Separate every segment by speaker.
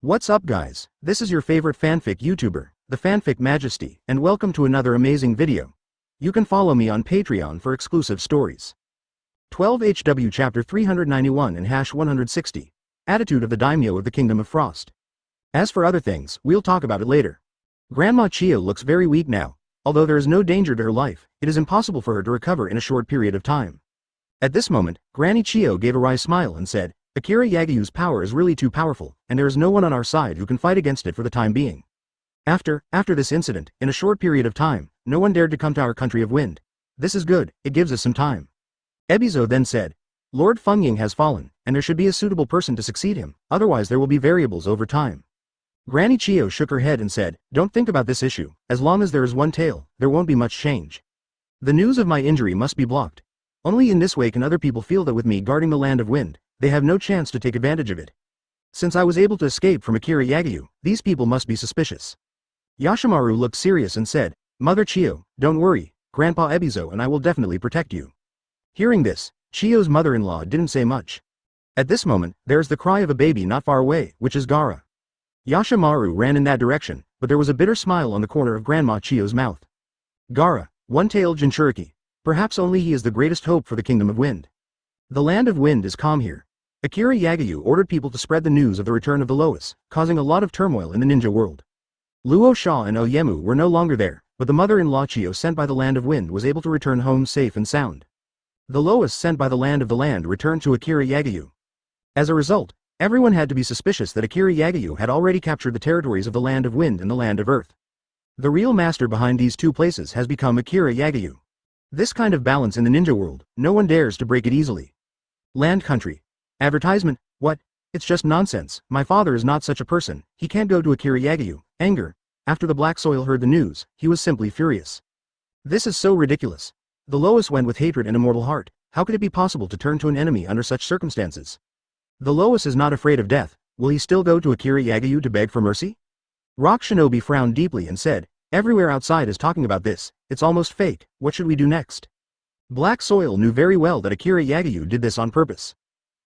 Speaker 1: What's up guys, this is your favorite fanfic YouTuber, the Fanfic Majesty, and welcome to another amazing video. You can follow me on Patreon for exclusive stories. 12 HW Chapter 391 and #160, Attitude of the Daimyo of the Kingdom of Frost. As for other things, we'll talk about it later. Grandma Chio looks very weak now. Although there is no danger to her life, it is impossible for her to recover in a short period of time. At this moment, Granny Chio gave a wry smile and said, Akira Yagiyu's power is really too powerful, and there is no one on our side who can fight against it for the time being. After this incident, in a short period of time, no one dared to come to our country of wind. This is good, it gives us some time. Ebizo then said, Lord Fengying has fallen, and there should be a suitable person to succeed him, otherwise there will be variables over time. Granny Chio shook her head and said, Don't think about this issue, as long as there is one tail, there won't be much change. The news of my injury must be blocked. Only in this way can other people feel that with me guarding the land of wind, they have no chance to take advantage of it. Since I was able to escape from Akira Yagiyu, these people must be suspicious. Yashimaru looked serious and said, Mother Chio, don't worry, Grandpa Ebizo and I will definitely protect you. Hearing this, Chio's mother-in-law didn't say much. At this moment, there is the cry of a baby not far away, which is Gara. Yashimaru ran in that direction, but there was a bitter smile on the corner of Grandma Chio's mouth. Gara, one-tailed Jinchuriki. Perhaps only he is the greatest hope for the Kingdom of Wind. The land of wind is calm here. Akira Yagiyu ordered people to spread the news of the return of the Lois, causing a lot of turmoil in the ninja world. Luo Sha and Oyemu were no longer there, but the mother-in-law Chio sent by the land of wind was able to return home safe and sound. The Lois sent by the land of the land returned to Akira Yagiyu. As a result, everyone had to be suspicious that Akira Yagiyu had already captured the territories of the land of wind and the land of earth. The real master behind these two places has become Akira Yagiyu. This kind of balance in the ninja world, no one dares to break it easily. Land country. Advertisement, what? It's just nonsense, my father is not such a person, he can't go to Akira Yagiyu. Anger. After the Black Soil heard the news, he was simply furious. This is so ridiculous. The Lois went with hatred and immortal heart, how could it be possible to turn to an enemy under such circumstances? The Lois is not afraid of death, will he still go to Akira Yagiyu to beg for mercy? Rock Shinobi frowned deeply and said, Everywhere outside is talking about this, it's almost fake, what should we do next? Black Soil knew very well that Akira Yagiyu did this on purpose.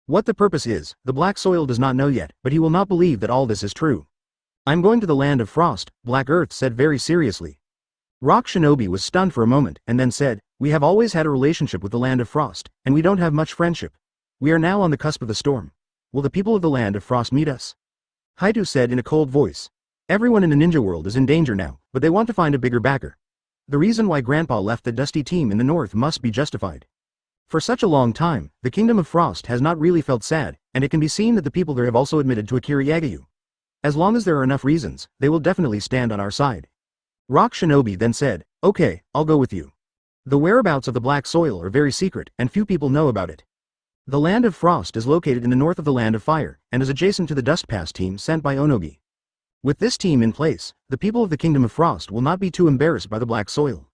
Speaker 1: What the purpose is, the Black Soil does not know yet, but he will not believe that all this is true. I'm going to the land of frost, Black Earth said very seriously. Rock Shinobi was stunned for a moment and then said, We have always had a relationship with the land of frost, and we don't have much friendship. We are now on the cusp of the storm. Will the people of the land of frost meet us? Haitu said in a cold voice. Everyone in the ninja world is in danger now, but they want to find a bigger backer. The reason why Grandpa left the dusty team in the north must be justified. For such a long time, the Kingdom of Frost has not really felt sad, and it can be seen that the people there have also admitted to Akira Yagiyu. As long as there are enough reasons, they will definitely stand on our side. Rock Shinobi then said, Okay, I'll go with you. The whereabouts of the Black Soil are very secret, and few people know about it. The land of Frost is located in the north of the land of Fire, and is adjacent to the Dust Pass team sent by Onogi. With this team in place, the people of the Kingdom of Frost will not be too embarrassed by the Black Soil.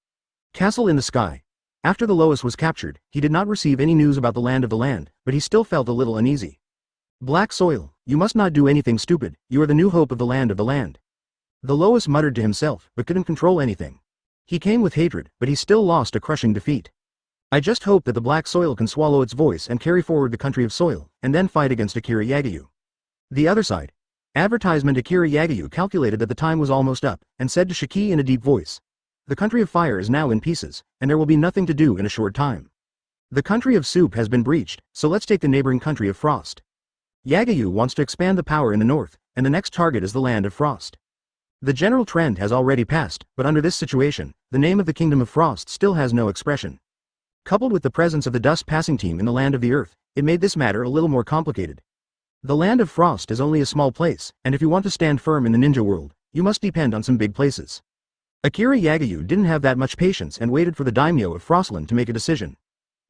Speaker 1: Castle in the Sky. After the Lois was captured, he did not receive any news about the land of the land, but he still felt a little uneasy. Black Soil, you must not do anything stupid, you are the new hope of the land of the land. The Lois muttered to himself, but couldn't control anything. He came with hatred, but he still lost a crushing defeat. I just hope that the Black Soil can swallow its voice and carry forward the country of soil, and then fight against Akira Yagiyu. The other side. Advertisement Akira Yagiyu calculated that the time was almost up, and said to Shiki in a deep voice. The country of fire is now in pieces, and there will be nothing to do in a short time. The country of soup has been breached, so let's take the neighboring country of frost. Yagiyu wants to expand the power in the north, and the next target is the land of frost. The general trend has already passed, but under this situation, the name of the Kingdom of Frost still has no expression. Coupled with the presence of the dust passing team in the land of the earth, it made this matter a little more complicated. The land of frost is only a small place, and if you want to stand firm in the ninja world, you must depend on some big places. Akira Yagiyu didn't have that much patience and waited for the daimyo of Frostland to make a decision.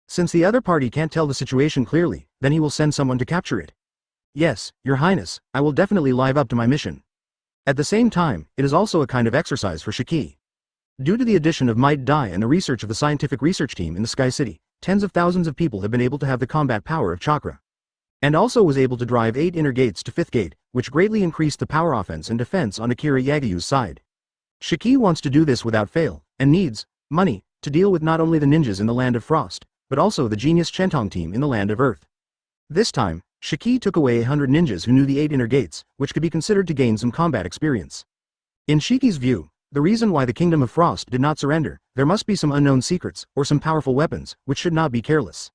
Speaker 1: Since the other party can't tell the situation clearly, then he will send someone to capture it. Yes, Your Highness, I will definitely live up to my mission. At the same time, it is also a kind of exercise for Shiki. Due to the addition of Might Dai and the research of the scientific research team in the Sky City, tens of thousands of people have been able to have the combat power of chakra. And also was able to drive 8 inner gates to 5th gate, which greatly increased the power offense and defense on Akira Yagiyu's side. Shiki wants to do this without fail, and needs money to deal with not only the ninjas in the land of frost, but also the genius Chentong team in the land of earth. This time, Shiki took away 100 ninjas who knew the 8 inner gates, which could be considered to gain some combat experience. In Shiki's view, the reason why the Kingdom of Frost did not surrender, there must be some unknown secrets, or some powerful weapons, which should not be careless.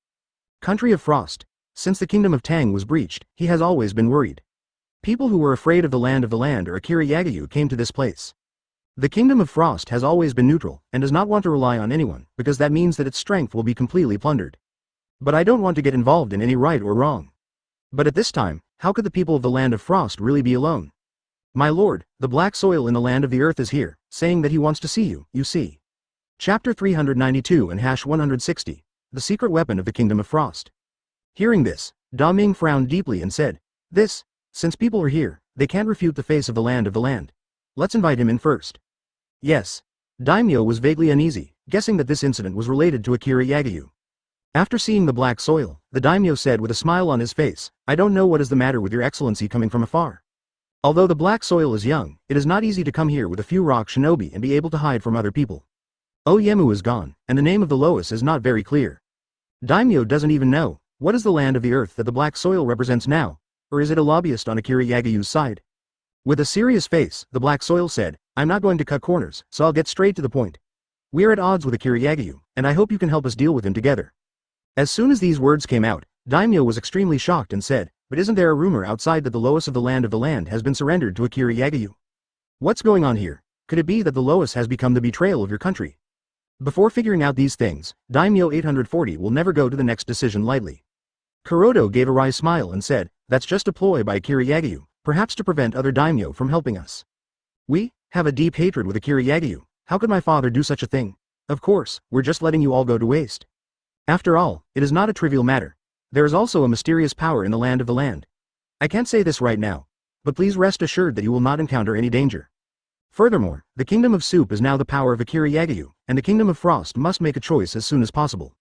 Speaker 1: Country of Frost. Since the Kingdom of Tang was breached, he has always been worried. People who were afraid of the land or Akira Yagayu came to this place. The Kingdom of Frost has always been neutral, and does not want to rely on anyone, because that means that its strength will be completely plundered. But I don't want to get involved in any right or wrong. But at this time, how could the people of the Land of Frost really be alone? My lord, the black soil in the land of the earth is here, saying that he wants to see you, you see. Chapter 392 and #160, The Secret Weapon of the Kingdom of Frost. Hearing this, Da Ming frowned deeply and said, since people are here, they can't refute the face of the land. Let's invite him in first. Yes. Daimyo was vaguely uneasy, guessing that this incident was related to Akira Yagayu. After seeing the black soil, the daimyo said with a smile on his face, I don't know what is the matter with your excellency coming from afar. Although the black soil is young, it is not easy to come here with a few rock shinobi and be able to hide from other people. Oyemu is gone, and the name of the Lois is not very clear. Daimyo doesn't even know, what is the land of the earth that the black soil represents now, or is it a lobbyist on Akira Yagayu's side? With a serious face, the black soil said, I'm not going to cut corners, so I'll get straight to the point. We are at odds with Akira Yagayu, and I hope you can help us deal with him together. As soon as these words came out, Daimyo was extremely shocked and said, but isn't there a rumor outside that the Lois of the land has been surrendered to Akira Yagayu? What's going on here? Could it be that the Lois has become the betrayal of your country? Before figuring out these things, Daimyo 840 will never go to the next decision lightly. Kuroda gave a wry smile and said, that's just a ploy by Akira Yagayu, perhaps to prevent other daimyo from helping us. We have a deep hatred with Akira Yagayu. How could my father do such a thing? Of course, we're just letting you all go to waste. After all, it is not a trivial matter. There is also a mysterious power in the land. I can't say this right now, but please rest assured that you will not encounter any danger. Furthermore, the Kingdom of Soup is now the power of Akira Yagayu, and the Kingdom of Frost must make a choice as soon as possible.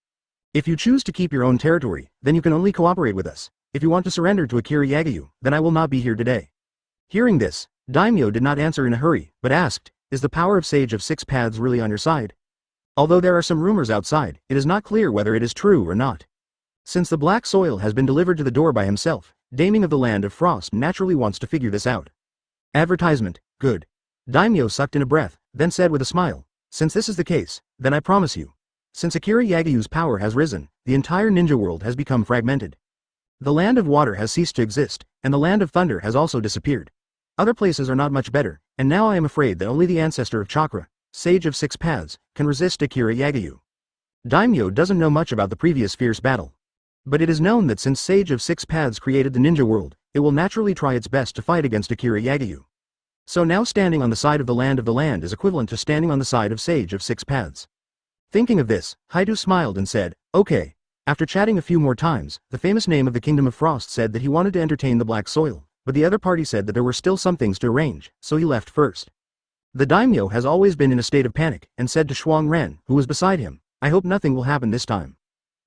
Speaker 1: If you choose to keep your own territory, then you can only cooperate with us. If you want to surrender to Akira Yagayu, then I will not be here today. Hearing this, Daimyo did not answer in a hurry, but asked, is the power of Sage of Six Paths really on your side? Although there are some rumors outside, it is not clear whether it is true or not. Since the black soil has been delivered to the door by himself, Daming of the Land of Frost naturally wants to figure this out. Advertisement, good. Daimyo sucked in a breath, then said with a smile, since this is the case, then I promise you. Since Akira Yagayu's power has risen, the entire ninja world has become fragmented. The land of water has ceased to exist, and the land of thunder has also disappeared. Other places are not much better, and now I am afraid that only the ancestor of Chakra, Sage of Six Paths, can resist Akira Yagayu. Daimyo doesn't know much about the previous fierce battle. But it is known that since Sage of Six Paths created the ninja world, it will naturally try its best to fight against Akira Yagayu. So now standing on the side of the land is equivalent to standing on the side of Sage of Six Paths. Thinking of this, Haidu smiled and said, okay. After chatting a few more times, the famous name of the Kingdom of Frost said that he wanted to entertain the black soil, but the other party said that there were still some things to arrange, so he left first. The daimyo has always been in a state of panic, and said to Shuang Ren, who was beside him, I hope nothing will happen this time.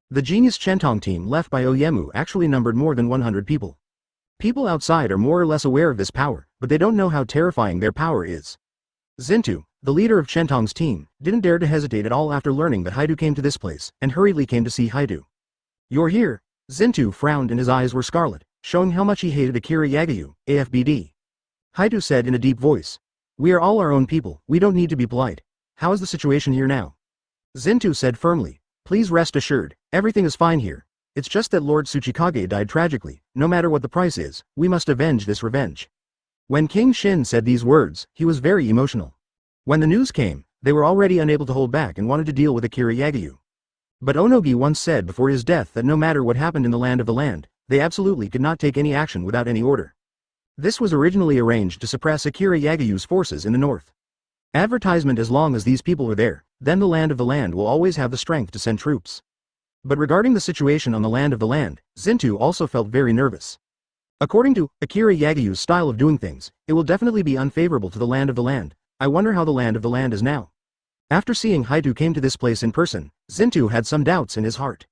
Speaker 1: The genius Chentong team left by Oyemu actually numbered more than 100 people. People outside are more or less aware of this power, but they don't know how terrifying their power is. Zintu, the leader of Chentong's team, didn't dare to hesitate at all after learning that Haidu came to this place, and hurriedly came to see Haidu. You're here? Zintu frowned and his eyes were scarlet, showing how much he hated Akira Yagayu, AFBD. Haidu said in a deep voice. We are all our own people, we don't need to be polite. How is the situation here now? Zintu said firmly. Please rest assured, everything is fine here. It's just that Lord Tsuchikage died tragically, no matter what the price is, we must avenge this revenge. When King Shin said these words, he was very emotional. When the news came, they were already unable to hold back and wanted to deal with Akira Yagayu. But Onogi once said before his death that no matter what happened in the land, they absolutely could not take any action without any order. This was originally arranged to suppress Akira Yagayu's forces in the north. Advertisement as long as these people are there, then the land will always have the strength to send troops. But regarding the situation on the land, Zintu also felt very nervous. According to Akira Yagayu's style of doing things, it will definitely be unfavorable to the land. I wonder how the land is now. After seeing Haidu came to this place in person, Zintu had some doubts in his heart.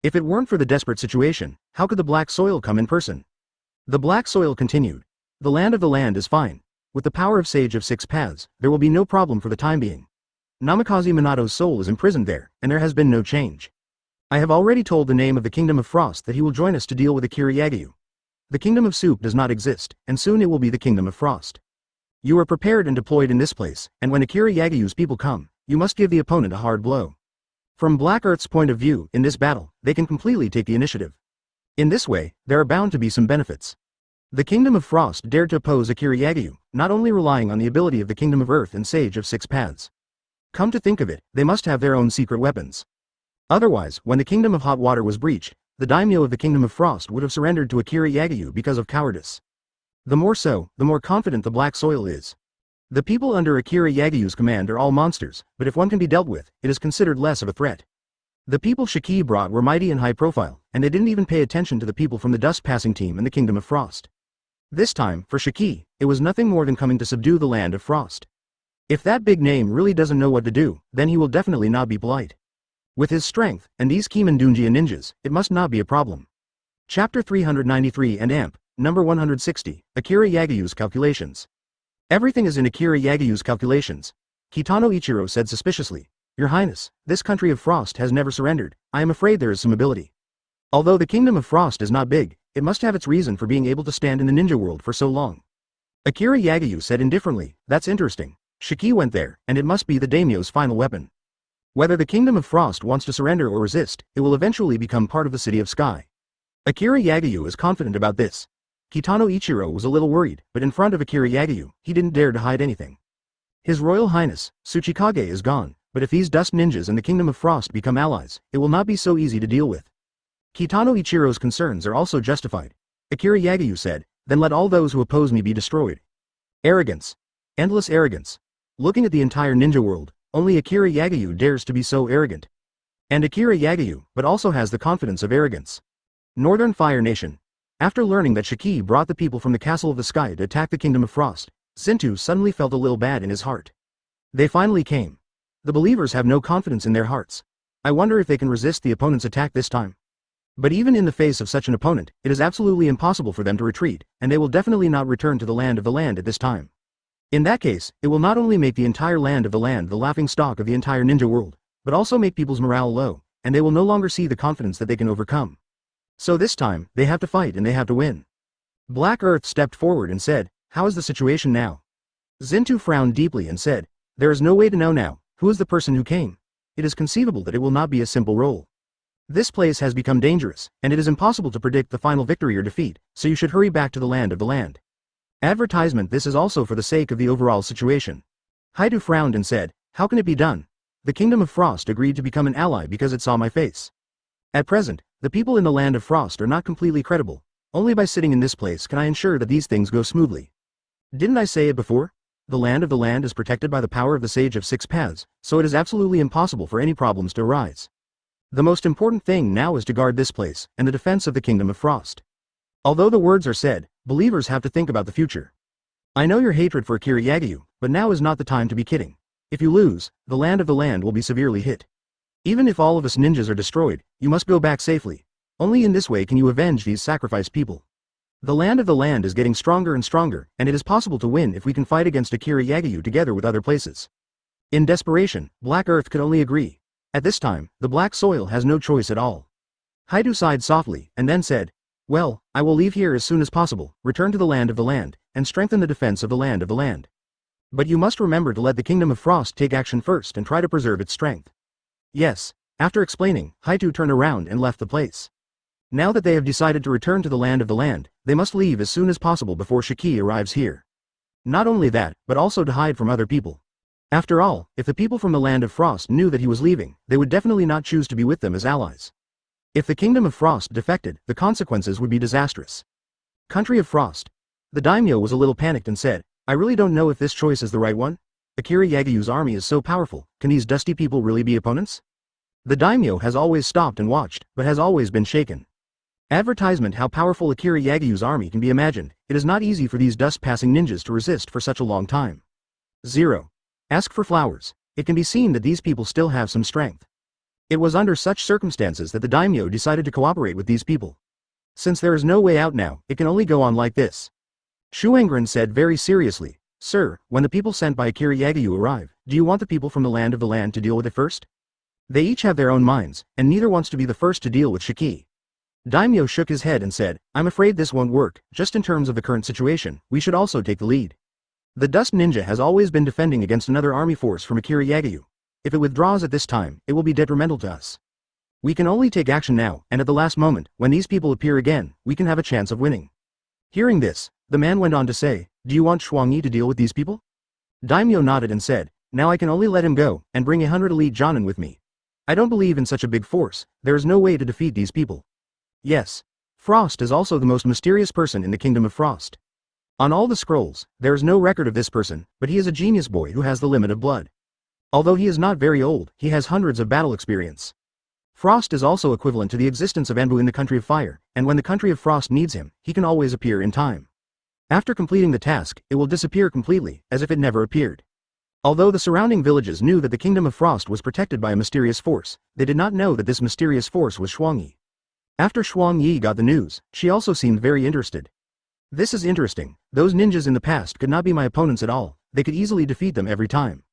Speaker 1: If it weren't for the desperate situation, how could the black soil come in person? The black soil continued. The land is fine. With the power of Sage of Six Paths, there will be no problem for the time being. Namikaze Minato's soul is imprisoned there, and there has been no change. I have already told the name of the Kingdom of Frost that he will join us to deal with Akira Yagayu, The Kingdom of Soup does not exist, and soon it will be the Kingdom of Frost. You are prepared and deployed in this place, and when Akira Yagiyu's people come, you must give the opponent a hard blow. From Black Earth's point of view, in this battle, they can completely take the initiative. In this way, there are bound to be some benefits. The Kingdom of Frost dared to oppose Akira Yagiyu, not only relying on the ability of the Kingdom of Earth and Sage of Six Paths. Come to think of it, they must have their own secret weapons. Otherwise, when the Kingdom of Hot Water was breached, the daimyo of the Kingdom of Frost would have surrendered to Akira Yagiyu because of cowardice. The more so, the more confident the Black Soil is. The people under Akira Yagiyu's command are all monsters, but if one can be dealt with, it is considered less of a threat. The people Shiki brought were mighty and high profile, and they didn't even pay attention to the people from the Dust Passing team in the Kingdom of Frost. This time, for Shiki, it was nothing more than coming to subdue the land of Frost. If that big name really doesn't know what to do, then he will definitely not be polite. With his strength, and these Kimandunjia ninjas, it must not be a problem. Chapter 393 and AMP, number 160, Akira Yagiyu's calculations. Everything is in Akira Yagiyu's calculations. Kitano Ichiro said suspiciously, Your Highness, this country of Frost has never surrendered. I am afraid there is some ability. Although the Kingdom of Frost is not big, it must have its reason for being able to stand in the ninja world for so long. Akira Yagiyu said indifferently, That's interesting. Shiki went there, and it must be the daimyo's final weapon. Whether the Kingdom of Frost wants to surrender or resist, it will eventually become part of the City of Sky. Akira Yagiyu is confident about this. Kitano Ichiro was a little worried, but in front of Akira Yagiyu, he didn't dare to hide anything. His Royal Highness, Tsuchikage is gone, but if these dust ninjas and the Kingdom of Frost become allies, it will not be so easy to deal with. Kitano Ichiro's concerns are also justified. Akira Yagiyu said, Then let all those who oppose me be destroyed. Arrogance. Endless arrogance. Looking at the entire ninja world, only Akira Yagiyu dares to be so arrogant. And Akira Yagiyu, but also has the confidence of arrogance. Northern Fire Nation. After learning that Shiki brought the people from the Castle of the Sky to attack the Kingdom of Frost, Zintu suddenly felt a little bad in his heart. They finally came. The believers have no confidence in their hearts. I wonder if they can resist the opponent's attack this time. But even in the face of such an opponent, it is absolutely impossible for them to retreat, and they will definitely not return to the land of the land at this time. In that case, it will not only make the entire land of the land the laughingstock of the entire ninja world, but also make people's morale low, and they will no longer see the confidence that they can overcome. So this time, they have to fight and they have to win. Black Earth stepped forward and said, How is the situation now? Zintu frowned deeply and said, There is no way to know now, who is the person who came. It is conceivable that it will not be a simple role. This place has become dangerous, and it is impossible to predict the final victory or defeat, so you should hurry back to the land of the land. Advertisement This is also for the sake of the overall situation. Haidu frowned and said, How can it be done? The Kingdom of Frost agreed to become an ally because it saw my face. At present, the people in the land of Frost are not completely credible. Only by sitting in this place can I ensure that these things go smoothly. Didn't I say it before? The land of the land is protected by the power of the Sage of Six Paths, so it is absolutely impossible for any problems to arise. The most important thing now is to guard this place, and the defense of the Kingdom of Frost. Although the words are said, believers have to think about the future. I know your hatred for Akira Yagiyu, but now is not the time to be kidding. If you lose, the land of the land will be severely hit. Even if all of us ninjas are destroyed, you must go back safely. Only in this way can you avenge these sacrificed people. The land of the land is getting stronger and stronger, and it is possible to win if we can fight against Akira Yagiyu together with other places. In desperation, Black Earth could only agree. At this time, the Black Soil has no choice at all. Haidu sighed softly, and then said, Well, I will leave here as soon as possible, return to the land of the land, and strengthen the defense of the land of the land. But you must remember to let the Kingdom of Frost take action first and try to preserve its strength. Yes. After explaining, Haidu turned around and left the place. Now that they have decided to return to the land of the land, they must leave as soon as possible before Shiki arrives here. Not only that, but also to hide from other people. After all, if the people from the land of Frost knew that he was leaving, they would definitely not choose to be with them as allies. If the Kingdom of Frost defected, the consequences would be disastrous. Country of Frost. The daimyo was a little panicked and said, I really don't know if this choice is the right one. Akira Yagiyu's army is so powerful, can these dusty people really be opponents? The daimyo has always stopped and watched, but has always been shaken. Advertisement How powerful Akira Yagiyu's army can be imagined, it is not easy for these dust-passing ninjas to resist for such a long time. 0. Ask for flowers. It can be seen that these people still have some strength. It was under such circumstances that the daimyo decided to cooperate with these people. Since there is no way out now, it can only go on like this. Shuangren said very seriously, Sir, when the people sent by Akira Yagiyu arrive, do you want the people from the land of the land to deal with it first? They each have their own minds, and neither wants to be the first to deal with Shiki. Daimyo shook his head and said, I'm afraid this won't work, just in terms of the current situation, we should also take the lead. The Dust Ninja has always been defending against another army force from Akira Yagyu. If it withdraws at this time, it will be detrimental to us. We can only take action now, and at the last moment, when these people appear again, we can have a chance of winning. Hearing this, the man went on to say, do you want Xuangyi to deal with these people? Daimyo nodded and said, now I can only let him go, and bring 100 elite Jonin with me. I don't believe in such a big force, there is no way to defeat these people. Yes. Frost is also the most mysterious person in the Kingdom of Frost. On all the scrolls, there is no record of this person, but he is a genius boy who has the limit of blood. Although he is not very old, he has hundreds of battle experience. Frost is also equivalent to the existence of Anbu in the Country of Fire, and when the Country of Frost needs him, he can always appear in time. After completing the task, it will disappear completely, as if it never appeared. Although the surrounding villages knew that the Kingdom of Frost was protected by a mysterious force, they did not know that this mysterious force was Xuangyi. After Xuangyi got the news, she also seemed very interested. This is interesting, those ninjas in the past could not be my opponents at all, they could easily defeat them every time.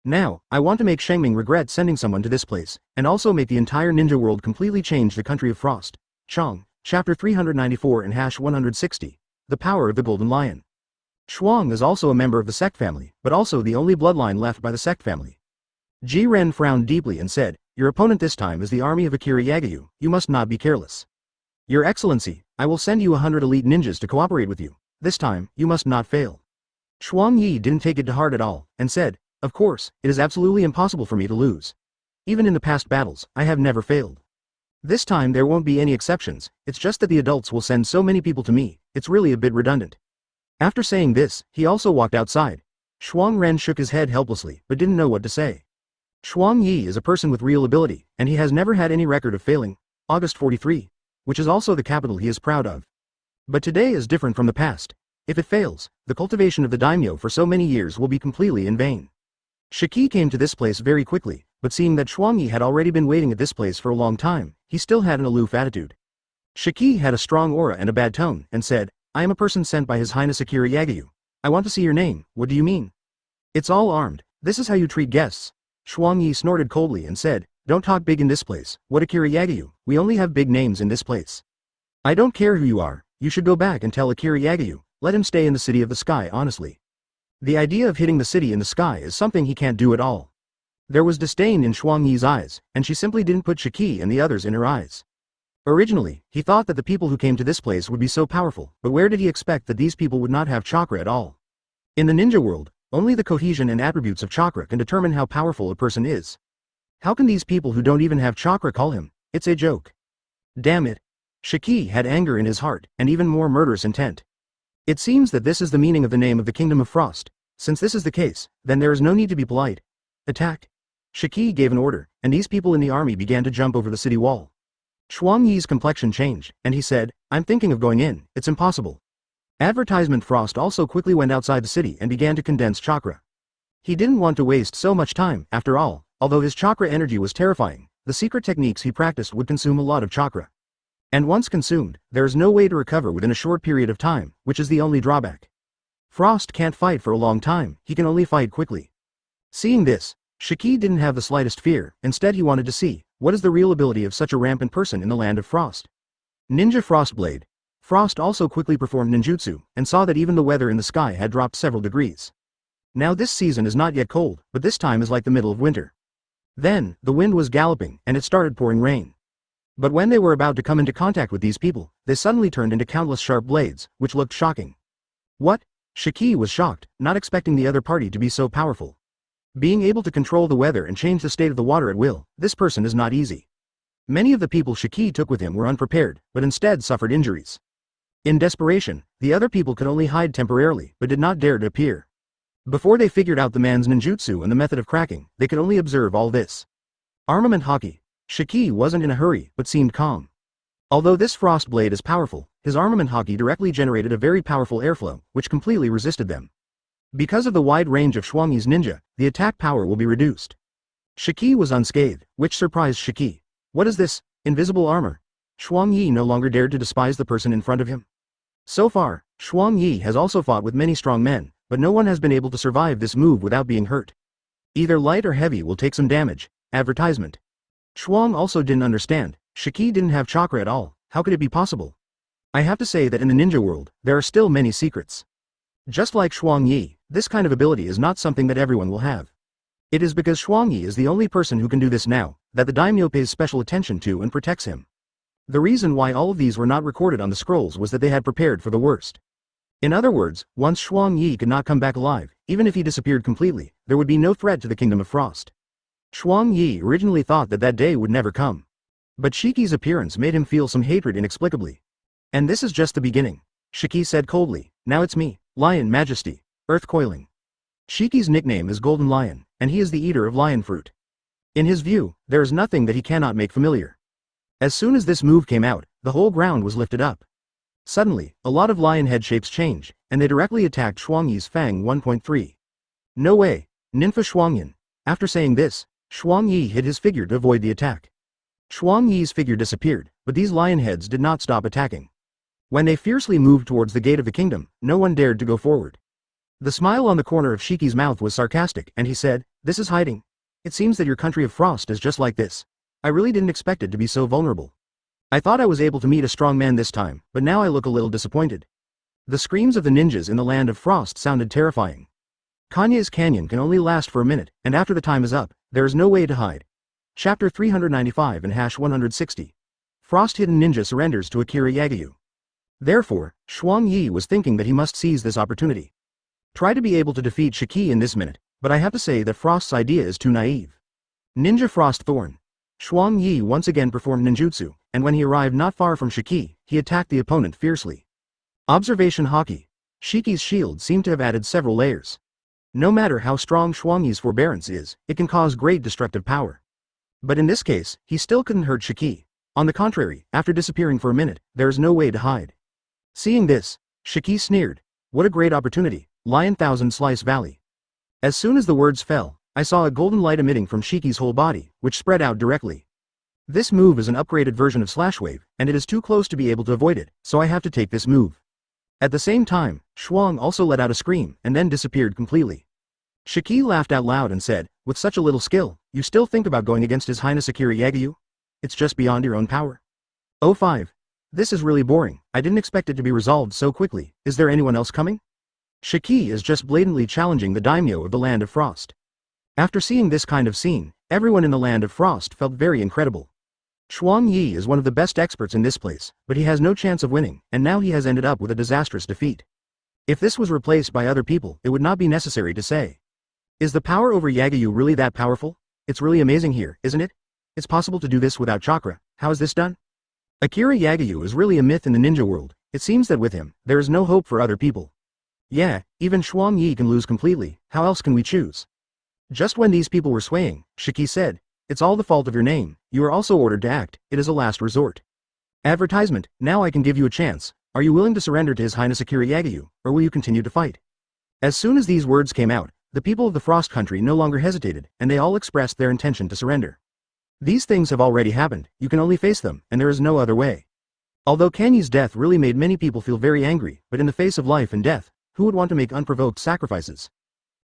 Speaker 1: Now, I want to make Shengming regret sending someone to this place, and also make the entire ninja world completely change the Country of Frost. Chang, Chapter 394 and #160. The Power of the Golden Lion. Shuang is also a member of the sect family, but also the only bloodline left by the sect family. Ji Ren frowned deeply and said, your opponent this time is the army of Akira Yagyu, you must not be careless. Your Excellency, I will send you 100 elite ninjas to cooperate with you. This time, you must not fail. Xuangyi didn't take it to heart at all, and said, of course, it is absolutely impossible for me to lose. Even in the past battles, I have never failed. This time there won't be any exceptions, it's just that the adults will send so many people to me, it's really a bit redundant. After saying this, he also walked outside. Shuang Ren shook his head helplessly, but didn't know what to say. Xuangyi is a person with real ability, and he has never had any record of failing. August 43. Which is also the capital he is proud of. But today is different from the past. If it fails, the cultivation of the daimyo for so many years will be completely in vain. Shiki came to this place very quickly, but seeing that Xuangyi had already been waiting at this place for a long time, he still had an aloof attitude. Shiki had a strong aura and a bad tone, and said, I am a person sent by His Highness Akira Yagyu. I want to see your name, what do you mean? It's all armed, this is how you treat guests. Xuangyi snorted coldly and said, don't talk big in this place, what Akira Yagyu, we only have big names in this place. I don't care who you are, you should go back and tell Akira Yagyu, let him stay in the city of the sky honestly. The idea of hitting the city in the sky is something he can't do at all. There was disdain in Xuangyi's eyes, and she simply didn't put Shiki and the others in her eyes. Originally, he thought that the people who came to this place would be so powerful, but where did he expect that these people would not have chakra at all? In the ninja world, only the cohesion and attributes of chakra can determine how powerful a person is. How can these people who don't even have chakra call him? It's a joke. Damn it. Shiki had anger in his heart, and even more murderous intent. It seems that this is the meaning of the name of the Kingdom of Frost. Since this is the case, then there is no need to be polite. Attack. Shiki gave an order, and these people in the army began to jump over the city wall. Xuangyi's complexion changed, and he said, I'm thinking of going in, it's impossible. Advertisement Frost also quickly went outside the city and began to condense chakra. He didn't want to waste so much time, after all, although his chakra energy was terrifying, the secret techniques he practiced would consume a lot of chakra. And once consumed, there is no way to recover within a short period of time, which is the only drawback. Frost can't fight for a long time, he can only fight quickly. Seeing this, Shiki didn't have the slightest fear, instead he wanted to see, what is the real ability of such a rampant person in the land of Frost. Ninja Frostblade. Frost also quickly performed ninjutsu, and saw that even the weather in the sky had dropped several degrees. Now this season is not yet cold, but this time is like the middle of winter. Then, the wind was galloping, and it started pouring rain. But when they were about to come into contact with these people, they suddenly turned into countless sharp blades, which looked shocking. What? Shiki was shocked, not expecting the other party to be so powerful. Being able to control the weather and change the state of the water at will, this person is not easy. Many of the people Shiki took with him were unprepared, but instead suffered injuries. In desperation, the other people could only hide temporarily, but did not dare to appear. Before they figured out the man's ninjutsu and the method of cracking, they could only observe all this. Armament hockey. Shiki wasn't in a hurry, but seemed calm. Although this frost blade is powerful, his armament hockey directly generated a very powerful airflow, which completely resisted them. Because of the wide range of Xuangyi's ninja, the attack power will be reduced. Shiki was unscathed, which surprised Shiki. What is this, invisible armor? Xuangyi no longer dared to despise the person in front of him. So far, Xuangyi has also fought with many strong men, but no one has been able to survive this move without being hurt. Either light or heavy will take some damage. Advertisement. Xuang also didn't understand, Shiki didn't have chakra at all, How could it be possible? I have to say that in the ninja world, there are still many secrets. Just like Shuang Yi, this kind of ability is not something that everyone will have. It is because Shuang Yi is the only person who can do this now, that the daimyo pays special attention to and protects him. The reason why all of these were not recorded on the scrolls was that they had prepared for the worst. In other words, once Shuang Yi could not come back alive, even if he disappeared completely, there would be no threat to the Kingdom of Frost. Shuang Yi originally thought that that day would never come. But Shiki's appearance made him feel some hatred inexplicably. And this is just the beginning. Shiki said coldly, now it's me, Lion Majesty, Earth Coiling. Shiki's nickname is Golden Lion, and he is the eater of lion fruit. In his view, there is nothing that he cannot make familiar. As soon as this move came out, the whole ground was lifted up. Suddenly, a lot of lion head shapes changed, and they directly attacked Shuang Yi's Fang 1.3. No way, Ninfa Shuangyan. After saying this, Shuang Yi hid his figure to avoid the attack. Shuang Yi's figure disappeared, but these lion heads did not stop attacking. When they fiercely moved towards the gate of the kingdom, no one dared to go forward. The smile on the corner of Shiki's mouth was sarcastic, and he said, this is hiding. It seems that your country of frost is just like this. I really didn't expect it to be so vulnerable. I thought I was able to meet a strong man this time, but now I look a little disappointed. The screams of the ninjas in the land of frost sounded terrifying. Kanye's canyon can only last for a minute, and after the time is up, there is no way to hide. Chapter 395 and #160. Frost Hidden Ninja surrenders to Akira Yagyu. Therefore, Shuang Yi was thinking that he must seize this opportunity. Try to be able to defeat Shiki in this minute, but I have to say that Frost's idea is too naive. Ninja Frost Thorn. Shuang Yi once again performed ninjutsu, and when he arrived not far from Shiki, he attacked the opponent fiercely. Observation Haki. Shiki's shield seemed to have added several layers. No matter how strong Shuang Yi's forbearance is, it can cause great destructive power. But in this case, he still couldn't hurt Shiki. On the contrary, after disappearing for a minute, there is no way to hide. Seeing this, Shiki sneered. What a great opportunity, Lion Thousand Slice Valley. As soon as the words fell, I saw a golden light emitting from Shiki's whole body, which spread out directly. This move is an upgraded version of Slash Wave, and it is too close to be able to avoid it, so I have to take this move. At the same time, Shuang also let out a scream, and then disappeared completely. Shiki laughed out loud and said, with such a little skill, you still think about going against His Highness Akira Yagyu? It's just beyond your own power. 05. This is really boring, I didn't expect it to be resolved so quickly, is there anyone else coming? Shiki is just blatantly challenging the daimyo of the Land of Frost. After seeing this kind of scene, everyone in the Land of Frost felt very incredible. Shuang Yi is one of the best experts in this place, but he has no chance of winning, and now he has ended up with a disastrous defeat. If this was replaced by other people, it would not be necessary to say. Is the power over Yagyu really that powerful? It's really amazing here, isn't it? It's possible to do this without chakra. How is this done? Akira Yagyu is really a myth in the ninja world. It seems that with him, there is no hope for other people. Yeah, even Shuang Yi can lose completely, how else can we choose? Just when these people were swaying, Shiki said, it's all the fault of your name, you are also ordered to act, it is a last resort. Advertisement, now I can give you a chance, are you willing to surrender to His Highness Akira Yagyu, or will you continue to fight? As soon as these words came out, the people of the Frost Country no longer hesitated, and they all expressed their intention to surrender. These things have already happened, you can only face them, and there is no other way. Although Kanye's death really made many people feel very angry, but in the face of life and death, who would want to make unprovoked sacrifices?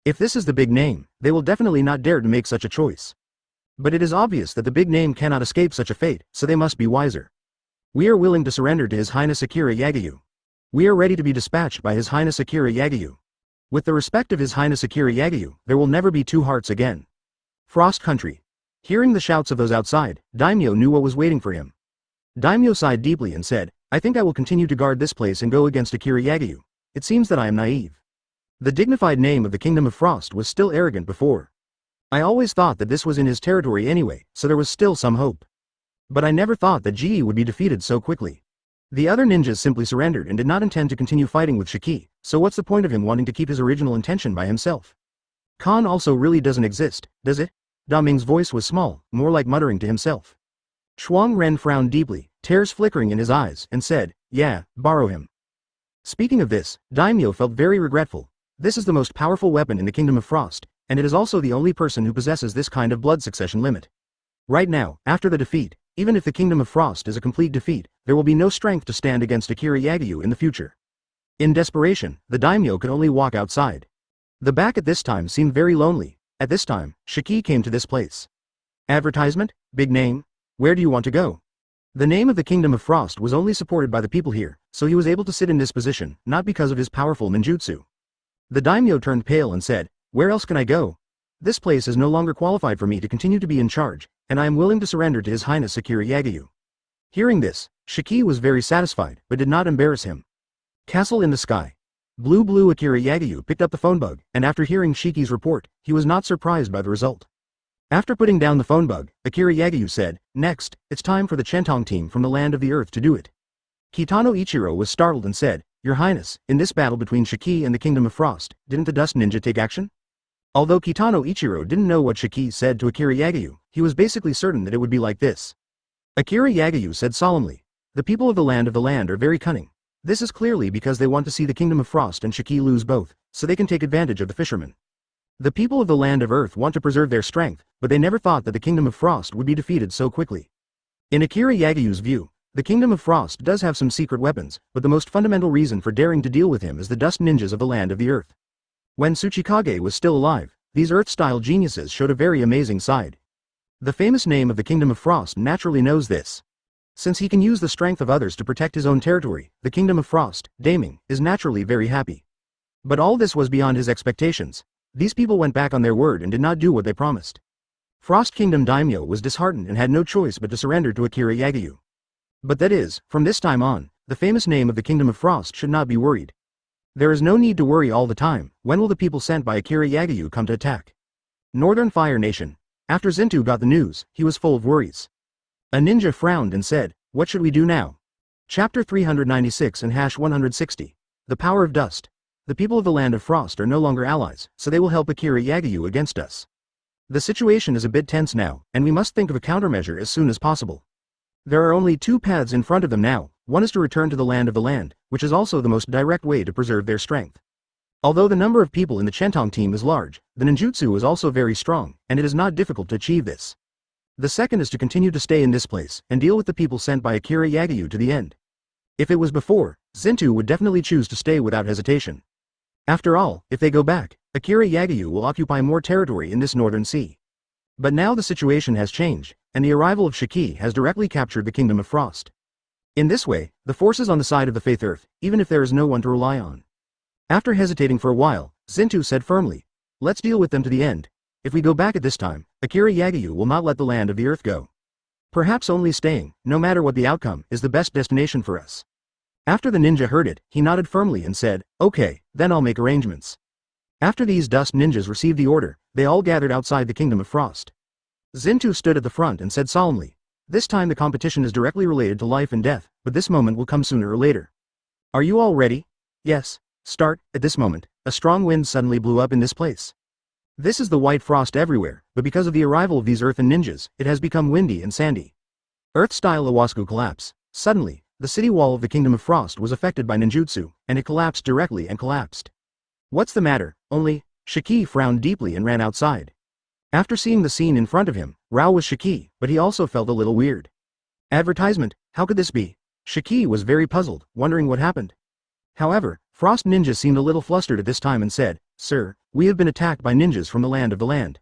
Speaker 1: If this is the big name, they will definitely not dare to make such a choice. But it is obvious that the big name cannot escape such a fate, so they must be wiser. We are willing to surrender to His Highness Akira Yagyu. We are ready to be dispatched by His Highness Akira Yagyu. With the respect of His Highness Akira Yagyu, there will never be two hearts again. Frost Country. Hearing the shouts of those outside, Daimyo knew what was waiting for him. Daimyo sighed deeply and said, I think I will continue to guard this place and go against Akira Yagyu. It seems that I am naive. The dignified name of the Kingdom of Frost was still arrogant before. I always thought that this was in his territory anyway, so there was still some hope. But I never thought that Ji would be defeated so quickly. The other ninjas simply surrendered and did not intend to continue fighting with Shiki, so what's the point of him wanting to keep his original intention by himself? Khan also really doesn't exist, does it? Da Ming's voice was small, more like muttering to himself. Shuang Ren frowned deeply, tears flickering in his eyes, and said, yeah, borrow him. Speaking of this, Daimyo felt very regretful. This is the most powerful weapon in the Kingdom of Frost, and it is also the only person who possesses this kind of blood succession limit. Right now, after the defeat, even if the Kingdom of Frost is a complete defeat, there will be no strength to stand against Akira Yagyu in the future. In desperation, the daimyo could only walk outside. The back at this time seemed very lonely. At this time, Shiki came to this place. Advertisement? Big name? Where do you want to go? The name of the Kingdom of Frost was only supported by the people here, so he was able to sit in this position, not because of his powerful ninjutsu. The daimyo turned pale and said, "Where else can I go? This place is no longer qualified for me to continue to be in charge, and I am willing to surrender to His Highness Akira Yagyu." Hearing this, Shiki was very satisfied, but did not embarrass him. Castle in the sky. Blue Akira Yagyu picked up the phone bug, and after hearing Shiki's report, he was not surprised by the result. After putting down the phone bug, Akira Yagyu said, "Next, it's time for the Chentong team from the land of the earth to do it." Kitano Ichiro was startled and said, "Your Highness, in this battle between Shiki and the Kingdom of Frost, didn't the Dust Ninja take action?" Although Kitano Ichiro didn't know what Shiki said to Akira Yagyu, he was basically certain that it would be like this. Akira Yagyu said solemnly, "The people of the land are very cunning. This is clearly because they want to see the Kingdom of Frost and Shiki lose both, so they can take advantage of the fishermen. The people of the land of Earth want to preserve their strength, but they never thought that the Kingdom of Frost would be defeated so quickly." In Akira Yagyu's view, the Kingdom of Frost does have some secret weapons, but the most fundamental reason for daring to deal with him is the dust ninjas of the land of the Earth. When Tsuchikage was still alive, these Earth-style geniuses showed a very amazing side. The famous name of the Kingdom of Frost naturally knows this. Since he can use the strength of others to protect his own territory, the Kingdom of Frost, Daming, is naturally very happy. But all this was beyond his expectations. These people went back on their word and did not do what they promised. Frost Kingdom Daimyo was disheartened and had no choice but to surrender to Akira Yagyu. But that is, from this time on, the famous name of the Kingdom of Frost should not be worried. There is no need to worry all the time. When will the people sent by Akira Yagyu come to attack? Northern Fire Nation. After Zintu got the news, he was full of worries. A ninja frowned and said, "What should we do now?" Chapter 396 and #160. The Power of Dust. The people of the Land of Frost are no longer allies, so they will help Akira Yagyu against us. The situation is a bit tense now, and we must think of a countermeasure as soon as possible. There are only two paths in front of them now. One is to return to the land, which is also the most direct way to preserve their strength. Although the number of people in the Chentong team is large, the ninjutsu is also very strong, and it is not difficult to achieve this. The second is to continue to stay in this place, and deal with the people sent by Akira Yagyu to the end. If it was before, Zintu would definitely choose to stay without hesitation. After all, if they go back, Akira Yagyu will occupy more territory in this northern sea. But now the situation has changed, and the arrival of Shiki has directly captured the Kingdom of Frost. In this way, the force is on the side of the Faith Earth, even if there is no one to rely on. After hesitating for a while, Zintu said firmly, "Let's deal with them to the end. If we go back at this time, Akira Yagyu will not let the land of the earth go. Perhaps only staying, no matter what the outcome, is the best destination for us." After the ninja heard it, he nodded firmly and said, "Okay, then I'll make arrangements." After these dust ninjas received the order, they all gathered outside the Kingdom of Frost. Zintu stood at the front and said solemnly, "This time the competition is directly related to life and death, but this moment will come sooner or later. Are you all ready?" "Yes." "Start." At this moment, a strong wind suddenly blew up in this place. This is the white frost everywhere, but because of the arrival of these earthen ninjas, it has become windy and sandy. Earth-style Iwasku collapse. Suddenly, the city wall of the Kingdom of Frost was affected by ninjutsu, and it collapsed directly and collapsed. "What's the matter?" Only, Shiki frowned deeply and ran outside. After seeing the scene in front of him, Rao was Shiki, but he also felt a little weird. Advertisement? How could this be? Shiki was very puzzled, wondering what happened. However, Frost Ninja seemed a little flustered at this time and said, "Sir, we have been attacked by ninjas from the land.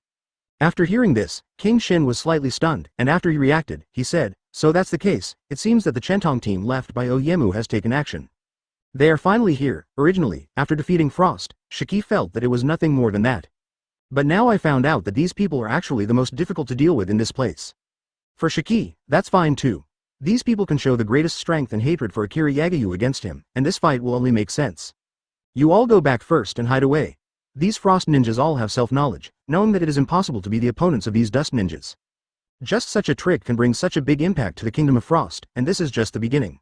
Speaker 1: After hearing this, King Shin was slightly stunned, and after he reacted, he said, "So that's the case. It seems that the Chentong team left by Oyemu has taken action. They are finally here." Originally, after defeating Frost, Shiki felt that it was nothing more than that. But now I found out that these people are actually the most difficult to deal with in this place. For Shiki, that's fine too. These people can show the greatest strength and hatred for Akira Yagyu against him, and this fight will only make sense. You all go back first and hide away. These Frost Ninjas all have self-knowledge, knowing that it is impossible to be the opponents of these Dust Ninjas. Just such a trick can bring such a big impact to the Kingdom of Frost, and this is just the beginning.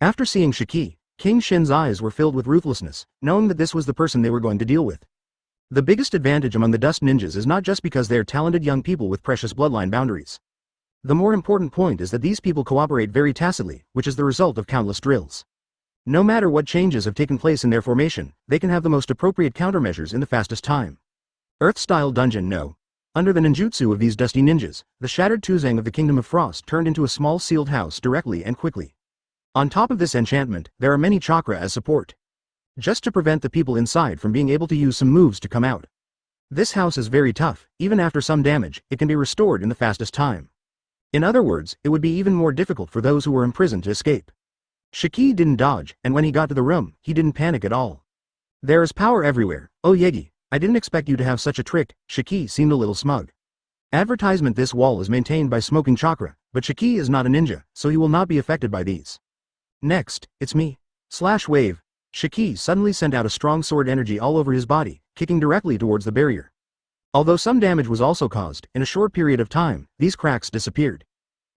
Speaker 1: After seeing Shiki, King Shin's eyes were filled with ruthlessness, knowing that this was the person they were going to deal with. The biggest advantage among the Dust Ninjas is not just because they are talented young people with precious bloodline boundaries. The more important point is that these people cooperate very tacitly, which is the result of countless drills. No matter what changes have taken place in their formation, they can have the most appropriate countermeasures in the fastest time. Earth-style dungeon no. Under the ninjutsu of these dusty ninjas, the shattered Tuzang of the Kingdom of Frost turned into a small sealed house directly and quickly. On top of this enchantment, there are many chakra as support. Just to prevent the people inside from being able to use some moves to come out. This house is very tough. Even after some damage, it can be restored in the fastest time. In other words, it would be even more difficult for those who were imprisoned to escape. Shiki didn't dodge, and when he got to the room, he didn't panic at all. There is power everywhere. Oh Yegi, I didn't expect you to have such a trick. Shiki seemed a little smug. Advertisement: this wall is maintained by smoking chakra, but Shiki is not a ninja, so he will not be affected by these. Next, it's me. Wave. Shiki suddenly sent out a strong sword energy all over his body, kicking directly towards the barrier. Although some damage was also caused, in a short period of time, these cracks disappeared.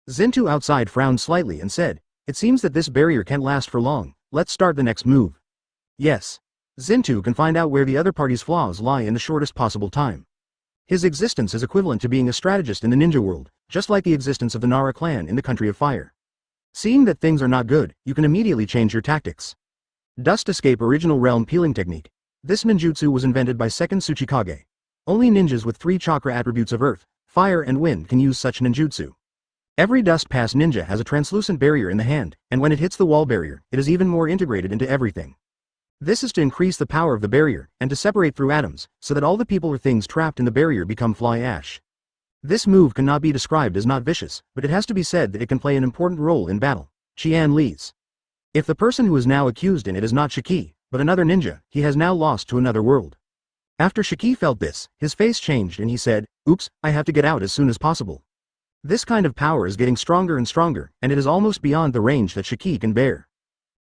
Speaker 1: Zintu outside frowned slightly and said, "It seems that this barrier can't last for long. Let's start the next move." Yes. Zintu can find out where the other party's flaws lie in the shortest possible time. His existence is equivalent to being a strategist in the ninja world, just like the existence of the Nara clan in the Country of Fire. Seeing that things are not good, you can immediately change your tactics. Dust Escape Original Realm Peeling Technique. This ninjutsu was invented by second Tsuchikage. Only ninjas with 3 chakra attributes of earth, fire and wind can use such ninjutsu. Every dust pass ninja has a translucent barrier in the hand, and when it hits the wall barrier, it is even more integrated into everything. This is to increase the power of the barrier, and to separate through atoms, so that all the people or things trapped in the barrier become fly ash. This move cannot be described as not vicious, but it has to be said that it can play an important role in battle. Qian Li's. If the person who is now accused in it is not Shiki, but another ninja, he has now lost to another world. After Shiki felt this, his face changed and he said, "Oops, I have to get out as soon as possible." This kind of power is getting stronger and stronger, and it is almost beyond the range that Shiki can bear.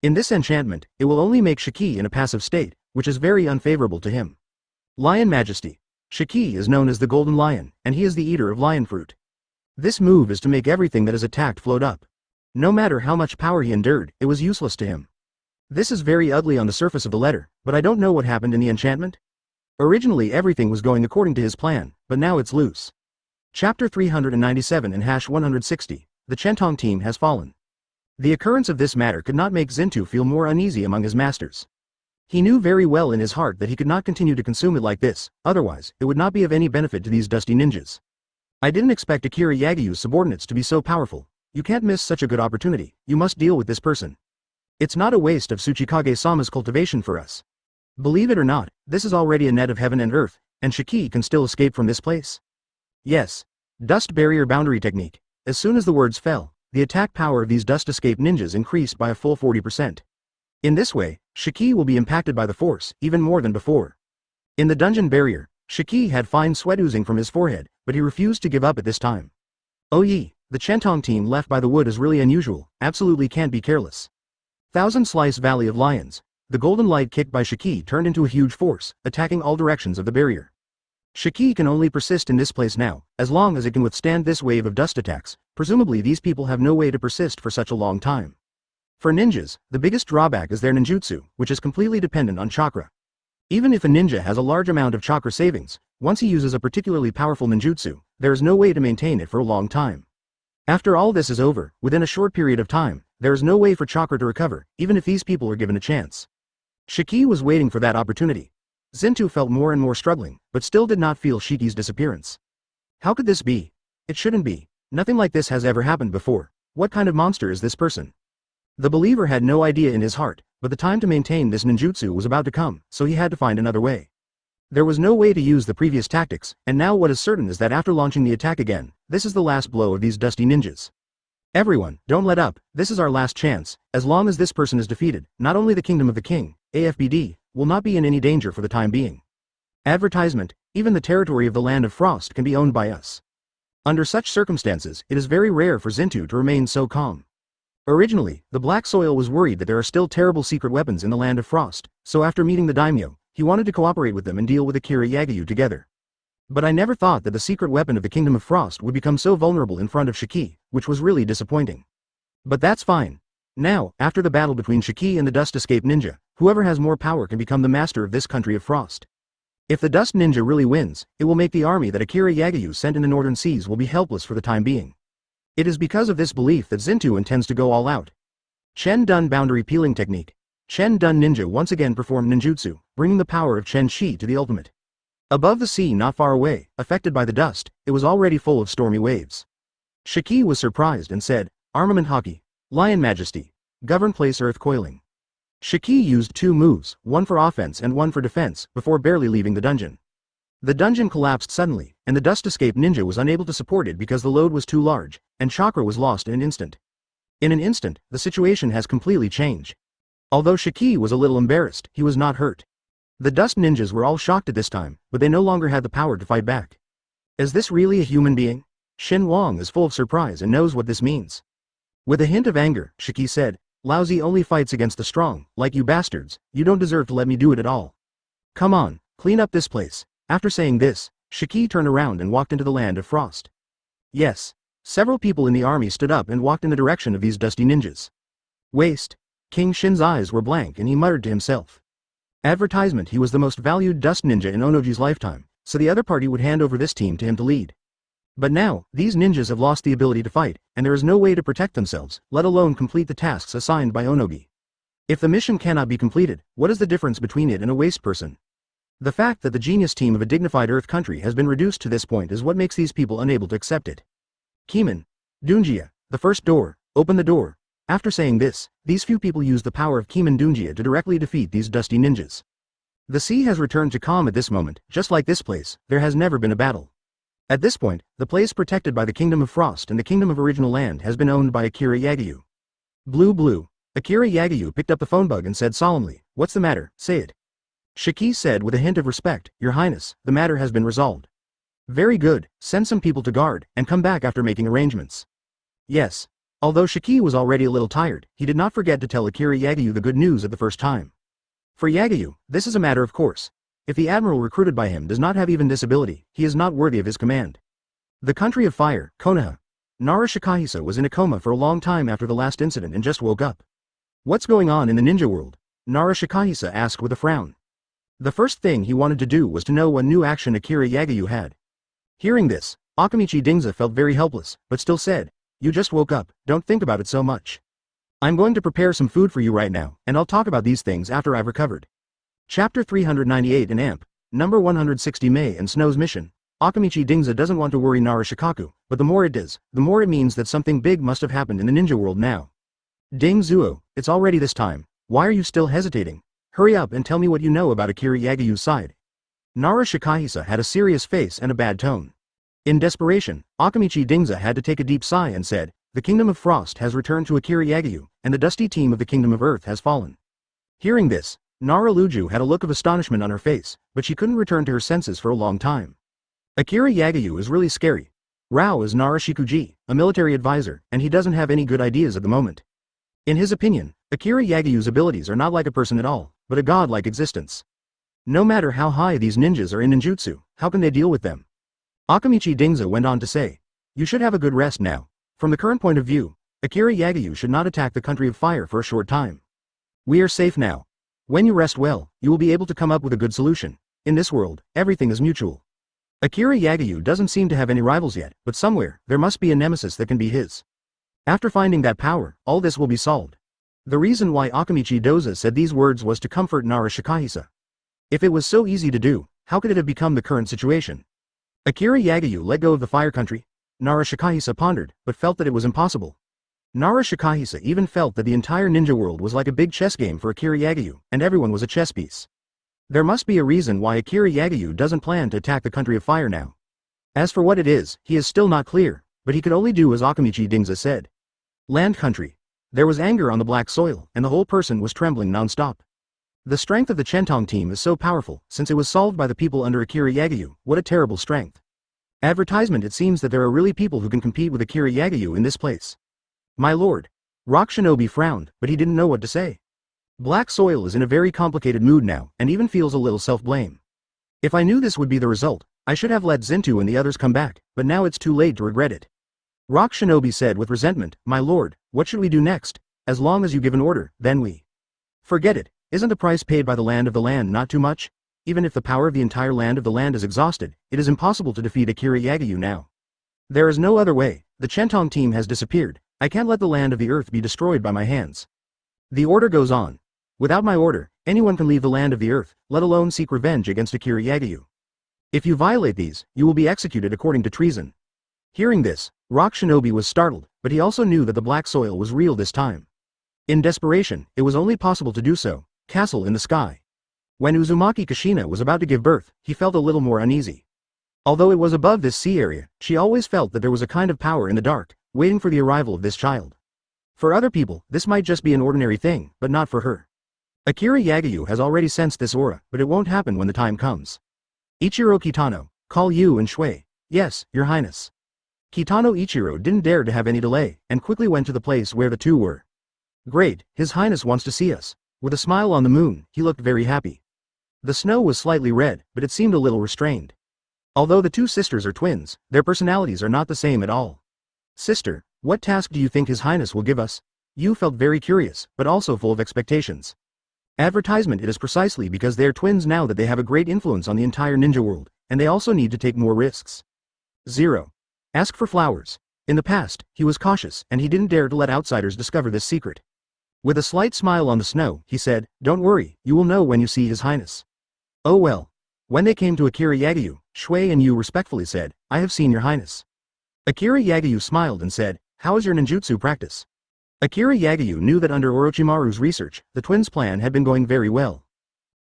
Speaker 1: In this enchantment, it will only make Shiki in a passive state, which is very unfavorable to him. Lion Majesty. Shiki is known as the Golden Lion, and he is the eater of lion fruit. This move is to make everything that is attacked float up. No matter how much power he endured, it was useless to him. This is very ugly on the surface of the letter, but I don't know what happened in the enchantment. Originally everything was going according to his plan, but now it's loose. Chapter 397 and #160, the Chentong team has fallen. The occurrence of this matter could not make Zintu feel more uneasy among his masters. He knew very well in his heart that he could not continue to consume it like this, otherwise, it would not be of any benefit to these dusty ninjas. I didn't expect Akira Yagiyu's subordinates to be so powerful. You can't miss such a good opportunity, you must deal with this person. It's not a waste of Tsuchikage-sama's cultivation for us. Believe it or not, this is already a net of heaven and earth, and Shiki can still escape from this place. Yes. Dust Barrier Boundary Technique. As soon as the words fell, the attack power of these dust escape ninjas increased by a full 40%. In this way, Shiki will be impacted by the force, even more than before. In the dungeon barrier, Shiki had fine sweat oozing from his forehead, but he refused to give up at this time. Oh ye, the Chentong team left by the wood is really unusual, absolutely can't be careless. Thousand Slice Valley of Lions. The golden light kicked by Shiki turned into a huge force, attacking all directions of the barrier. Shiki can only persist in this place now, as long as it can withstand this wave of dust attacks. Presumably these people have no way to persist for such a long time. For ninjas, the biggest drawback is their ninjutsu, which is completely dependent on chakra. Even if a ninja has a large amount of chakra savings, once he uses a particularly powerful ninjutsu, there is no way to maintain it for a long time. After all this is over, within a short period of time, there is no way for chakra to recover, even if these people are given a chance. Shiki was waiting for that opportunity. Zintu felt more and more struggling, but still did not feel Shiki's disappearance. How could this be? It shouldn't be. Nothing like this has ever happened before. What kind of monster is this person? The believer had no idea in his heart, but the time to maintain this ninjutsu was about to come, so he had to find another way. There was no way to use the previous tactics, and now what is certain is that after launching the attack again, this is the last blow of these dusty ninjas. Everyone, don't let up, this is our last chance. As long as this person is defeated, not only the kingdom of the king, AFBD, will not be in any danger for the time being. Advertisement, even the territory of the Land of Frost can be owned by us. Under such circumstances, it is very rare for Zintu to remain so calm. Originally, the Black Soil was worried that there are still terrible secret weapons in the Land of Frost, so after meeting the daimyo, he wanted to cooperate with them and deal with Akira Yagayu together. But I never thought that the secret weapon of the Kingdom of Frost would become so vulnerable in front of Shiki, which was really disappointing. But that's fine. Now, after the battle between Shiki and the Dust Escape Ninja, whoever has more power can become the master of this country of Frost. If the Dust Ninja really wins, it will make the army that Akira Yagayu sent in the Northern Seas will be helpless for the time being. It is because of this belief that Zintu intends to go all out. Chen Dun Boundary Peeling Technique. Chen Dun Ninja once again performed ninjutsu, bringing the power of Chen Shi to the ultimate. Above the sea not far away, affected by the dust, it was already full of stormy waves. Shiki was surprised and said, "Armament Hockey. Lion Majesty. Govern Place Earth Coiling." Shiki used 2 moves, one for offense and one for defense, before barely leaving the dungeon. The dungeon collapsed suddenly, and the dust escape ninja was unable to support it because the load was too large, and chakra was lost in an instant. In an instant, the situation has completely changed. Although Shiki was a little embarrassed, he was not hurt. The dust ninjas were all shocked at this time, but they no longer had the power to fight back. Is this really a human being? Shin Wang is full of surprise and knows what this means. With a hint of anger, Shiki said, "Lousy only fights against the strong, like you bastards, you don't deserve to let me do it at all. Come on, clean up this place." After saying this, Shiki turned around and walked into the land of frost. Yes. Several people in the army stood up and walked in the direction of these dusty ninjas. Waste. King Shin's eyes were blank and he muttered to himself. Advertisement: he was the most valued dust ninja in Onoji's lifetime, so the other party would hand over this team to him to lead. But now, these ninjas have lost the ability to fight, and there is no way to protect themselves, let alone complete the tasks assigned by Onogi. If the mission cannot be completed, what is the difference between it and a waste person? The fact that the genius team of a dignified Earth country has been reduced to this point is what makes these people unable to accept it. Kimen, Dunjia, the first door, open the door. After saying this, these few people use the power of Kimen Dunjia to directly defeat these dusty ninjas. The sea has returned to calm at this moment. Just like this place, there has never been a battle. At this point, the place protected by the Kingdom of Frost and the Kingdom of Original Land has been owned by Akira Yagyu. Blue. Akira Yagyu picked up the phone bug and said solemnly, "What's the matter? Say it." Shiki said with a hint of respect, "Your Highness, the matter has been resolved." "Very good, send some people to guard, and come back after making arrangements." Yes. Although Shiki was already a little tired, he did not forget to tell Akira Yagyu the good news at the first time. For Yagyu, this is a matter of course. If the Admiral recruited by him does not have even this ability, he is not worthy of his command. The country of fire, Konoha. Nara Shikahisa was in a coma for a long time after the last incident and just woke up. "What's going on in the ninja world?" Nara Shikahisa asked with a frown. The first thing he wanted to do was to know what new action Akira Yagyu had. Hearing this, Akamichi Dingza felt very helpless, but still said, "You just woke up, don't think about it so much. I'm going to prepare some food for you right now, and I'll talk about these things after I've recovered." Chapter 398 in AMP, number 160 May and Snow's mission. Akamichi Dingza doesn't want to worry Nara Shikaku, but the more it does, the more it means that something big must have happened in the ninja world now. "Ding Zuo, it's already this time. Why are you still hesitating? Hurry up and tell me what you know about Akira Yagyu's side." Nara Shikahisa had a serious face and a bad tone. In desperation, Akamichi Dingza had to take a deep sigh and said, "The Kingdom of Frost has returned to Akira Yagyu, and the dusty team of the Kingdom of Earth has fallen." Hearing this, Nara Luju had a look of astonishment on her face, but she couldn't return to her senses for a long time. Akira Yagyu is really scary. Rao is Nara Shikuji, a military advisor, and he doesn't have any good ideas at the moment. In his opinion, Akira Yagyu's abilities are not like a person at all, but a god-like existence. No matter how high these ninjas are in ninjutsu, how can they deal with them? Akamichi Dingza went on to say, "You should have a good rest now. From the current point of view, Akira Yagyu should not attack the country of fire for a short time. We are safe now. When you rest well, you will be able to come up with a good solution. In this world, everything is mutual." Akira Yagyu doesn't seem to have any rivals yet, but somewhere, there must be a nemesis that can be his. After finding that power, all this will be solved. The reason why Akamichi Doza said these words was to comfort Nara Shikahisa. If it was so easy to do, how could it have become the current situation? Akira Yagyu let go of the fire country? Nara Shikahisa pondered, but felt that it was impossible. Nara Shikahisa even felt that the entire ninja world was like a big chess game for Akira Yagyu, and everyone was a chess piece. There must be a reason why Akira Yagyu doesn't plan to attack the country of fire now. As for what it is, he is still not clear, but he could only do as Akamichi Dingza said. Land country. There was anger on the black soil, and the whole person was trembling non-stop. The strength of the Chentong team is so powerful, since it was solved by the people under Akira Yagyu. What a terrible strength. Advertisement: it seems that there are really people who can compete with Akira Yagyu in this place. My lord. Rock Shinobi frowned, but he didn't know what to say. Black soil is in a very complicated mood now, and even feels a little self-blame. If I knew this would be the result, I should have let Zintu and the others come back, but now it's too late to regret it. Rock Shinobi said with resentment, "My lord, what should we do next? As long as you give an order, then we." "Forget it. Isn't the price paid by the land of the land not too much? Even if the power of the entire land of the land is exhausted, it is impossible to defeat Akira Yagyu now. There is no other way. The Chentong team has disappeared. I can't let the land of the earth be destroyed by my hands. The order goes on. Without my order, anyone can leave the land of the earth, let alone seek revenge against Akira Yagyu. If you violate these, you will be executed according to treason." Hearing this, Rock Shinobi was startled, but he also knew that the black soil was real this time. In desperation, it was only possible to do so. Castle in the sky. When Uzumaki Kushina was about to give birth, he felt a little more uneasy. Although it was above this sea area, she always felt that there was a kind of power in the dark, waiting for the arrival of this child. For other people, this might just be an ordinary thing, but not for her. Akira Yagyu has already sensed this aura, but it won't happen when the time comes. Ichiro Kitano, call Yu and Shui. Yes, Your Highness. Kitano Ichiro didn't dare to have any delay, and quickly went to the place where the two were. Great, His Highness wants to see us. With a smile on the moon, he looked very happy. The snow was slightly red, but it seemed a little restrained. Although the two sisters are twins, their personalities are not the same at all. Sister, what task do you think His Highness will give us? Yu felt very curious, but also full of expectations. Advertisement. It is precisely because they are twins now that they have a great influence on the entire ninja world, and they also need to take more risks. 0. Ask for flowers. In the past, he was cautious, and he didn't dare to let outsiders discover this secret. With a slight smile on the snow, he said, don't worry, you will know when you see His Highness. Oh well. When they came to Akira Yagyu, Shui and Yu respectfully said, I have seen Your Highness. Akira Yagyu smiled and said, how is your ninjutsu practice? Akira Yagyu knew that under Orochimaru's research, the twins' plan had been going very well.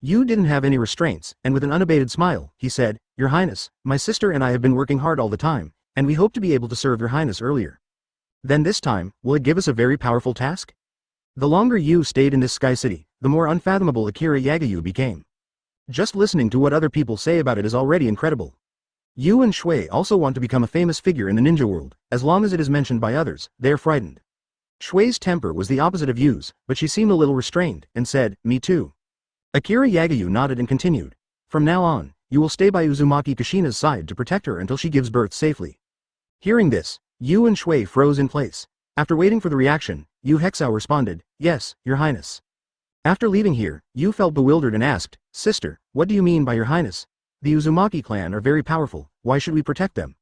Speaker 1: Yu didn't have any restraints, and with an unabated smile, he said, Your Highness, my sister and I have been working hard all the time, and we hope to be able to serve Your Highness earlier. Then this time, will it give us a very powerful task? The longer Yu stayed in this sky city, the more unfathomable Akira Yagyu became. Just listening to what other people say about it is already incredible. Yu and Shui also want to become a famous figure in the ninja world. As long as it is mentioned by others, they are frightened. Shui's temper was the opposite of Yu's, but she seemed a little restrained, and said, me too. Akira Yagyu nodded and continued. From now on, you will stay by Uzumaki Kushina's side to protect her until she gives birth safely. Hearing this, Yu and Shui froze in place. After waiting for the reaction, Yu Hexao responded, yes, Your Highness. After leaving here, Yu felt bewildered and asked, Sister, what do you mean by Your Highness? The Uzumaki clan are very powerful, why should we protect them?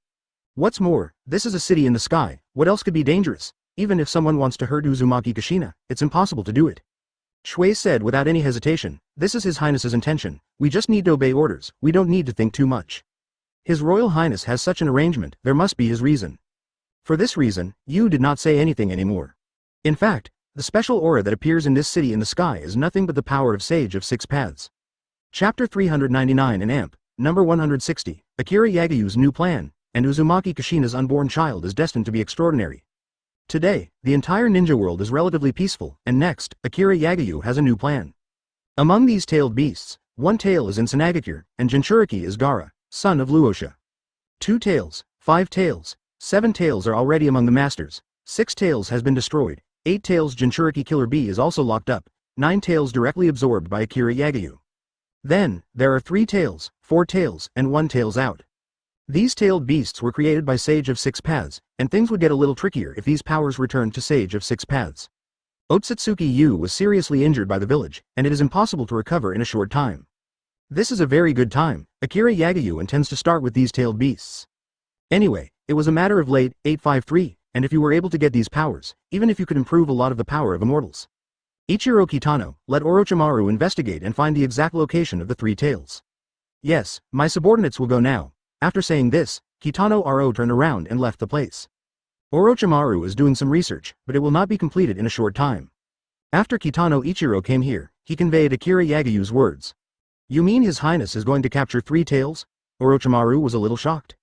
Speaker 1: What's more, this is a city in the sky, what else could be dangerous? Even if someone wants to hurt Uzumaki Kushina, it's impossible to do it. Shui said without any hesitation, this is His Highness's intention, we just need to obey orders, we don't need to think too much. His Royal Highness has such an arrangement, there must be his reason. For this reason, Yu did not say anything anymore. In fact, the special aura that appears in this city in the sky is nothing but the power of Sage of Six Paths. Chapter 399 in AMP, number 160, Akira Yagyu's new plan, and Uzumaki Kushina's unborn child is destined to be extraordinary. Today, the entire ninja world is relatively peaceful, and next, Akira Yagyu has a new plan. Among these tailed beasts, one tail is in Sanagakure, and Jinchuriki is Gaara, son of Luosha. 2 tails, 5 tails, 7 tails are already among the masters, 6 tails has been destroyed, 8 tails Jinchuriki Killer Bee is also locked up, 9 tails directly absorbed by Akira Yagyu. Then, there are 3 tails, 4 tails, and 1 tails out. These tailed beasts were created by Sage of Six Paths, and things would get a little trickier if these powers returned to Sage of Six Paths. Otsutsuki Yu was seriously injured by the village, and it is impossible to recover in a short time. This is a very good time, Akira Yagyu intends to start with these tailed beasts. Anyway, it was a matter of late, 853, and if you were able to get these powers, even if you could improve a lot of the power of immortals. Ichiro Kitano, let Orochimaru investigate and find the exact location of the 3 tails. Yes, my subordinates will go now. After saying this, Kitano Ro turned around and left the place. Orochimaru is doing some research, but it will not be completed in a short time. After Kitano Ichiro came here, he conveyed Akira Yagyu's words. You mean His Highness is going to capture 3 tails? Orochimaru was a little shocked.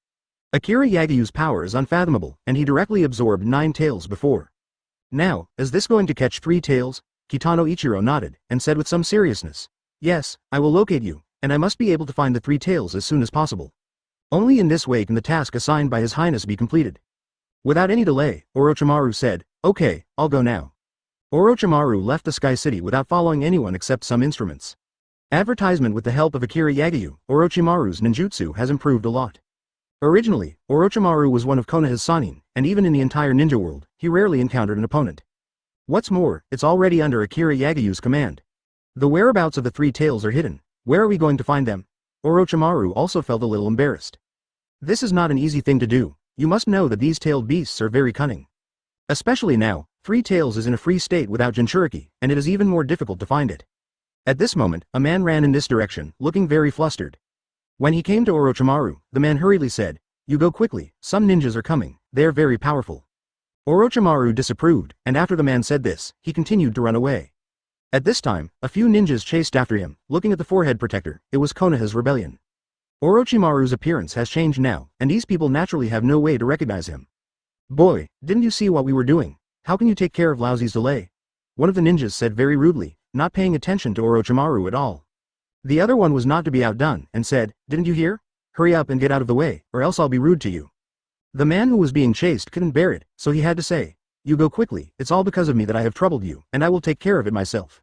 Speaker 1: Akira Yagyu's power is unfathomable, and he directly absorbed 9 tails before. Now, is this going to catch 3 tails? Kitano Ichiro nodded, and said with some seriousness. Yes, I will locate you, and I must be able to find the 3 tails as soon as possible. Only in this way can the task assigned by His Highness be completed. Without any delay, Orochimaru said, okay, I'll go now. Orochimaru left the Sky City without following anyone except some instruments. Advertisement. With the help of Akira Yagyu, Orochimaru's ninjutsu has improved a lot. Originally, Orochimaru was one of Konoha's Sannin, and even in the entire ninja world, he rarely encountered an opponent. What's more, it's already under Akira Yagyu's command. The whereabouts of the 3 tails are hidden. Where are we going to find them? Orochimaru also felt a little embarrassed. This is not an easy thing to do. You must know that these tailed beasts are very cunning. Especially now, 3 tails is in a free state without Jinchuriki, and it is even more difficult to find it. At this moment, a man ran in this direction, looking very flustered. When he came to Orochimaru, the man hurriedly said, you go quickly, some ninjas are coming, they are very powerful. Orochimaru disapproved, and after the man said this, he continued to run away. At this time, a few ninjas chased after him, looking at the forehead protector. It was Konoha's rebellion. Orochimaru's appearance has changed now, and these people naturally have no way to recognize him. Boy, didn't you see what we were doing? How can you take care of Laozi's delay? One of the ninjas said very rudely, not paying attention to Orochimaru at all. The other one was not to be outdone, and said, didn't you hear? Hurry up and get out of the way, or else I'll be rude to you. The man who was being chased couldn't bear it, so he had to say, you go quickly, it's all because of me that I have troubled you, and I will take care of it myself.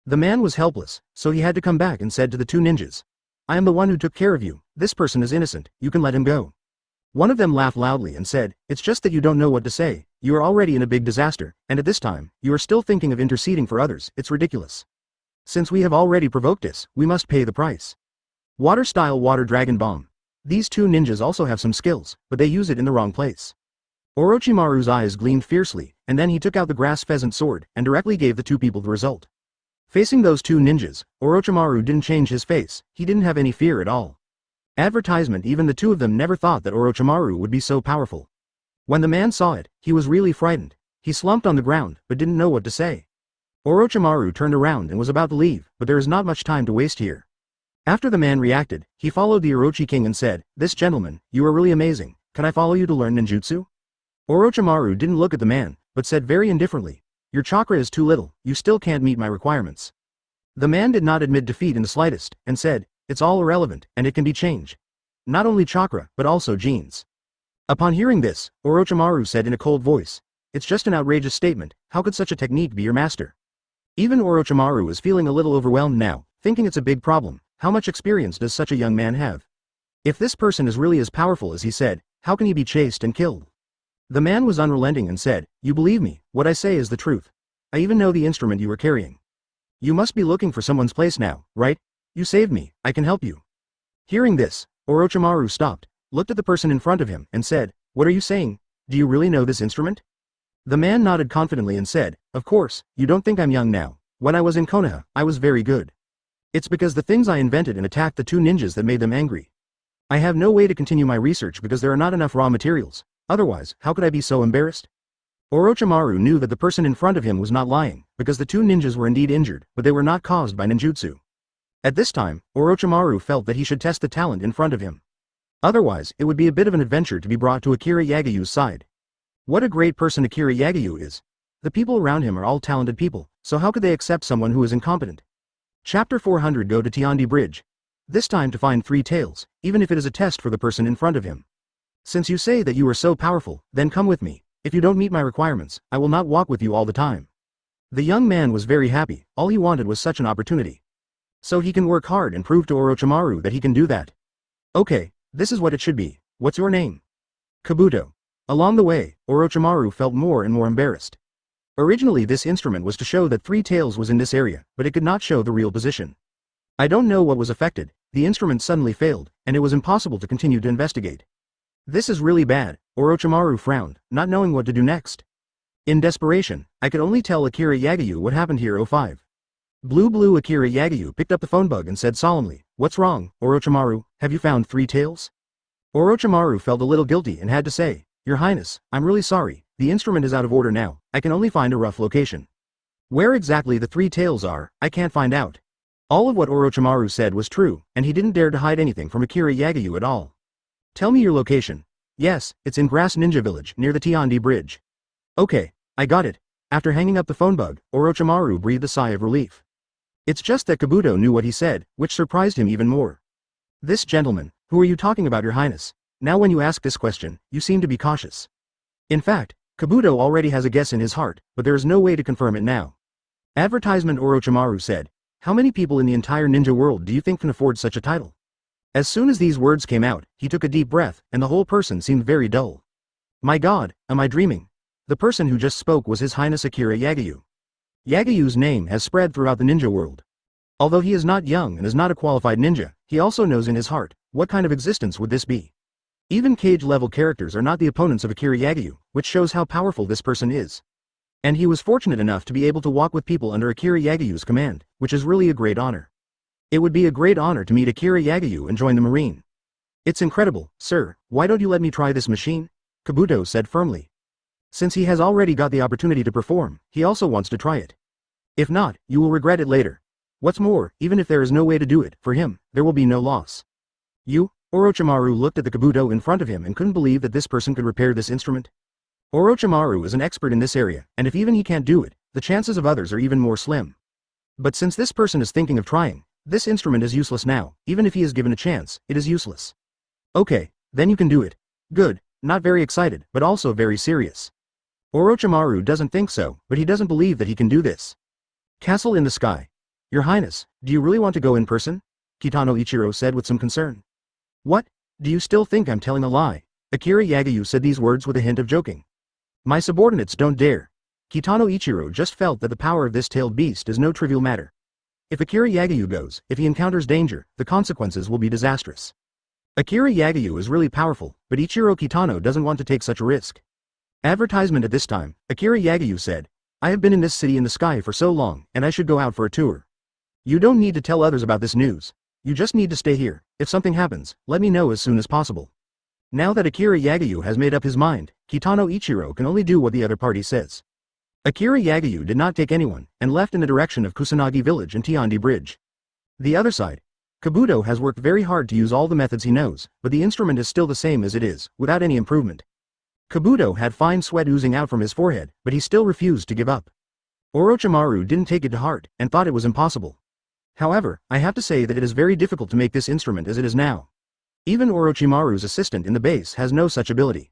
Speaker 1: The man was helpless, so he had to come back and said to the two ninjas, I am the one who took care of you, this person is innocent, you can let him go. One of them laughed loudly and said, it's just that you don't know what to say, you are already in a big disaster, and at this time, you are still thinking of interceding for others, it's ridiculous. Since we have already provoked this, we must pay the price. Water-style water dragon bomb. These two ninjas also have some skills, but they use it in the wrong place. Orochimaru's eyes gleamed fiercely, and then he took out the grass pheasant sword, and directly gave the two people the result. Facing those two ninjas, Orochimaru didn't change his face, he didn't have any fear at all. Advertisement, even the two of them never thought that Orochimaru would be so powerful. When the man saw it, he was really frightened. He slumped on the ground, but didn't know what to say. Orochimaru turned around and was about to leave, but there is not much time to waste here. After the man reacted, he followed the Orochi king and said, this gentleman, you are really amazing, can I follow you to learn ninjutsu? Orochimaru didn't look at the man, but said very indifferently, your chakra is too little, you still can't meet my requirements. The man did not admit defeat in the slightest, and said, it's all irrelevant, and it can be changed. Not only chakra, but also genes. Upon hearing this, Orochimaru said in a cold voice, it's just an outrageous statement, how could such a technique be your master? Even Orochimaru is feeling a little overwhelmed now, thinking it's a big problem, how much experience does such a young man have? If this person is really as powerful as he said, how can he be chased and killed? The man was unrelenting and said, you believe me, what I say is the truth. I even know the instrument you are carrying. You must be looking for someone's place now, right? You saved me, I can help you. Hearing this, Orochimaru stopped, looked at the person in front of him, and said, what are you saying? Do you really know this instrument? The man nodded confidently and said, of course, you don't think I'm young now. When I was in Konoha, I was very good. It's because the things I invented and attacked the two ninjas that made them angry. I have no way to continue my research because there are not enough raw materials, otherwise, how could I be so embarrassed? Orochimaru knew that the person in front of him was not lying, because the two ninjas were indeed injured, but they were not caused by ninjutsu. At this time, Orochimaru felt that he should test the talent in front of him. Otherwise, it would be a bit of an adventure to be brought to Akira Yagayu's side. What a great person Akira Yagayu is. The people around him are all talented people, so how could they accept someone who is incompetent? Chapter 400 Go to Tiandi Bridge. This time to find 3 tails, even if it is a test for the person in front of him. Since you say that you are so powerful, then come with me. If you don't meet my requirements, I will not walk with you all the time. The young man was very happy, all he wanted was such an opportunity. So he can work hard and prove to Orochimaru that he can do that. Okay, this is what it should be. What's your name? Kabuto. Along the way, Orochimaru felt more and more embarrassed. Originally this instrument was to show that 3 tails was in this area, but it could not show the real position. I don't know what was affected, the instrument suddenly failed, and it was impossible to continue to investigate. This is really bad, Orochimaru frowned, not knowing what to do next. In desperation, I could only tell Akira Yagayu what happened here. 05. Blue Akira Yagayu picked up the phone bug and said solemnly, what's wrong, Orochimaru, have you found 3 tails? Orochimaru felt a little guilty and had to say, Your Highness, I'm really sorry, the instrument is out of order now, I can only find a rough location. Where exactly the 3 tails are, I can't find out. All of what Orochimaru said was true, and he didn't dare to hide anything from Akira Yagayu at all. Tell me your location. Yes, it's in Grass Ninja Village, near the Tiandi Bridge. Okay, I got it. After hanging up the phone bug, Orochimaru breathed a sigh of relief. It's just that Kabuto knew what he said, which surprised him even more. This gentleman, who are you talking about, Your Highness? Now when you ask this question, you seem to be cautious. In fact, Kabuto already has a guess in his heart, but there is no way to confirm it now. Advertisement Orochimaru said, how many people in the entire ninja world do you think can afford such a title? As soon as these words came out, he took a deep breath, and the whole person seemed very dull. My God, am I dreaming? The person who just spoke was His Highness Akira Yagayu. Yagayu's name has spread throughout the ninja world. Although he is not young and is not a qualified ninja, he also knows in his heart, what kind of existence would this be? Even cage-level characters are not the opponents of Akira Yagayu, which shows how powerful this person is. And he was fortunate enough to be able to walk with people under Akira Yagayu's command, which is really a great honor. It would be a great honor to meet Akira Yagayu and join the Marine. It's incredible, sir, why don't you let me try this machine? Kabuto said firmly. Since he has already got the opportunity to perform, he also wants to try it. If not, you will regret it later. What's more, even if there is no way to do it, for him, there will be no loss. You? Orochimaru looked at the Kabuto in front of him and couldn't believe that this person could repair this instrument. Orochimaru is an expert in this area, and if even he can't do it, the chances of others are even more slim. But since this person is thinking of trying, this instrument is useless now. Even if he is given a chance, it is useless. Okay, then you can do it. Good, not very excited, but also very serious. Orochimaru doesn't think so, but he doesn't believe that he can do this. Castle in the sky. Your Highness, do you really want to go in person? Kitano Ichiro said with some concern. What? Do you still think I'm telling a lie? Akira Yagyu said these words with a hint of joking. My subordinates don't dare. Kitano Ichiro just felt that the power of this tailed beast is no trivial matter. If Akira Yagyu goes, if he encounters danger, the consequences will be disastrous. Akira Yagyu is really powerful, but Ichiro Kitano doesn't want to take such a risk. Advertisement at this time, Akira Yagyu said, I have been in this city in the sky for so long, and I should go out for a tour. You don't need to tell others about this news. You just need to stay here. If something happens, let me know as soon as possible. Now that Akira Yagyu has made up his mind, Kitano Ichiro can only do what the other party says. Akira Yagyu did not take anyone, and left in the direction of Kusanagi village and Tiandi bridge. The other side. Kabuto has worked very hard to use all the methods he knows, but the instrument is still the same as it is, without any improvement. Kabuto had fine sweat oozing out from his forehead, but he still refused to give up. Orochimaru didn't take it to heart, and thought it was impossible. However, I have to say that it is very difficult to make this instrument as it is now. Even Orochimaru's assistant in the base has no such ability.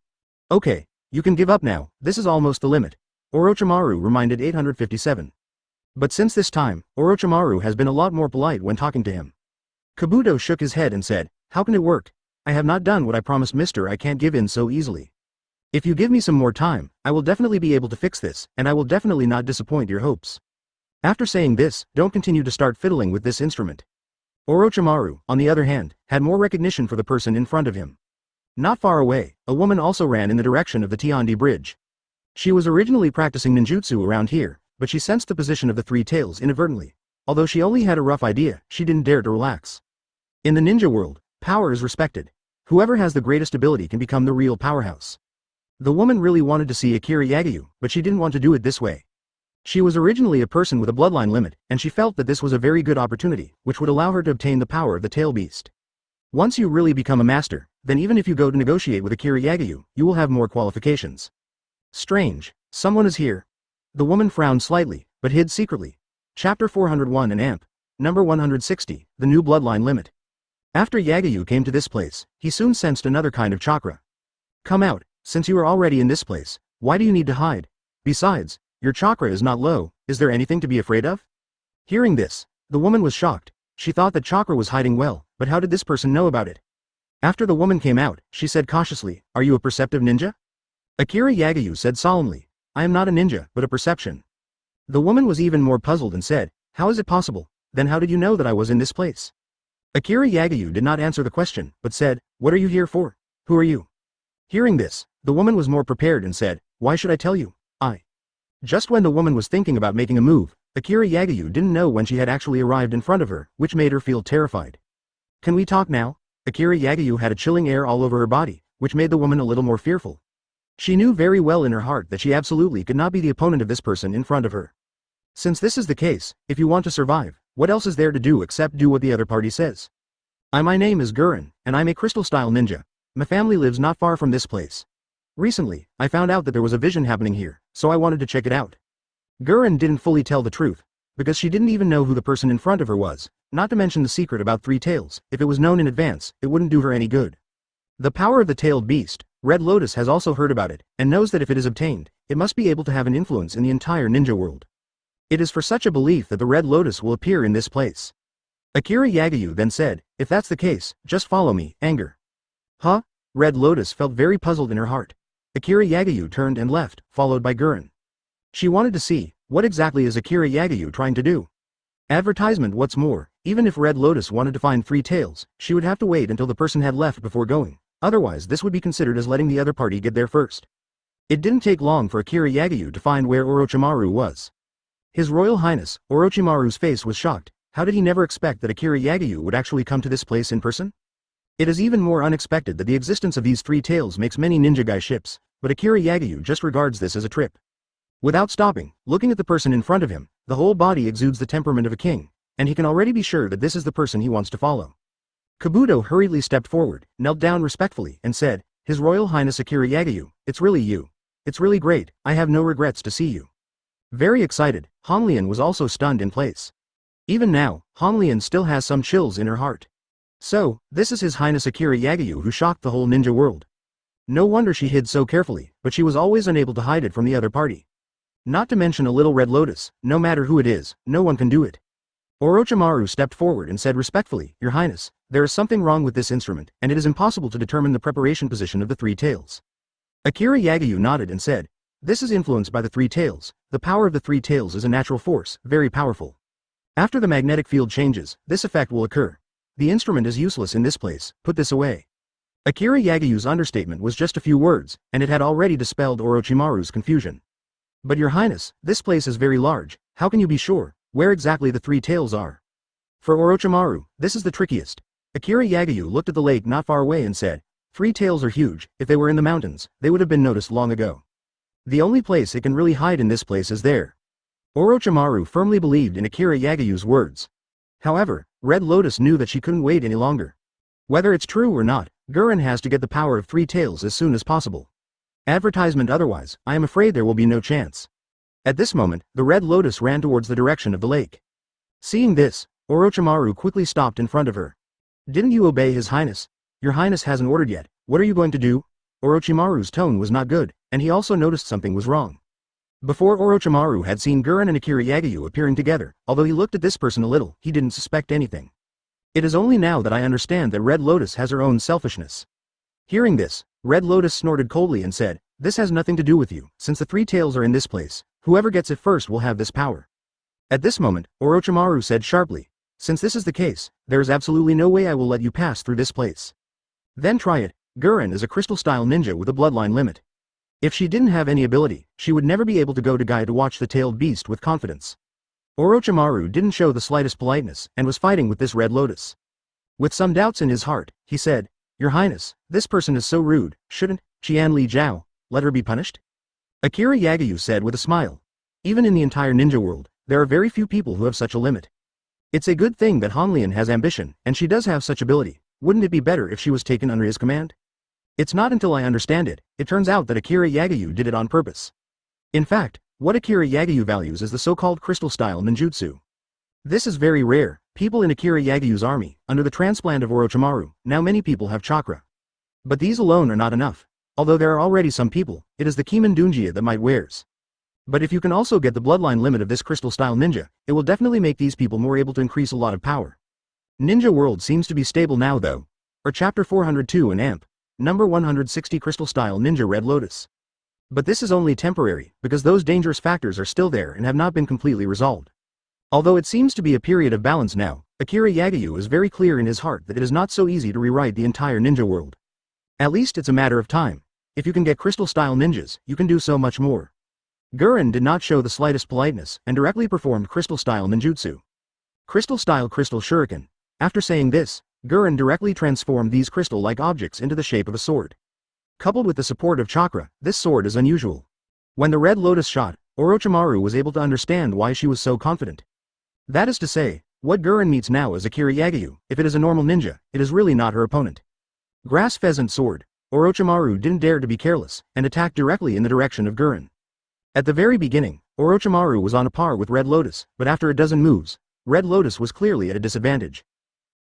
Speaker 1: Okay, you can give up now, this is almost the limit. Orochimaru reminded 857. But since this time, Orochimaru has been a lot more polite when talking to him. Kabuto shook his head and said, how can it work? I have not done what I promised, mister. I can't give in so easily. If you give me some more time, I will definitely be able to fix this, and I will definitely not disappoint your hopes. After saying this, don't continue to start fiddling with this instrument. Orochimaru, on the other hand, had more recognition for the person in front of him. Not far away, a woman also ran in the direction of the Tiandi bridge. She was originally practicing ninjutsu around here, but she sensed the position of the three tails inadvertently. Although she only had a rough idea, she didn't dare to relax. In the ninja world, power is respected. Whoever has the greatest ability can become the real powerhouse. The woman really wanted to see Akira Yagyu, but she didn't want to do it this way. She was originally a person with a bloodline limit, and she felt that this was a very good opportunity, which would allow her to obtain the power of the tail beast. Once you really become a master, then even if you go to negotiate with Akira Yagyu, you will have more qualifications. Strange, someone is here. The woman frowned slightly, but hid secretly. Chapter 401 and AMP. Number 160, the new bloodline limit. After Yagyu came to this place, he soon sensed another kind of chakra. Come out, since you are already in this place, why do you need to hide? Besides, your chakra is not low, is there anything to be afraid of? Hearing this, the woman was shocked. She thought that chakra was hiding well, but how did this person know about it? After the woman came out, she said cautiously, are you a perceptive ninja? Akira Yagyu said solemnly, I am not a ninja, but a perception. The woman was even more puzzled and said, how is it possible? Then how did you know that I was in this place? Akira Yagyu did not answer the question, but said, what are you here for? Who are you? Hearing this, the woman was more prepared and said, why should I tell you? Just when the woman was thinking about making a move, Akira Yagyu didn't know when she had actually arrived in front of her, which made her feel terrified. Can we talk now? Akira Yagyu had a chilling air all over her body, which made the woman a little more fearful. She knew very well in her heart that she absolutely could not be the opponent of this person in front of her. Since this is the case, if you want to survive, what else is there to do except do what the other party says? My name is Gurren, and I'm a crystal-style ninja. My family lives not far from this place. Recently, I found out that there was a vision happening here, so I wanted to check it out. Gurren didn't fully tell the truth, because she didn't even know who the person in front of her was, not to mention the secret about three tails. If it was known in advance, it wouldn't do her any good. The power of the tailed beast, Red Lotus has also heard about it, and knows that if it is obtained, it must be able to have an influence in the entire ninja world. It is for such a belief that the Red Lotus will appear in this place. Akira Yagyu then said, if that's the case, just follow me, anger. Huh? Red Lotus felt very puzzled in her heart. Akira Yagyu turned and left, followed by Gurren. She wanted to see, what exactly is Akira Yagyu trying to do? Advertisement. What's more, even if Red Lotus wanted to find three tails, she would have to wait until the person had left before going, otherwise this would be considered as letting the other party get there first. It didn't take long for Akira Yagyu to find where Orochimaru was. His Royal Highness, Orochimaru's face was shocked. How did he never expect that Akira Yagyu would actually come to this place in person? It is even more unexpected that the existence of these three tails makes many ninja guy ships, but Akira Yagyu just regards this as a trip. Without stopping, looking at the person in front of him, the whole body exudes the temperament of a king, and he can already be sure that this is the person he wants to follow. Kabuto hurriedly stepped forward, knelt down respectfully, and said, "His Royal Highness Akira Yagyu, it's really you. It's really great, I have no regrets to see you." Very excited, Honglian was also stunned in place. Even now, Honglian still has some chills in her heart. So, this is His Highness Akira Yagyu who shocked the whole ninja world. No wonder she hid so carefully, but she was always unable to hide it from the other party. Not to mention a little red lotus, no matter who it is, no one can do it. Orochimaru stepped forward and said respectfully, "Your Highness, there is something wrong with this instrument, and it is impossible to determine the preparation position of the three tails." Akira Yagyu nodded and said, "This is influenced by the three tails. The power of the three tails is a natural force, very powerful. After the magnetic field changes, this effect will occur. The instrument is useless in this place, put this away." Akira Yagyu's understatement was just a few words, and it had already dispelled Orochimaru's confusion. "But Your Highness, this place is very large, how can you be sure where exactly the three tails are?" For Orochimaru, this is the trickiest. Akira Yagyu looked at the lake not far away and said, "Three tails are huge, if they were in the mountains, they would have been noticed long ago. The only place it can really hide in this place is there." Orochimaru firmly believed in Akira Yagyu's words. However, Red Lotus knew that she couldn't wait any longer. Whether it's true or not, Gurren has to get the power of three tails as soon as possible. Advertisement otherwise, I am afraid there will be no chance. At this moment, the Red Lotus ran towards the direction of the lake. Seeing this, Orochimaru quickly stopped in front of her. "Didn't you obey His Highness? Your Highness hasn't ordered yet, what are you going to do?" Orochimaru's tone was not good, and he also noticed something was wrong. Before Orochimaru had seen Gurren and Akira Yagyu appearing together, although he looked at this person a little, he didn't suspect anything. It is only now that I understand that Red Lotus has her own selfishness. Hearing this, Red Lotus snorted coldly and said, "This has nothing to do with you, since the three tails are in this place, whoever gets it first will have this power." At this moment, Orochimaru said sharply, "Since this is the case, there is absolutely no way I will let you pass through this place." "Then try it. Gurren is a crystal-style ninja with a bloodline limit. If she didn't have any ability, she would never be able to go to Guy to watch the tailed beast with confidence." Orochimaru didn't show the slightest politeness, and was fighting with this Red Lotus. With some doubts in his heart, he said, "Your Highness, this person is so rude, shouldn't Qian Li Jiao let her be punished?" Akira Yagyu said with a smile. "Even in the entire ninja world, there are very few people who have such a limit. It's a good thing that Honglian has ambition, and she does have such ability. Wouldn't it be better if she was taken under his command? It's not until I understand it, it turns out that Akira Yagyu did it on purpose. In fact, what Akira Yagyu values is the so-called crystal-style ninjutsu. This is very rare. People in Akira Yagyu's army, under the transplant of Orochimaru, now many people have chakra. But these alone are not enough. Although there are already some people, it is the Kimen Dunjia that might wears. But if you can also get the bloodline limit of this crystal-style ninja, it will definitely make these people more able to increase a lot of power. Ninja world seems to be stable now though. Or chapter 402 in AMP, number 160 crystal-style ninja Red Lotus. But this is only temporary, because those dangerous factors are still there and have not been completely resolved. Although it seems to be a period of balance now, Akira Yagyu is very clear in his heart that it is not so easy to rewrite the entire ninja world. At least it's a matter of time. If you can get crystal-style ninjas, you can do so much more. Gurren did not show the slightest politeness, and directly performed crystal-style ninjutsu. Crystal-style crystal shuriken. After saying this, Gurren directly transformed these crystal-like objects into the shape of a sword. Coupled with the support of chakra, this sword is unusual. When the Red Lotus shot, Orochimaru was able to understand why she was so confident. That is to say, what Gurren meets now is Akira Yagyu. If it is a normal ninja, it is really not her opponent. Grass Pheasant Sword. Orochimaru didn't dare to be careless, and attacked directly in the direction of Gurren. At the very beginning, Orochimaru was on a par with Red Lotus, but after a dozen moves, Red Lotus was clearly at a disadvantage.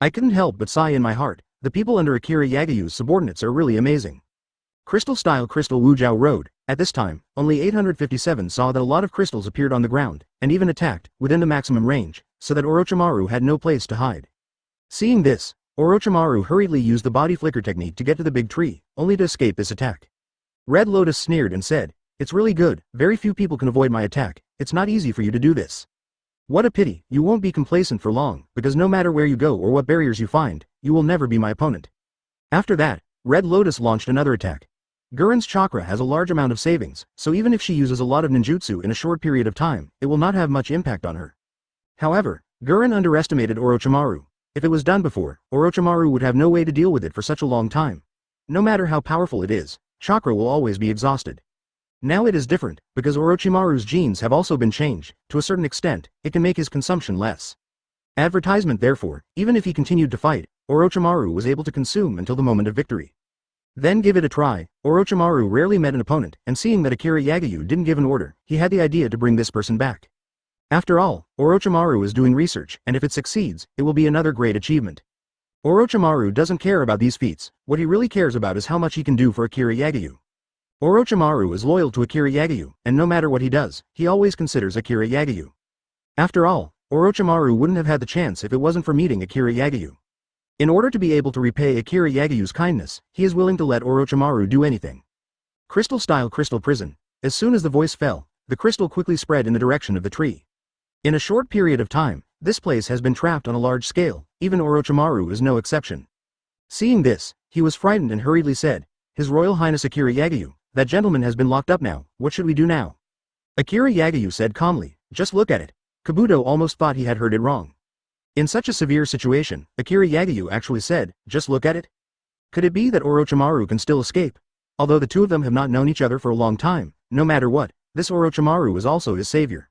Speaker 1: I couldn't help but sigh in my heart, the people under Akira Yagyu's subordinates are really amazing. Crystal-style Crystal Wujiao Road. At this time, only 857 saw that a lot of crystals appeared on the ground, and even attacked, within the maximum range, so that Orochimaru had no place to hide. Seeing this, Orochimaru hurriedly used the body flicker technique to get to the big tree, only to escape this attack. Red Lotus sneered and said, "It's really good, very few people can avoid my attack, it's not easy for you to do this. What a pity, you won't be complacent for long, because no matter where you go or what barriers you find, you will never be my opponent." After that, Red Lotus launched another attack. Gurren's chakra has a large amount of savings, so even if she uses a lot of ninjutsu in a short period of time, it will not have much impact on her. However, Gurren underestimated Orochimaru. If it was done before, Orochimaru would have no way to deal with it for such a long time. No matter how powerful it is, chakra will always be exhausted. Now it is different, because Orochimaru's genes have also been changed. To a certain extent, it can make his consumption less. Advertisement therefore, even if he continued to fight, Orochimaru was able to consume until the moment of victory. Then give it a try. Orochimaru rarely met an opponent, and seeing that Akira Yagyu didn't give an order, he had the idea to bring this person back. After all, Orochimaru is doing research, and if it succeeds, it will be another great achievement. Orochimaru doesn't care about these feats. What he really cares about is how much he can do for Akira Yagyu. Orochimaru is loyal to Akira Yagyu, and no matter what he does, he always considers Akira Yagyu. After all, Orochimaru wouldn't have had the chance if it wasn't for meeting Akira Yagyu. In order to be able to repay Akira Yagyu's kindness, he is willing to let Orochimaru do anything. Crystal-style crystal prison. As soon as the voice fell, the crystal quickly spread in the direction of the tree. In a short period of time, this place has been trapped on a large scale, even Orochimaru is no exception. Seeing this, he was frightened and hurriedly said, "His Royal Highness Akira Yagyu, that gentleman has been locked up now, what should we do now?" Akira Yagyu said calmly, "Just look at it." Kabuto almost thought he had heard it wrong. In such a severe situation, Akira Yagyu actually said, "Just look at it?" Could it be that Orochimaru can still escape? Although the two of them have not known each other for a long time, no matter what, this Orochimaru is also his savior.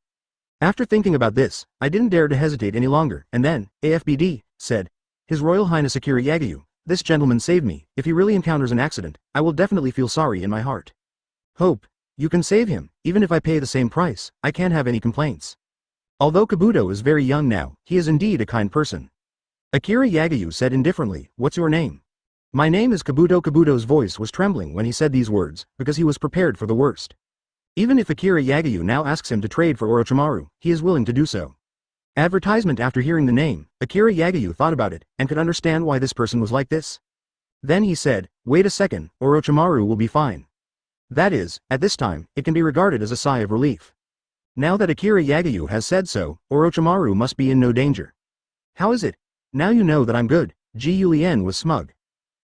Speaker 1: After thinking about this, I didn't dare to hesitate any longer, and then, AFBD, said, "His Royal Highness Akira Yagyu, this gentleman saved me. If he really encounters an accident, I will definitely feel sorry in my heart. Hope, you can save him, even if I pay the same price, I can't have any complaints." Although Kabuto is very young now, he is indeed a kind person. Akira Yagyu said indifferently, "What's your name?" "My name is Kabuto." Kabuto's voice was trembling when he said these words, because he was prepared for the worst. Even if Akira Yagyu now asks him to trade for Orochimaru, he is willing to do so. Advertisement. After hearing the name, Akira Yagyu thought about it, and could understand why this person was like this. Then he said, "Wait a second, Orochimaru will be fine." That is, at this time, it can be regarded as a sigh of relief. Now that Akira Yagyu has said so, Orochimaru must be in no danger. "How is it? Now you know that I'm good." Ji Yulien was smug.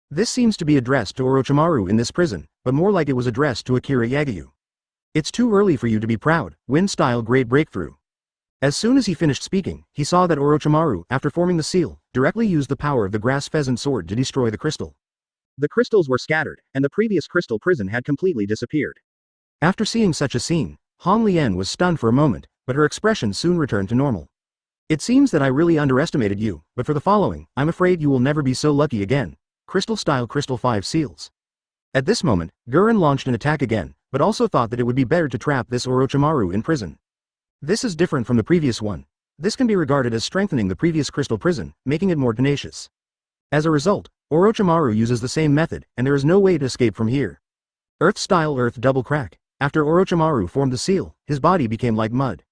Speaker 1: This seems to be addressed to Orochimaru in this prison, but more like it was addressed to Akira Yagyu. "It's too early for you to be proud." Wind-style great breakthrough. As soon as he finished speaking, he saw that Orochimaru, after forming the seal, directly used the power of the grass pheasant sword to destroy the crystal. The crystals were scattered, and the previous crystal prison had completely disappeared. After seeing such a scene, Hong Lian was stunned for a moment, but her expression soon returned to normal. "It seems that I really underestimated you, but for the following, I'm afraid you will never be so lucky again." Crystal-style Crystal 5 seals. At this moment, Gurren launched an attack again, but also thought that it would be better to trap this Orochimaru in prison. This is different from the previous one. This can be regarded as strengthening the previous crystal prison, making it more tenacious. As a result, Orochimaru uses the same method, and there is no way to escape from here. Earth-style Earth double crack. After Orochimaru formed the seal, his body became like mud.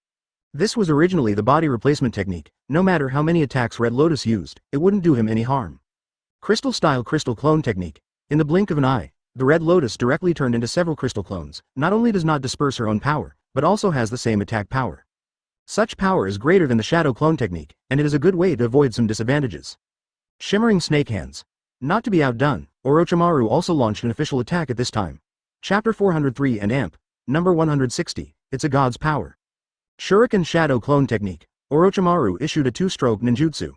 Speaker 1: This was originally the body replacement technique. No matter how many attacks Red Lotus used, it wouldn't do him any harm. Crystal-style crystal clone technique. In the blink of an eye, the Red Lotus directly turned into several crystal clones. Not only does not disperse her own power, but also has the same attack power. Such power is greater than the shadow clone technique, and it is a good way to avoid some disadvantages. Shimmering snake hands. Not to be outdone, Orochimaru also launched an official attack at this time. Chapter 403 and Amp. Number 160. It's a god's power. Shuriken Shadow Clone Technique. Orochimaru issued a two-stroke ninjutsu.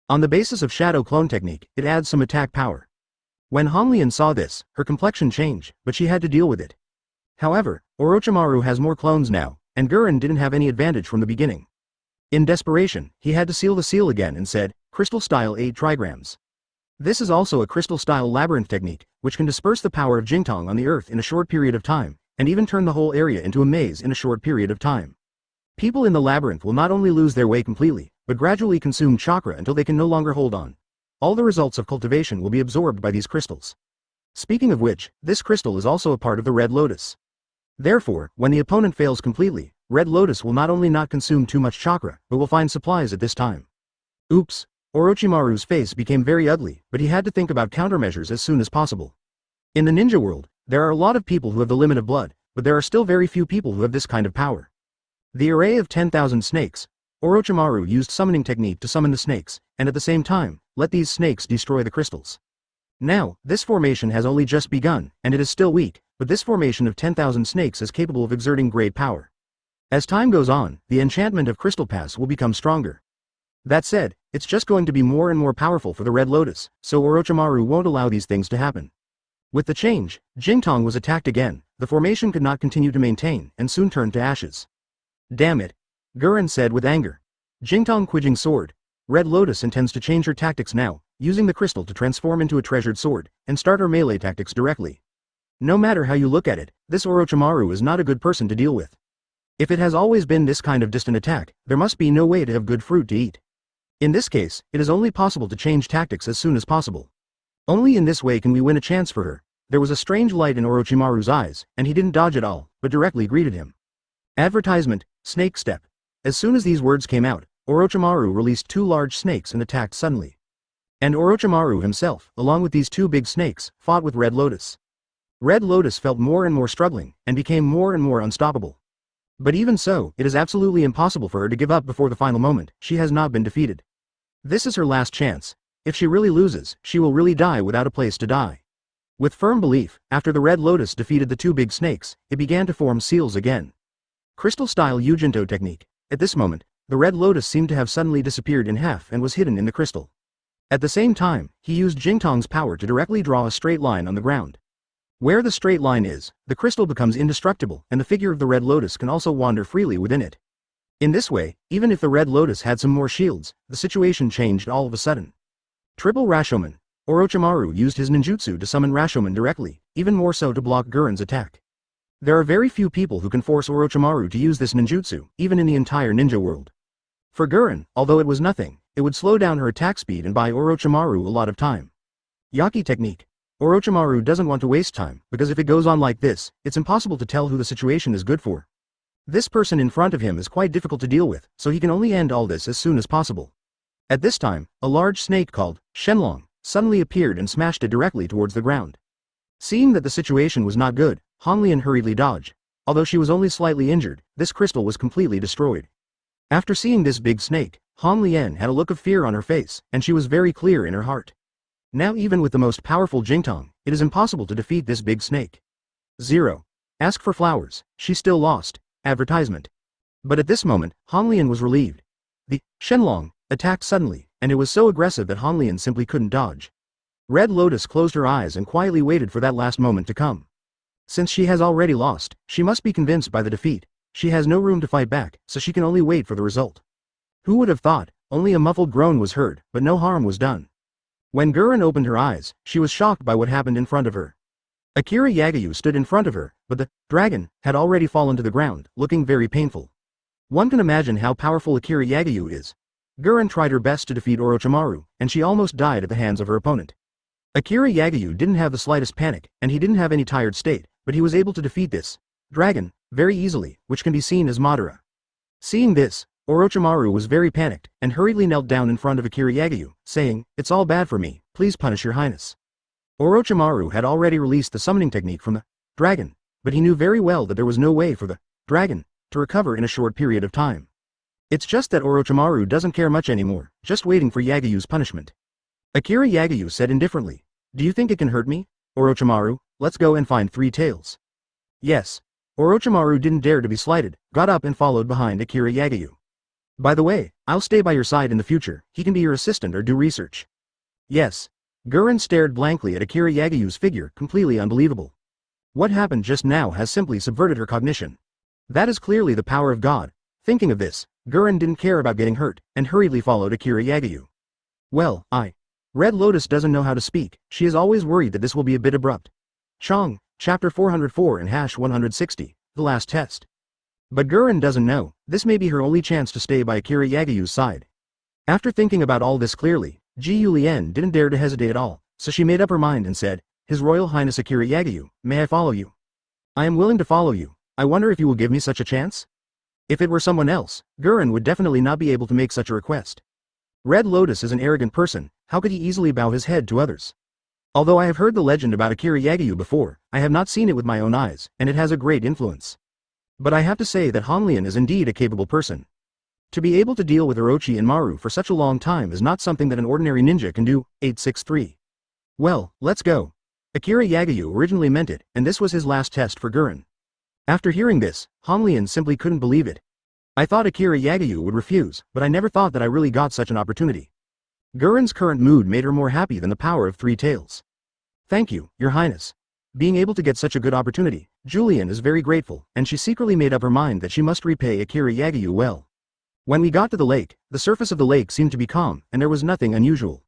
Speaker 1: On the basis of Shadow Clone Technique, it adds some attack power. When Honglian saw this, her complexion changed, but she had to deal with it. However, Orochimaru has more clones now, and Gurren didn't have any advantage from the beginning. In desperation, he had to seal the seal again and said, "Crystal-style 8 trigrams." This is also a crystal-style labyrinth technique, which can disperse the power of Jingtong on the earth in a short period of time, and even turn the whole area into a maze in a short period of time. People in the labyrinth will not only lose their way completely, but gradually consume chakra until they can no longer hold on. All the results of cultivation will be absorbed by these crystals. Speaking of which, this crystal is also a part of the Red Lotus. Therefore, when the opponent fails completely, Red Lotus will not only not consume too much chakra, but will find supplies at this time. Oops. Orochimaru's face became very ugly, but he had to think about countermeasures as soon as possible. In the ninja world, there are a lot of people who have the limit of blood, but there are still very few people who have this kind of power. The array of 10,000 snakes. Orochimaru used summoning technique to summon the snakes, and at the same time, let these snakes destroy the crystals. Now, this formation has only just begun, and it is still weak, but this formation of 10,000 snakes is capable of exerting great power. As time goes on, the enchantment of Crystal Pass will become stronger. That said, it's just going to be more and more powerful for the Red Lotus, so Orochimaru won't allow these things to happen. With the change, Jingtong was attacked again. The formation could not continue to maintain, and soon turned to ashes. Damn it! Gurren said with anger. Jingtong Quijing's sword. Red Lotus intends to change her tactics now, using the crystal to transform into a treasured sword, and start her melee tactics directly. No matter how you look at it, this Orochimaru is not a good person to deal with. If it has always been this kind of distant attack, there must be no way to have good fruit to eat. In this case, it is only possible to change tactics as soon as possible. Only in this way can we win a chance for her. There was a strange light in Orochimaru's eyes, and he didn't dodge at all, but directly greeted him. Advertisement, Snake Step. As soon as these words came out, Orochimaru released 2 large snakes and attacked suddenly. And Orochimaru himself, along with these 2 big snakes, fought with Red Lotus. Red Lotus felt more and more struggling, and became more and more unstoppable. But even so, it is absolutely impossible for her to give up before the final moment. She has not been defeated. This is her last chance. If she really loses, she will really die without a place to die. With firm belief, after the Red Lotus defeated the 2 big snakes, it began to form seals again. Crystal-style Yujinto technique. At this moment, the Red Lotus seemed to have suddenly disappeared in half and was hidden in the crystal. At the same time, he used Jingtong's power to directly draw a straight line on the ground. Where the straight line is, the crystal becomes indestructible, and the figure of the Red Lotus can also wander freely within it. In this way, even if the Red Lotus had some more shields, the situation changed all of a sudden. Triple Rashomon. Orochimaru used his ninjutsu to summon Rashomon directly, even more so to block Gurren's attack. There are very few people who can force Orochimaru to use this ninjutsu, even in the entire ninja world. For Gurren, although it was nothing, it would slow down her attack speed and buy Orochimaru a lot of time. Yaki technique. Orochimaru doesn't want to waste time, because if it goes on like this, it's impossible to tell who the situation is good for. This person in front of him is quite difficult to deal with, so he can only end all this as soon as possible. At this time, a large snake called Shenlong suddenly appeared and smashed it directly towards the ground. Seeing that the situation was not good, Honglian hurriedly dodged. Although she was only slightly injured, this crystal was completely destroyed. After seeing this big snake, Honglian had a look of fear on her face, and she was very clear in her heart. Now even with the most powerful Jingtong, it is impossible to defeat this big snake. 0. Ask for flowers, she still lost. Advertisement. But at this moment, Honglian was relieved. The Shenlong attacked suddenly, and it was so aggressive that Honglian simply couldn't dodge. Red Lotus closed her eyes and quietly waited for that last moment to come. Since she has already lost, she must be convinced by the defeat. She has no room to fight back, so she can only wait for the result. Who would have thought? Only a muffled groan was heard, but no harm was done. When Gurren opened her eyes, she was shocked by what happened in front of her. Akira Yagayu stood in front of her, but the dragon had already fallen to the ground, looking very painful. One can imagine how powerful Akira Yagayu is. Gurren tried her best to defeat Orochimaru, and she almost died at the hands of her opponent. Akira Yagayu didn't have the slightest panic, and he didn't have any tired state, but he was able to defeat this dragon very easily, which can be seen as Madara. Seeing this, Orochimaru was very panicked, and hurriedly knelt down in front of Akira Yagayu, saying, "It's all bad for me, please punish your highness." Orochimaru had already released the summoning technique from the dragon, but he knew very well that there was no way for the dragon to recover in a short period of time. It's just that Orochimaru doesn't care much anymore, just waiting for Yagayu's punishment. Akira Yagayu said indifferently, "Do you think it can hurt me, Orochimaru? Let's go and find 3 tails." Yes. Orochimaru didn't dare to be slighted, got up and followed behind Akira Yagayu. "By the way, I'll stay by your side in the future, he can be your assistant or do research." "Yes." Gurren stared blankly at Akira Yagayu's figure, completely unbelievable. What happened just now has simply subverted her cognition. That is clearly the power of God. Thinking of this, Gurren didn't care about getting hurt, and hurriedly followed Akira Yagayu. Well, Red Lotus doesn't know how to speak, she is always worried that this will be a bit abrupt. Chong, Chapter 404 and #160, The Last Test. But Gurren doesn't know, this may be her only chance to stay by Akira Yagayu's side. After thinking about all this clearly, Ji Yulien didn't dare to hesitate at all, so she made up her mind and said, "His Royal Highness Akira Yagayu, may I follow you?" "I am willing to follow you. I wonder if you will give me such a chance?" If it were someone else, Gurren would definitely not be able to make such a request. Red Lotus is an arrogant person, how could he easily bow his head to others? Although I have heard the legend about Akira Yagayu before, I have not seen it with my own eyes, and it has a great influence. But I have to say that Honglian is indeed a capable person. To be able to deal with Orochi and Maru for such a long time is not something that an ordinary ninja can do. 863. Well, let's go. Akira Yagayu originally meant it, and this was his last test for Gurren. After hearing this, Honglian simply couldn't believe it. I thought Akira Yagayu would refuse, but I never thought that I really got such an opportunity. Gurren's current mood made her more happy than the power of 3 tails. Thank you, Your Highness. Being able to get such a good opportunity, Julian is very grateful, and she secretly made up her mind that she must repay Akira Yagyu well. When we got to the lake, the surface of the lake seemed to be calm, and there was nothing unusual.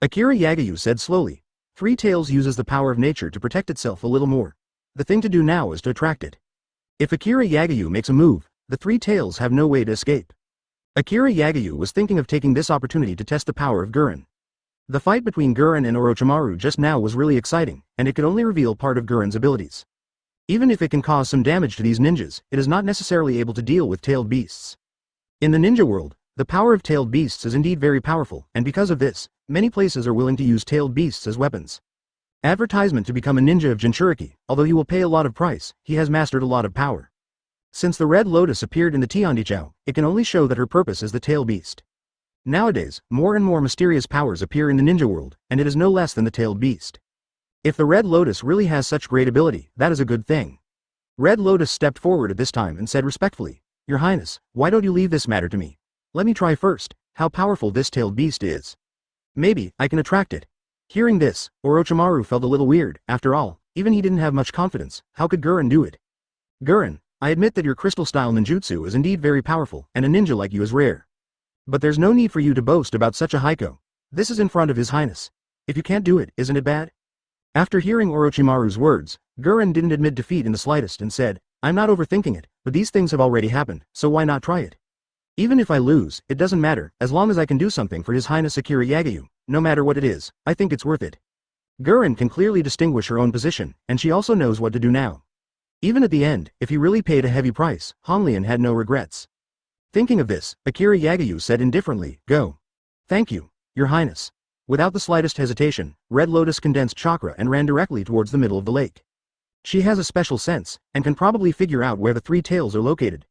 Speaker 1: Akira Yagyu said slowly, Three Tails uses the power of nature to protect itself a little more. The thing to do now is to attract it. If Akira Yagyu makes a move, the Three Tails have no way to escape. Akira Yagyu was thinking of taking this opportunity to test the power of Gurren. The fight between Gurren and Orochimaru just now was really exciting, and it could only reveal part of Gurren's abilities. Even if it can cause some damage to these ninjas, it is not necessarily able to deal with tailed beasts. In the ninja world, the power of tailed beasts is indeed very powerful, and because of this, many places are willing to use tailed beasts as weapons. Advertisement to become a ninja of Jinchuriki, although he will pay a lot of price, he has mastered a lot of power. Since the Red Lotus appeared in the Tiandichao, it can only show that her purpose is the tail beast. Nowadays, more and more mysterious powers appear in the ninja world, and it is no less than the tailed beast. If the Red Lotus really has such great ability, that is a good thing. Red Lotus stepped forward at this time and said respectfully, Your Highness, why don't you leave this matter to me? Let me try first, how powerful this tailed beast is. Maybe, I can attract it. Hearing this, Orochimaru felt a little weird. After all, even he didn't have much confidence. How could Gurren do it? Gurren, I admit that your crystal-style ninjutsu is indeed very powerful, and a ninja like you is rare. But there's no need for you to boast about such a Heiko. This is in front of His Highness. If you can't do it, isn't it bad? After hearing Orochimaru's words, Gurren didn't admit defeat in the slightest and said, I'm not overthinking it, but these things have already happened, so why not try it? Even if I lose, it doesn't matter, as long as I can do something for His Highness Akira Yagyu, no matter what it is, I think it's worth it. Gurren can clearly distinguish her own position, and she also knows what to do now. Even at the end, if he really paid a heavy price, Honglian had no regrets. Thinking of this, Akira Yagyu said indifferently, Go. Thank you, Your Highness. Without the slightest hesitation, Red Lotus condensed chakra and ran directly towards the middle of the lake. She has a special sense, and can probably figure out where the Three Tails are located.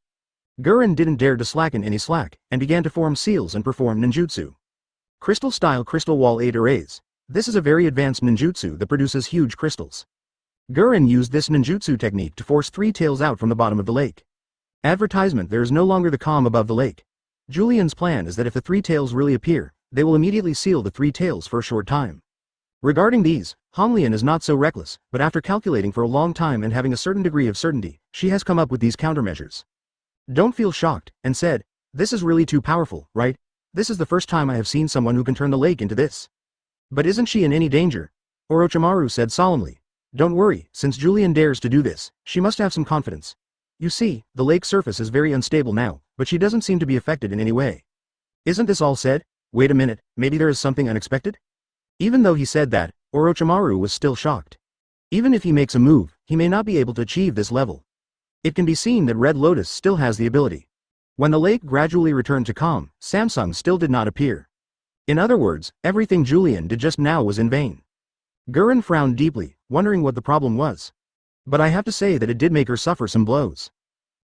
Speaker 1: Gurren didn't dare to slacken any slack, and began to form seals and perform ninjutsu. Crystal-style crystal wall 8 arrays. This is a very advanced ninjutsu that produces huge crystals. Gurren used this ninjutsu technique to force Three Tails out from the bottom of the lake. Advertisement: there is no longer the calm above the lake. Julian's plan is that if the Three Tails really appear, they will immediately seal the Three Tails for a short time. Regarding these, Honglian is not so reckless, but after calculating for a long time and having a certain degree of certainty, she has come up with these countermeasures. Don't feel shocked, and said, This is really too powerful, right? This is the first time I have seen someone who can turn the lake into this. But isn't she in any danger? Orochimaru said solemnly. Don't worry, since Julian dares to do this, she must have some confidence. You see, the lake's surface is very unstable now, but she doesn't seem to be affected in any way. Isn't this all said? Wait a minute, maybe there is something unexpected? Even though he said that, Orochimaru was still shocked. Even if he makes a move, he may not be able to achieve this level. It can be seen that Red Lotus still has the ability. When the lake gradually returned to calm, Samsung still did not appear. In other words, everything Julian did just now was in vain. Gurren frowned deeply, wondering what the problem was. But I have to say that it did make her suffer some blows.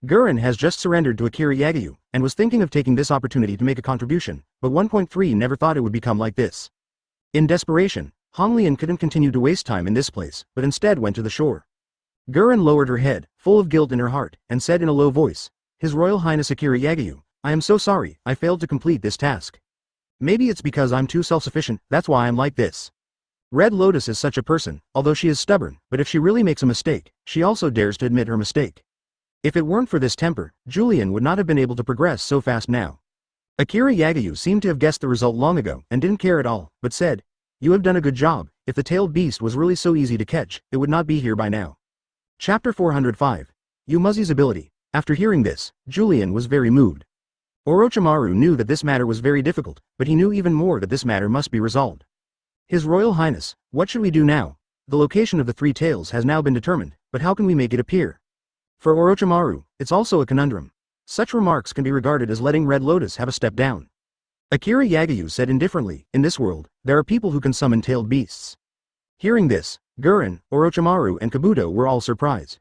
Speaker 1: Gurren has just surrendered to Akira Yagyu, and was thinking of taking this opportunity to make a contribution, but 1.3 never thought it would become like this. In desperation, Honglian couldn't continue to waste time in this place, but instead went to the shore. Gurren lowered her head, full of guilt in her heart, and said in a low voice, His Royal Highness Akira Yagyu, I am so sorry, I failed to complete this task. Maybe it's because I'm too self-sufficient, that's why I'm like this. Red Lotus is such a person, although she is stubborn, but if she really makes a mistake, she also dares to admit her mistake. If it weren't for this temper, Julian would not have been able to progress so fast now. Akira Yagyu seemed to have guessed the result long ago, and didn't care at all, but said, You have done a good job. If the tailed beast was really so easy to catch, it would not be here by now. Chapter 405. Umuzi's ability. After hearing this, Julian was very moved. Orochimaru knew that this matter was very difficult, but he knew even more that this matter must be resolved. His Royal Highness, what should we do now? The location of the Three Tails has now been determined, but how can we make it appear? For Orochimaru, it's also a conundrum. Such remarks can be regarded as letting Red Lotus have a step down. Akira Yagyu said indifferently, In this world, there are people who can summon tailed beasts. Hearing this, Gurren, Orochimaru and Kabuto were all surprised.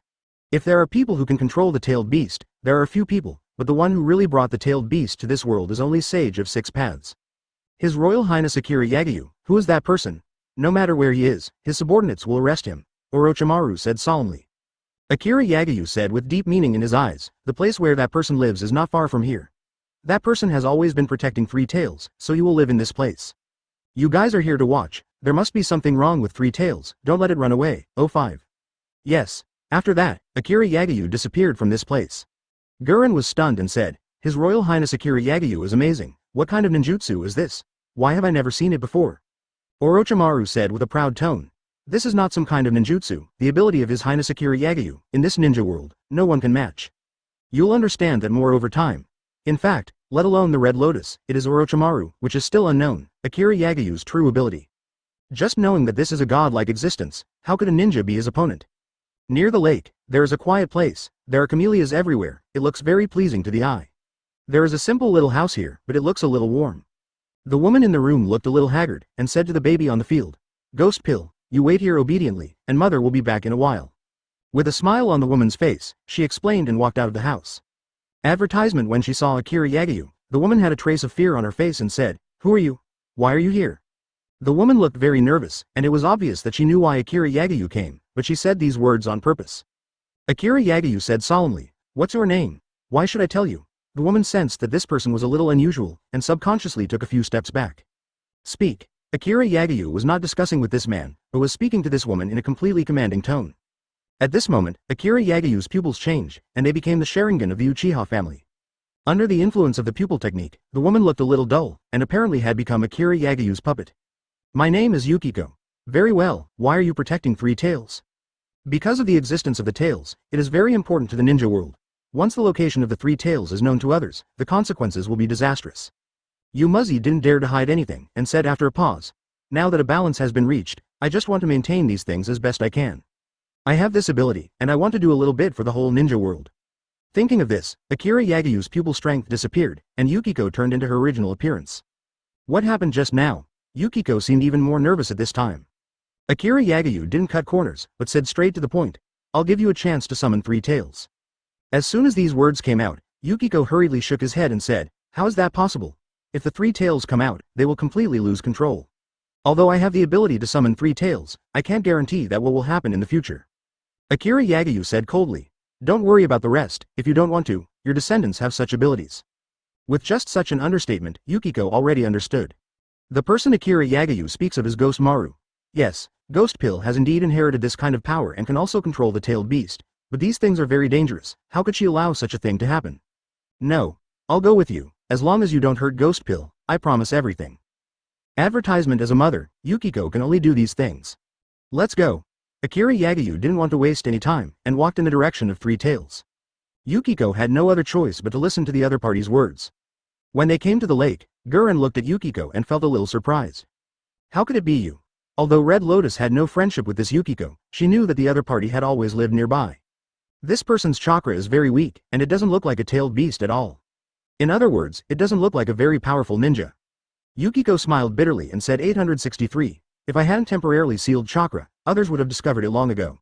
Speaker 1: If there are people who can control the tailed beast, there are a few people, but the one who really brought the tailed beast to this world is only Sage of Six Paths. His Royal Highness Akira Yagyu, who is that person? No matter where he is, his subordinates will arrest him, Orochimaru said solemnly. Akira Yagyu said with deep meaning in his eyes, The place where that person lives is not far from here. That person has always been protecting Three Tails, so he will live in this place. You guys are here to watch, There must be something wrong with Three Tails, don't let it run away. Oh 5. Yes. After that, Akira Yagyu disappeared from this place. Gurren was stunned and said, His Royal Highness Akira Yagyu is amazing. What kind of ninjutsu is this? Why have I never seen it before? Orochimaru said with a proud tone. This is not some kind of ninjutsu, the ability of His Highness Akira Yagyu, in this ninja world, no one can match. You'll understand that more over time. In fact, let alone the Red Lotus, it is Orochimaru, which is still unknown, Akira Yagyu's true ability. Just knowing that this is a godlike existence, how could a ninja be his opponent? Near the lake, there is a quiet place, there are camellias everywhere, it looks very pleasing to the eye. There is a simple little house here, but it looks a little warm. The woman in the room looked a little haggard, and said to the baby on the field, Ghost Pill, you wait here obediently, and mother will be back in a while. With a smile on the woman's face, she explained and walked out of the house. Advertisement. When she saw Akira Yagyu, the woman had a trace of fear on her face and said, Who are you? Why are you here? The woman looked very nervous, and it was obvious that she knew why Akira Yagyu came, but she said these words on purpose. Akira Yagyu said solemnly, What's your name? Why should I tell you? The woman sensed that this person was a little unusual, and subconsciously took a few steps back. Speak. Akira Yagyu was not discussing with this man, but was speaking to this woman in a completely commanding tone. At this moment, Akira Yagyu's pupils changed, and they became the Sharingan of the Uchiha family. Under the influence of the pupil technique, the woman looked a little dull, and apparently had become Akira Yagyu's puppet. My name is Yukiko. Very well, why are you protecting Three Tails? Because of the existence of the tails, it is very important to the ninja world. Once the location of the Three Tails is known to others, the consequences will be disastrous. Yumuzzy didn't dare to hide anything, and said after a pause, Now that a balance has been reached, I just want to maintain these things as best I can. I have this ability, and I want to do a little bit for the whole ninja world. Thinking of this, Akira Yagyu's pupil strength disappeared, and Yukiko turned into her original appearance. What happened just now? Yukiko seemed even more nervous at this time. Akira Yagyu didn't cut corners, but said straight to the point, I'll give you a chance to summon Three Tails. As soon as these words came out, Yukiko hurriedly shook his head and said, How is that possible? If the Three Tails come out, they will completely lose control. Although I have the ability to summon Three Tails, I can't guarantee that what will happen in the future. Akira Yagyu said coldly, Don't worry about the rest, if you don't want to, your descendants have such abilities. With just such an understatement, Yukiko already understood. The person Akira Yagyu speaks of is Ghost Maru. Yes, Ghost Pill has indeed inherited this kind of power and can also control the tailed beast, but these things are very dangerous. How could she allow such a thing to happen? No. I'll go with you, as long as you don't hurt Ghost Pill, I promise everything. Advertisement. As a mother, Yukiko can only do these things. Let's go. Akira Yagyu didn't want to waste any time, and walked in the direction of Three Tails. Yukiko had no other choice but to listen to the other party's words. When they came to the lake, Gurren looked at Yukiko and felt a little surprised. How could it be you? Although Red Lotus had no friendship with this Yukiko, she knew that the other party had always lived nearby. This person's chakra is very weak, and it doesn't look like a tailed beast at all. In other words, it doesn't look like a very powerful ninja. Yukiko smiled bitterly and said 863, If I hadn't temporarily sealed chakra, others would have discovered it long ago.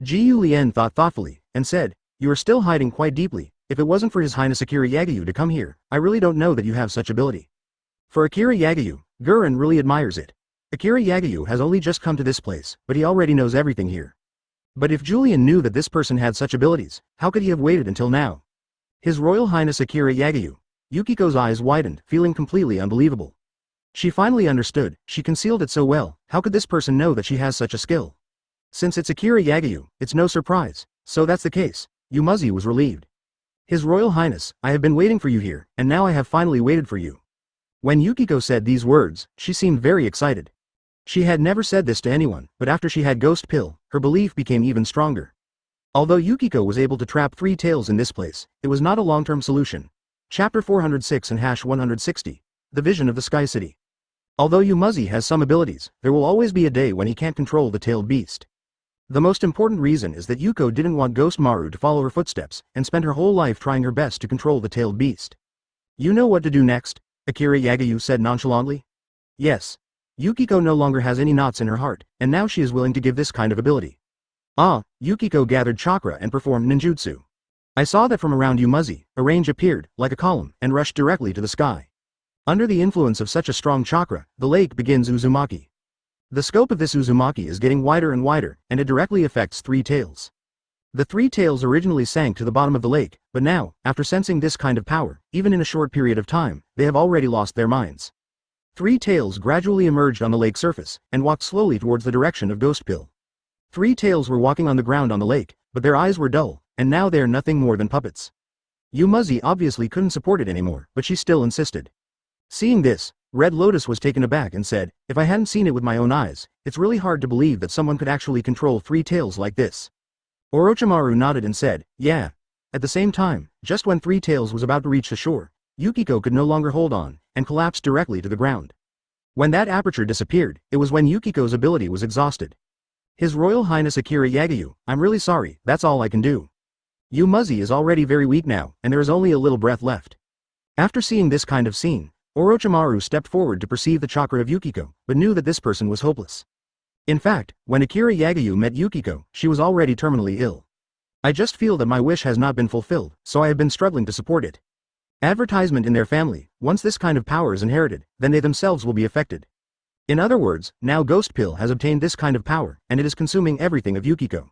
Speaker 1: Jiu Lian thought thoughtfully, and said, You are still hiding quite deeply. If it wasn't for His Highness Akira Yagyu to come here, I really don't know that you have such ability. For Akira Yagyu, Gurren really admires it. Akira Yagyu has only just come to this place, but he already knows everything here. But if Julian knew that this person had such abilities, how could he have waited until now? His Royal Highness Akira Yagyu. Yukiko's eyes widened, feeling completely unbelievable. She finally understood, she concealed it so well, how could this person know that she has such a skill? Since it's Akira Yagyu, it's no surprise. So that's the case. Yumuzzy was relieved. His Royal Highness, I have been waiting for you here, and now I have finally waited for you. When Yukiko said these words, she seemed very excited. She had never said this to anyone, but after she had Ghost Pill, her belief became even stronger. Although Yukiko was able to trap Three Tails in this place, it was not a long-term solution. Chapter 406 and #160. The Vision of the Sky City. Although Yumuzzy has some abilities, there will always be a day when he can't control the tailed beast. The most important reason is that Yuko didn't want Ghost Maru to follow her footsteps, and spend her whole life trying her best to control the tailed beast. You know what to do next? Akira Yagyu said nonchalantly. Yes. Yukiko no longer has any knots in her heart, and now she is willing to give this kind of ability. Yukiko gathered chakra and performed ninjutsu. I saw that from around Yumuzzy, a range appeared, like a column, and rushed directly to the sky. Under the influence of such a strong chakra, the lake begins Uzumaki. The scope of this Uzumaki is getting wider and wider, and it directly affects Three Tails. The Three Tails originally sank to the bottom of the lake, but now, after sensing this kind of power, even in a short period of time, they have already lost their minds. Three tails gradually emerged on the lake surface, and walked slowly towards the direction of Ghost Pill. Three tails were walking on the ground on the lake, but their eyes were dull, and now they are nothing more than puppets. Yumuzzy obviously couldn't support it anymore, but she still insisted. Seeing this, Red Lotus was taken aback and said, if I hadn't seen it with my own eyes, it's really hard to believe that someone could actually control three tails like this. Orochimaru nodded and said, yeah. At the same time, just when Three Tails was about to reach the shore, Yukiko could no longer hold on, and collapsed directly to the ground. When that aperture disappeared, it was when Yukiko's ability was exhausted. His Royal Highness Akira Yagyu, I'm really sorry, that's all I can do. Yumuzzy is already very weak now, and there is only a little breath left. After seeing this kind of scene, Orochimaru stepped forward to perceive the chakra of Yukiko, but knew that this person was hopeless. In fact, when Akira Yagyu met Yukiko, she was already terminally ill. I just feel that my wish has not been fulfilled, so I have been struggling to support it. Advertisement in their family, once this kind of power is inherited, then they themselves will be affected. In other words, now Ghost Pill has obtained this kind of power, and it is consuming everything of Yukiko.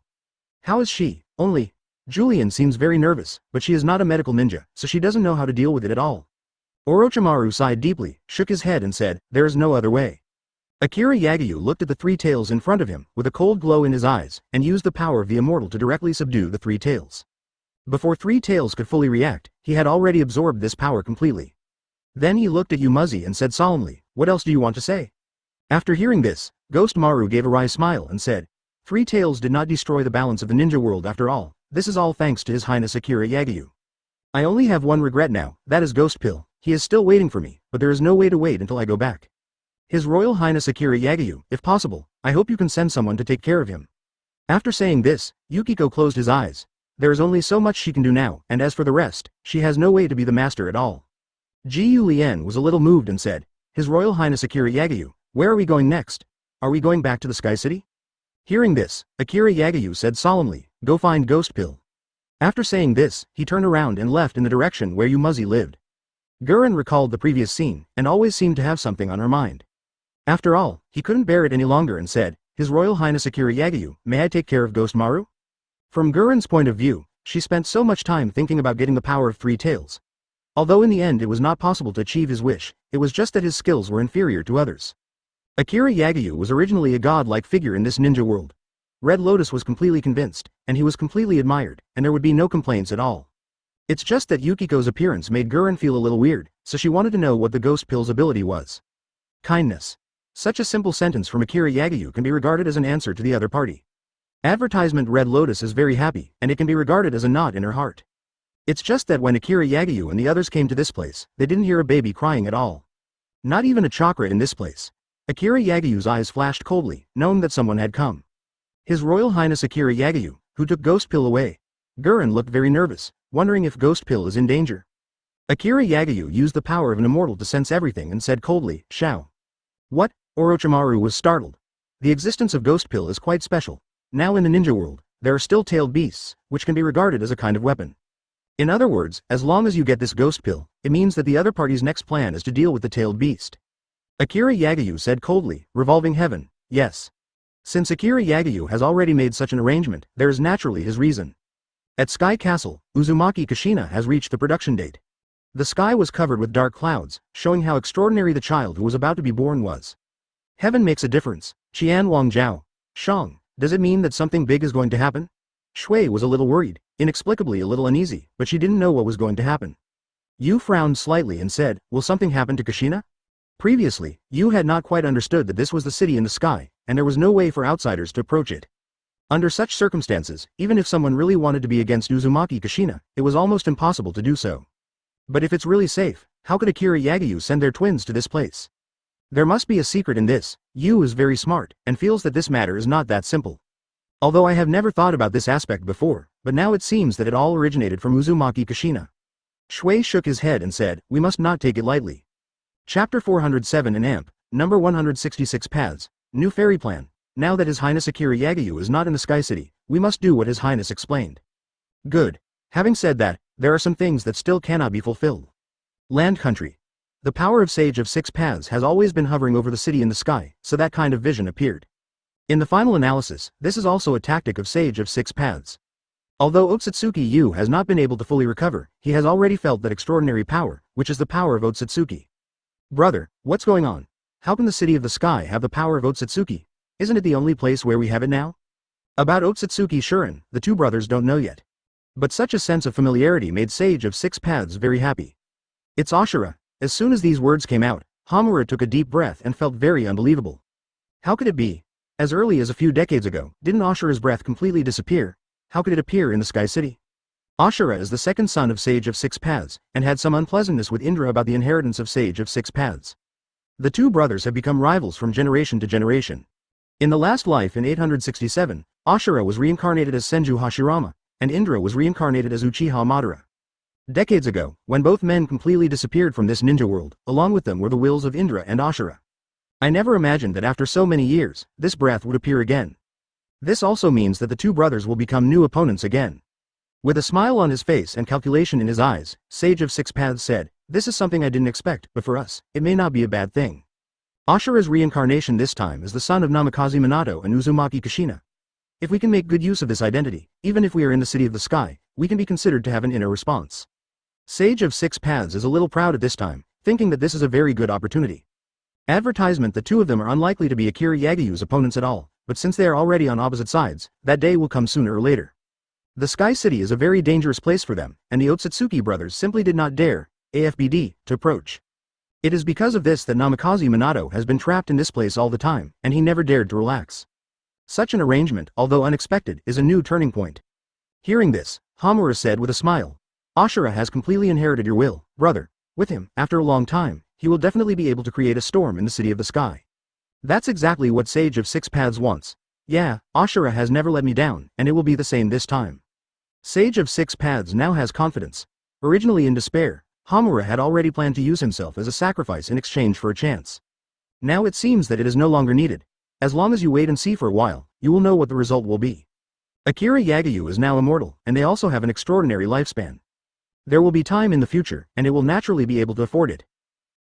Speaker 1: How is she? Only. Julian seems very nervous, but she is not a medical ninja, so she doesn't know how to deal with it at all. Orochimaru sighed deeply, shook his head and said, there is no other way. Akira Yagyu looked at the three tails in front of him, with a cold glow in his eyes, and used the power of the immortal to directly subdue the three tails. Before Three Tails could fully react, he had already absorbed this power completely. Then he looked at Yumuzzy and said solemnly, what else do you want to say? After hearing this, Ghost Maru gave a wry smile and said, Three Tails did not destroy the balance of the ninja world after all, this is all thanks to His Highness Akira Yagyu. I only have one regret now, that is Ghost Pill, he is still waiting for me, but there is no way to wait until I go back. His Royal Highness Akira Yagyu, if possible, I hope you can send someone to take care of him. After saying this, Yukiko closed his eyes. There is only so much she can do now, and as for the rest, she has no way to be the master at all. Jiu Lien was a little moved and said, His Royal Highness Akira Yagyu, where are we going next? Are we going back to the Sky City? Hearing this, Akira Yagyu said solemnly, go find Ghost Pill. After saying this, he turned around and left in the direction where Yumuzzy lived. Gurren recalled the previous scene, and always seemed to have something on her mind. After all, he couldn't bear it any longer and said, His Royal Highness Akira Yagyu, may I take care of Ghost Maru? From Gurren's point of view, she spent so much time thinking about getting the power of Three Tails. Although in the end it was not possible to achieve his wish, it was just that his skills were inferior to others. Akira Yagyu was originally a god-like figure in this ninja world. Red Lotus was completely convinced, and he was completely admired, and there would be no complaints at all. It's just that Yukiko's appearance made Gurren feel a little weird, so she wanted to know what the Ghost Pill's ability was. Kindness. Such a simple sentence from Akira Yagyu can be regarded as an answer to the other party. Advertisement Red Lotus is very happy, and it can be regarded as a knot in her heart. It's just that when Akira Yagyu and the others came to this place, they didn't hear a baby crying at all. Not even a chakra in this place. Akira Yagyu's eyes flashed coldly, knowing that someone had come. His Royal Highness Akira Yagyu, who took Ghost Pill away. Gurren looked very nervous, wondering if Ghost Pill is in danger. Akira Yagyu used the power of an immortal to sense everything and said coldly, Shao. What? Orochimaru was startled. The existence of Ghost Pill is quite special. Now in the ninja world, there are still tailed beasts, which can be regarded as a kind of weapon. In other words, as long as you get this Ghost Pill, it means that the other party's next plan is to deal with the tailed beast. Akira Yagyu said coldly, revolving heaven, yes. Since Akira Yagyu has already made such an arrangement, there is naturally his reason. At Sky Castle, Uzumaki Kushina has reached the production date. The sky was covered with dark clouds, showing how extraordinary the child who was about to be born was. Heaven makes a difference. Qian Wang Zhao. Shang, does it mean that something big is going to happen? Shui was a little worried, inexplicably a little uneasy, but she didn't know what was going to happen. Yu frowned slightly and said, will something happen to Kushina? Previously, Yu had not quite understood that this was the city in the sky, and there was no way for outsiders to approach it. Under such circumstances, even if someone really wanted to be against Uzumaki Kushina, it was almost impossible to do so. But if it's really safe, how could Akira Yagyu send their twins to this place? There must be a secret in this. Yu is very smart, and feels that this matter is not that simple. Although I have never thought about this aspect before, but now it seems that it all originated from Uzumaki Kushina. Shui shook his head and said, we must not take it lightly. Chapter 407 in AMP, number 166 Paths, New Fairy Plan. Now that His Highness Akira Yagyu is not in the Sky City, we must do what His Highness explained. Good. Having said that, there are some things that still cannot be fulfilled. Land Country. The power of Sage of Six Paths has always been hovering over the city in the sky, so that kind of vision appeared. In the final analysis, this is also a tactic of Sage of Six Paths. Although Otsutsuki Yu has not been able to fully recover, he has already felt that extraordinary power, which is the power of Otsutsuki. Brother, what's going on? How can the city of the sky have the power of Otsutsuki? Isn't it the only place where we have it now? About Otsutsuki Shuren, the two brothers don't know yet. But such a sense of familiarity made Sage of Six Paths very happy. It's Ashura. As soon as these words came out, Hamura took a deep breath and felt very unbelievable. How could it be? As early as a few decades ago, didn't Ashura's breath completely disappear? How could it appear in the Sky City? Ashura is the second son of Sage of Six Paths, and had some unpleasantness with Indra about the inheritance of Sage of Six Paths. The two brothers have become rivals from generation to generation. In the last life in 867, Ashura was reincarnated as Senju Hashirama, and Indra was reincarnated as Uchiha Madara. Decades ago, when both men completely disappeared from this ninja world, along with them were the wills of Indra and Ashura. I never imagined that after so many years, this breath would appear again. This also means that the two brothers will become new opponents again. With a smile on his face and calculation in his eyes, Sage of Six Paths said, "This is something I didn't expect, but for us, it may not be a bad thing." Ashura's reincarnation this time is the son of Namikaze Minato and Uzumaki Kushina. If we can make good use of this identity, even if we are in the city of the sky, we can be considered to have an inner response. Sage of Six Paths is a little proud at this time, thinking that this is a very good opportunity. Advertisement: the two of them are unlikely to be Akira Yagayu's opponents at all, but since they are already on opposite sides, that day will come sooner or later. The Sky City is a very dangerous place for them, and the Otsutsuki brothers simply did not dare, AFBD, to approach. It is because of this that Namikaze Minato has been trapped in this place all the time, and he never dared to relax. Such an arrangement, although unexpected, is a new turning point. Hearing this, Hamura said with a smile, "Ashura has completely inherited your will, brother. With him, after a long time, he will definitely be able to create a storm in the city of the sky." That's exactly what Sage of Six Paths wants. Yeah, Ashura has never let me down, and it will be the same this time. Sage of Six Paths now has confidence. Originally in despair, Hamura had already planned to use himself as a sacrifice in exchange for a chance. Now it seems that it is no longer needed. As long as you wait and see for a while, you will know what the result will be. Akira Yagayu is now immortal, and they also have an extraordinary lifespan. There will be time in the future, and it will naturally be able to afford it.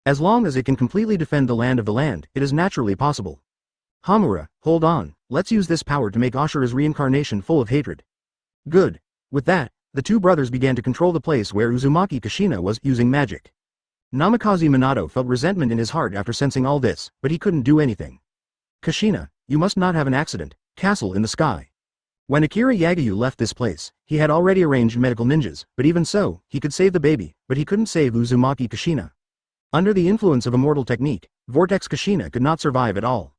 Speaker 1: As long as it can completely defend the land, it is naturally possible. Hamura, hold on, let's use this power to make Ashura's reincarnation full of hatred. Good. With that, the two brothers began to control the place where Uzumaki Kushina was using magic. Namikaze Minato felt resentment in his heart after sensing all this, but he couldn't do anything. Kushina, you must not have an accident. Castle in the sky. When Akira Yagayu left this place, he had already arranged medical ninjas, but even so, he could save the baby, but he couldn't save Uzumaki Kushina. Under the influence of a mortal technique, Vortex Kushina could not survive at all.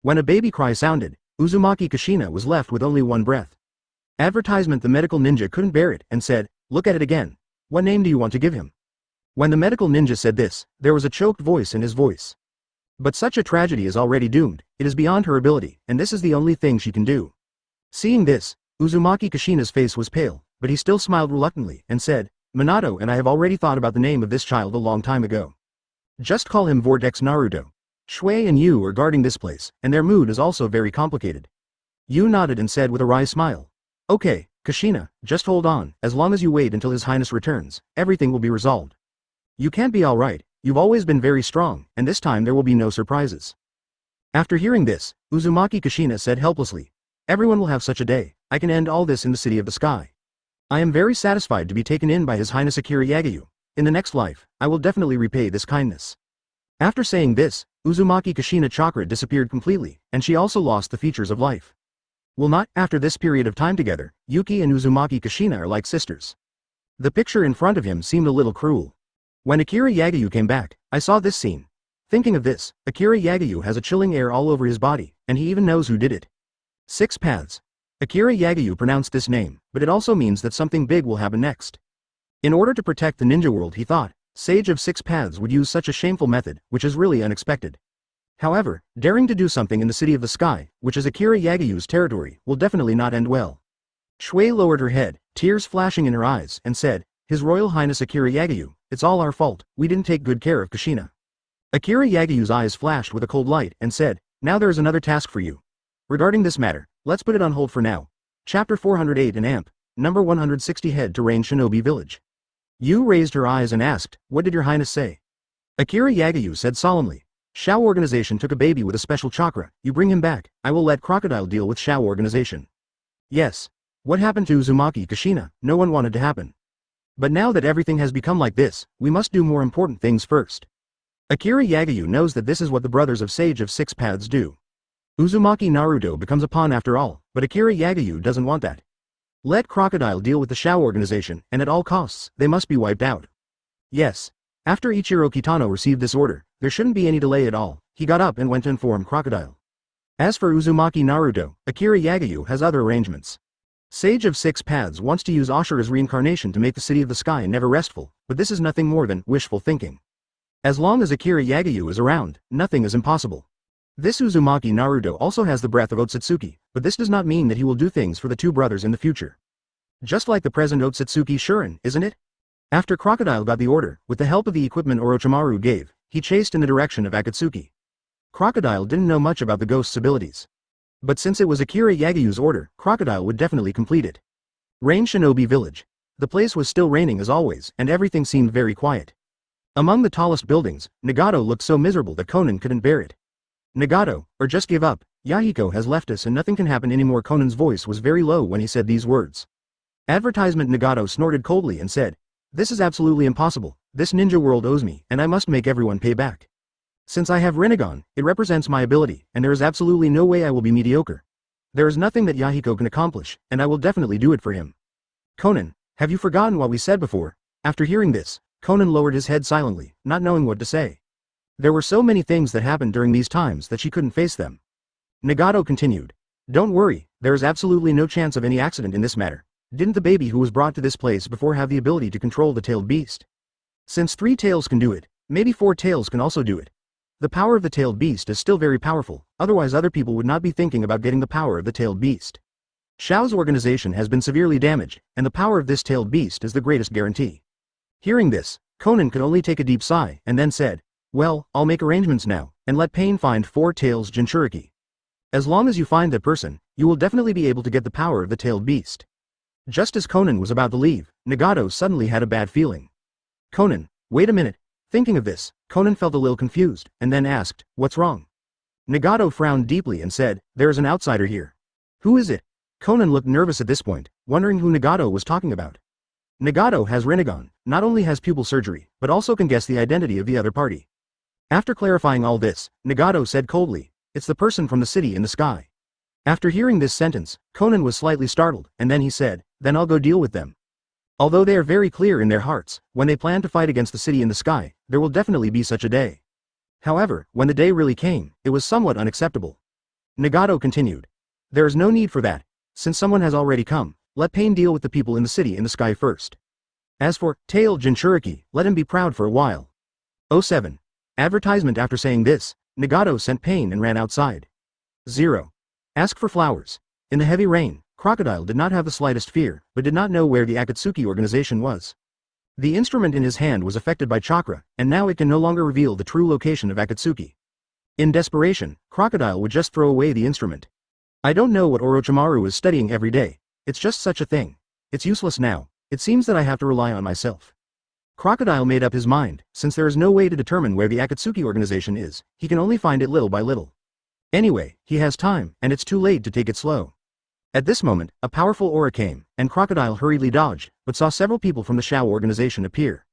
Speaker 1: When a baby cry sounded, Uzumaki Kushina was left with only one breath. Advertisement: the medical ninja couldn't bear it, and said, "Look at it again. What name do you want to give him?" When the medical ninja said this, there was a choked voice in his voice. But such a tragedy is already doomed, it is beyond her ability, and this is the only thing she can do. Seeing this, Uzumaki Kushina's face was pale, but he still smiled reluctantly, and said, "Minato and I have already thought about the name of this child a long time ago. Just call him Vortex Naruto. Shui and Yu are guarding this place, and their mood is also very complicated." Yu nodded and said with a wry smile, "Okay, Kushina, just hold on, as long as you wait until His Highness returns, everything will be resolved. You can't be alright, you've always been very strong, and this time there will be no surprises." After hearing this, Uzumaki Kushina said helplessly, "Everyone will have such a day, I can end all this in the city of the sky. I am very satisfied to be taken in by His Highness Akira Yagayu. In the next life, I will definitely repay this kindness." After saying this, Uzumaki Kushina chakra disappeared completely, and she also lost the features of life. Will not, after this period of time together, Yuki and Uzumaki Kushina are like sisters. The picture in front of him seemed a little cruel. When Akira Yagayu came back, I saw this scene. Thinking of this, Akira Yagayu has a chilling air all over his body, and he even knows who did it. Six Paths. Akira Yagayu pronounced this name, but it also means that something big will happen next. In order to protect the ninja world, he thought, Sage of Six Paths would use such a shameful method, which is really unexpected. However, daring to do something in the city of the sky, which is Akira Yagayu's territory, will definitely not end well. Shui lowered her head, tears flashing in her eyes, and said, "His Royal Highness Akira Yagayu, it's all our fault, we didn't take good care of Kushina." Akira Yagayu's eyes flashed with a cold light, and said, "Now there is another task for you. Regarding this matter, let's put it on hold for now." Chapter 408 in AMP, number 160. Head to Rain Shinobi Village. Yu raised her eyes and asked, "What did your highness say?" Akira Yagayu said solemnly, "Shao Organization took a baby with a special chakra, you bring him back, I will let Crocodile deal with Shao Organization." Yes. What happened to Uzumaki Kushina, no one wanted to happen. But now that everything has become like this, we must do more important things first. Akira Yagyu knows that this is what the brothers of Sage of Six Paths do. Uzumaki Naruto becomes a pawn after all, but Akira Yagyu doesn't want that. Let Crocodile deal with the Shao organization, and at all costs, they must be wiped out. Yes. After Ichiro Kitano received this order, there shouldn't be any delay at all. He got up and went to inform Crocodile. As for Uzumaki Naruto, Akira Yagyu has other arrangements. Sage of Six Paths wants to use Ashura's reincarnation to make the City of the Sky never restful, but this is nothing more than wishful thinking. As long as Akira Yagyu is around, nothing is impossible. This Uzumaki Naruto also has the breath of Otsutsuki, but this does not mean that he will do things for the two brothers in the future. Just like the present Otsutsuki Shurin, isn't it? After Crocodile got the order, with the help of the equipment Orochimaru gave, he chased in the direction of Akatsuki. Crocodile didn't know much about the ghost's abilities. But since it was Akira Yagyu's order, Crocodile would definitely complete it. Rain Shinobi Village. The place was still raining as always, and everything seemed very quiet. Among the tallest buildings, Nagato looked so miserable that Conan couldn't bear it. Nagato, or just give up, Yahiko has left us and nothing can happen anymore. Conan's voice was very low when he said these words. Advertisement. Nagato snorted coldly and said, "This is absolutely impossible. This ninja world owes me, and I must make everyone pay back. Since I have Rinnegan, it represents my ability, and there is absolutely no way I will be mediocre. There is nothing that Yahiko can accomplish, and I will definitely do it for him." Conan, have you forgotten what we said before? After hearing this, Conan lowered his head silently, not knowing what to say. There were so many things that happened during these times that she couldn't face them. Nagato continued. Don't worry, there is absolutely no chance of any accident in this matter. Didn't the baby who was brought to this place before have the ability to control the tailed beast? Since 3 tails can do it, maybe 4 tails can also do it. The power of the tailed beast is still very powerful, otherwise other people would not be thinking about getting the power of the tailed beast. Shao's organization has been severely damaged, and the power of this tailed beast is the greatest guarantee. Hearing this, Conan could only take a deep sigh and then said, "Well, I'll make arrangements now, and let Pain find 4 tails Jinchuriki. As long as you find that person, you will definitely be able to get the power of the tailed beast." Just as Conan was about to leave, Nagato suddenly had a bad feeling. Conan, wait a minute. Thinking of this, Conan felt a little confused, and then asked, "What's wrong?" Nagato frowned deeply and said, "There is an outsider here." "Who is it?" Conan looked nervous at this point, wondering who Nagato was talking about. Nagato has Rinnegan, not only has pupil surgery, but also can guess the identity of the other party. After clarifying all this, Nagato said coldly, "It's the person from the city in the sky." After hearing this sentence, Conan was slightly startled, and then he said, "Then I'll go deal with them." Although they are very clear in their hearts, when they plan to fight against the city in the sky, there will definitely be such a day. However, when the day really came, it was somewhat unacceptable. Nagato continued. "There is no need for that. Since someone has already come, let Pain deal with the people in the city in the sky first. As for Tail Jinchuriki, let him be proud for a while." 07. Advertisement. After saying this, Nagato sent Pain and ran outside. 0. Ask for flowers. In the heavy rain, Crocodile did not have the slightest fear, but did not know where the Akatsuki organization was. The instrument in his hand was affected by chakra, and now it can no longer reveal the true location of Akatsuki. In desperation, Crocodile would just throw away the instrument. "I don't know what Orochimaru is studying every day. It's just such a thing. It's useless now. It seems that I have to rely on myself." Crocodile made up his mind, since there is no way to determine where the Akatsuki organization is, he can only find it little by little. Anyway, he has time, and it's too late to take it slow. At this moment, a powerful aura came, and Crocodile hurriedly dodged, but saw several people from the Shao organization appear.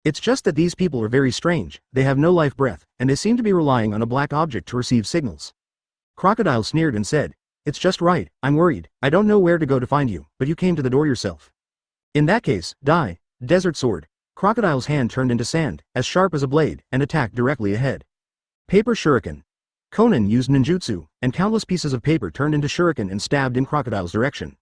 Speaker 1: It's just that these people are very strange, they have no life breath, and they seem to be relying on a black object to receive signals. Crocodile sneered and said, "It's just right, I'm worried, I don't know where to go to find you, but you came to the door yourself. In that case, die." Desert Sword. Crocodile's hand turned into sand, as sharp as a blade, and attacked directly ahead. Paper Shuriken. Conan used ninjutsu, and countless pieces of paper turned into shuriken and stabbed in Crocodile's direction.